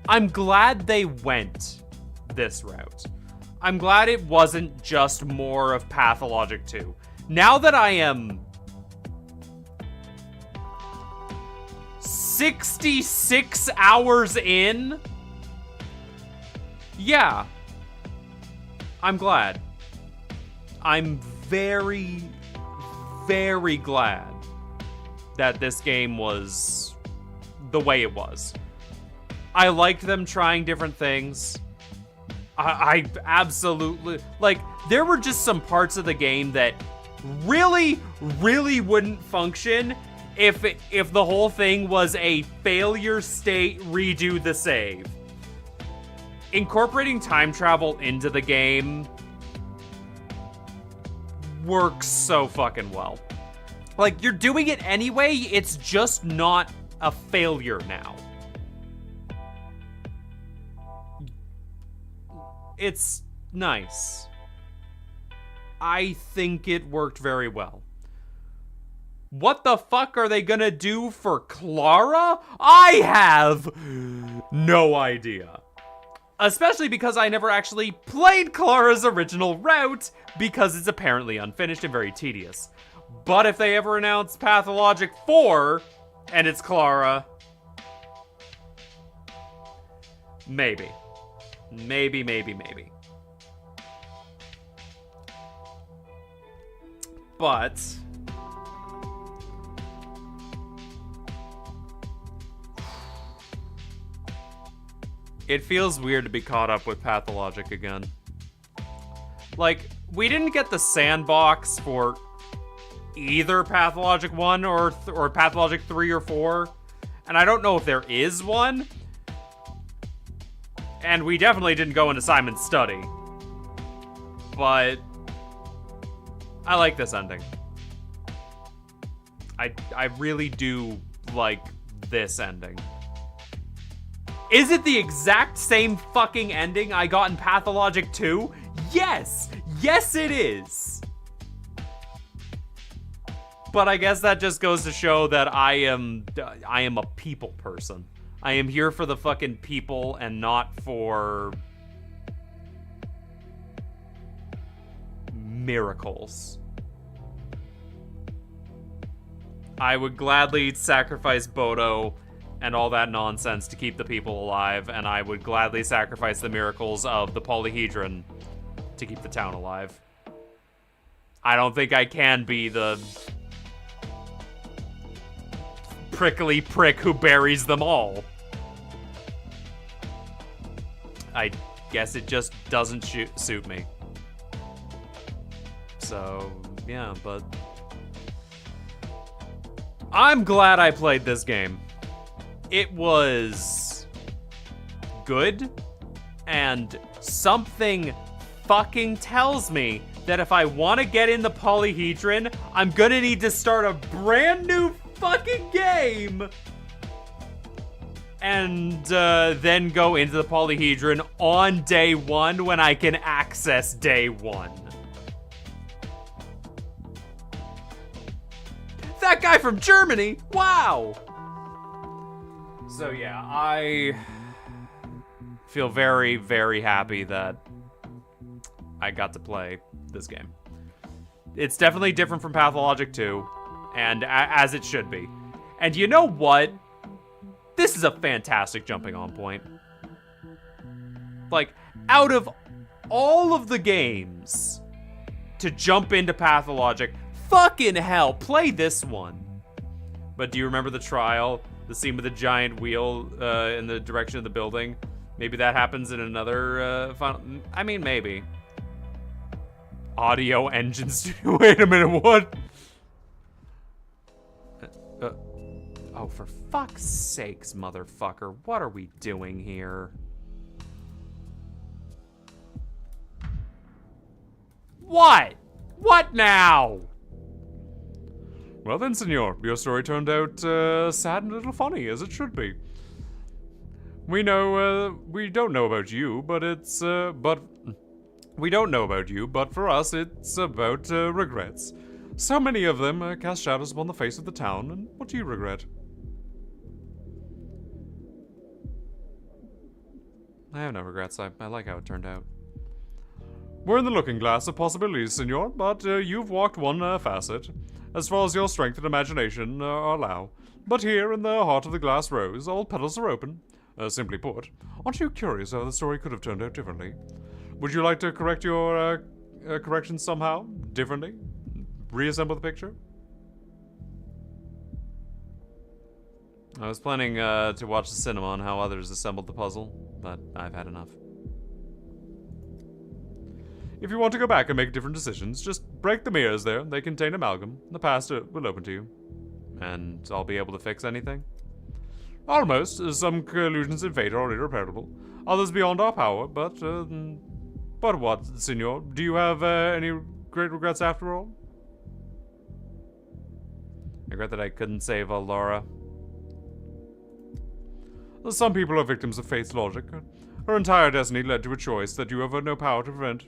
S3: I'm glad they went this route. I'm glad it wasn't just more of Pathologic 2. Now that I am 66 hours in, yeah, I'm glad. I'm very, very glad that this game was the way it was. I liked them trying different things. I absolutely, like, there were just some parts of the game that really, really wouldn't function if the whole thing was a failure state, redo the save. Incorporating time travel into the game works so fucking well. Like, you're doing it anyway, it's just not a failure now. It's nice. I think it worked very well. What the fuck are they gonna do for Clara? I have no idea. Especially because I never actually played Clara's original route, because it's apparently unfinished and very tedious. But if they ever announce Pathologic 4, and it's Clara, maybe. Maybe. But it feels weird to be caught up with Pathologic again. Like, we didn't get the sandbox for either Pathologic 1 or Pathologic 3 or 4, and I don't know if there is one. And we definitely didn't go into Simon's study. But I like this ending. I really do like this ending. Is it the exact same fucking ending I got in Pathologic 2? Yes! Yes, it is! But I guess that just goes to show that I am a people person. I am here for the fucking people and not for miracles. I would gladly sacrifice Bodo and all that nonsense to keep the people alive, and I would gladly sacrifice the miracles of the polyhedron to keep the town alive. I don't think I can be the prickly prick who buries them all. I guess it just doesn't suit me. so yeah, but I'm glad I played this game. It was good, and something fucking tells me that if I want to get in the polyhedron, I'm gonna need to start a brand new fucking game and then go into the polyhedron on day one when I can access day one. That guy from Germany, wow! So yeah, I feel very, very happy that I got to play this game. It's definitely different from Pathologic 2, and as it should be. And you know what? This is a fantastic jumping on point. Like, out of all of the games to jump into Pathologic, fucking hell, play this one. But do you remember the trial? The scene with the giant wheel in the direction of the building? Maybe that happens in another final... I mean, maybe. Audio Engine Studio. Wait a minute, what? Oh, for fuck's sakes, motherfucker. What are we doing here? What? What now?
S19: Well then, senor, your story turned out sad and a little funny, as it should be. We don't know about you, but it's, we don't know about you, but for us, it's about regrets. So many of them cast shadows upon the face of the town, and what do you regret?
S3: I have no regrets. I like how it turned out.
S19: We're in the looking glass of possibilities, senor, but you've walked one facet, as far as your strength and imagination allow. But here, in the heart of the glass rose, all petals are open. Simply put, aren't you curious how the story could have turned out differently? Would you like to correct your corrections somehow? Differently? Reassemble the picture?
S3: I was planning to watch the cinema on how others assembled the puzzle, but I've had enough.
S19: If you want to go back and make different decisions, just break the mirrors there. They contain amalgam. The past will open to you.
S3: And I'll be able to fix anything?
S19: Almost. Some collusions in fate are irreparable. Others beyond our power, but what, senor? Do you have any great regrets after all?
S3: I regret that I couldn't save Laura.
S19: Some people are victims of fate's logic. Her entire destiny led to a choice that you have no power to prevent.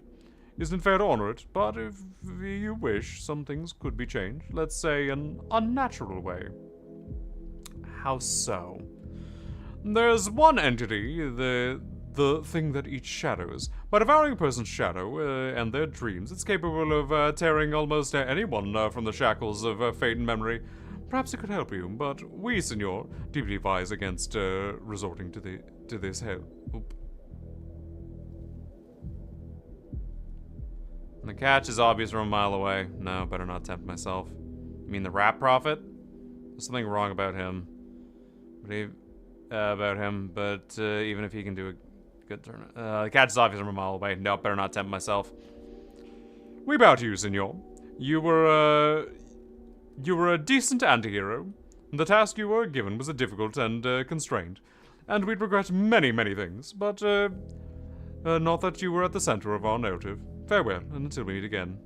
S19: Isn't fair to honor it, but if you wish, some things could be changed. Let's say an unnatural way.
S3: How so?
S19: There's one entity, the thing that eats shadows. By devouring a person's shadow and their dreams, it's capable of tearing almost anyone from the shackles of fate and memory. Perhaps it could help you, but we, senor, deeply advise against resorting to this hell. Oop.
S3: The catch is obvious from a mile away. No, better not tempt myself. You mean the rat prophet? There's something wrong about him. But even if he can do a good turn... the catch is obvious from a mile away. No, better not tempt myself.
S19: We bow to you, senor. You were a decent anti-hero. The task you were given was difficult and constrained. And we'd regret many, many things, but not that you were at the center of our narrative. Farewell, and until we meet again.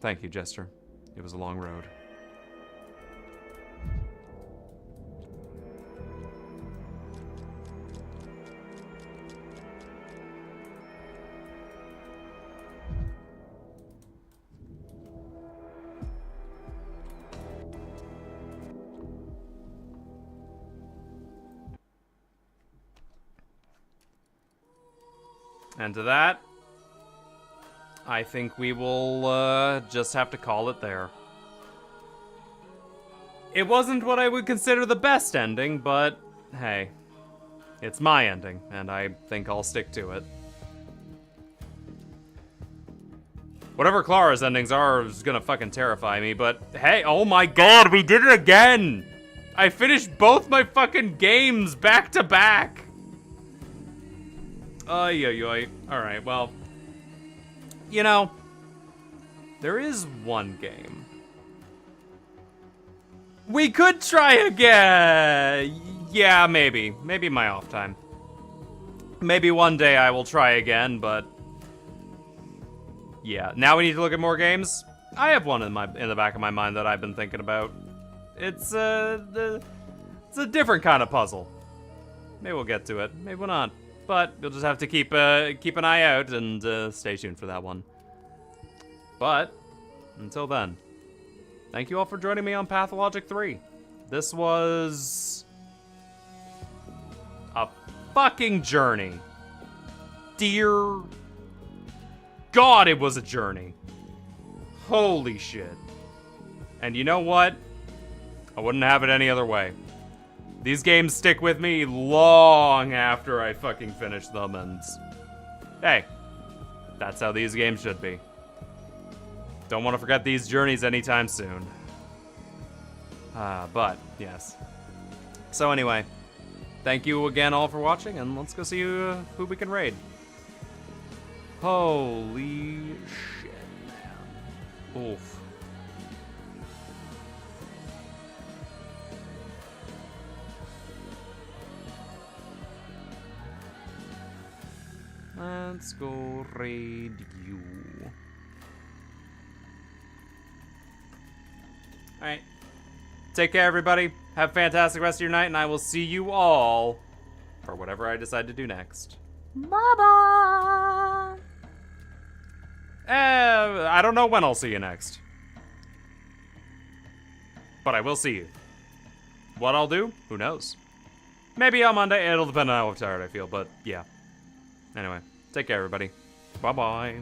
S3: Thank you, Jester. It was a long road. And to that, I think we will just have to call it there. It wasn't what I would consider the best ending, but hey, it's my ending, and I think I'll stick to it. Whatever Clara's endings are is gonna fucking terrify me, but hey, oh my god, we did it again! I finished both my fucking games back to back! Alright, well. You know, there is one game. We could try again! Yeah, maybe. Maybe my off time. Maybe one day I will try again, but... yeah, now we need to look at more games. I have one in the back of my mind that I've been thinking about. It's a different kind of puzzle. Maybe we'll get to it. Maybe we'll not. But you'll just have to keep an eye out and stay tuned for that one. But until then, thank you all for joining me on Pathologic 3. This was a fucking journey. Dear God, it was a journey. Holy shit. And you know what? I wouldn't have it any other way. These games stick with me long after I fucking finish them, and hey, that's how these games should be. Don't want to forget these journeys anytime soon. But, yes. So anyway, thank you again all for watching, and let's go see who we can raid. Holy shit, man. Oof. Let's go raid you. Alright. Take care, everybody. Have a fantastic rest of your night, and I will see you all for whatever I decide to do next. Bye-bye! I don't know when I'll see you next. But I will see you. What I'll do? Who knows? Maybe on Monday. It'll depend on how tired I feel, but yeah. Anyway, take care, everybody. Bye-bye.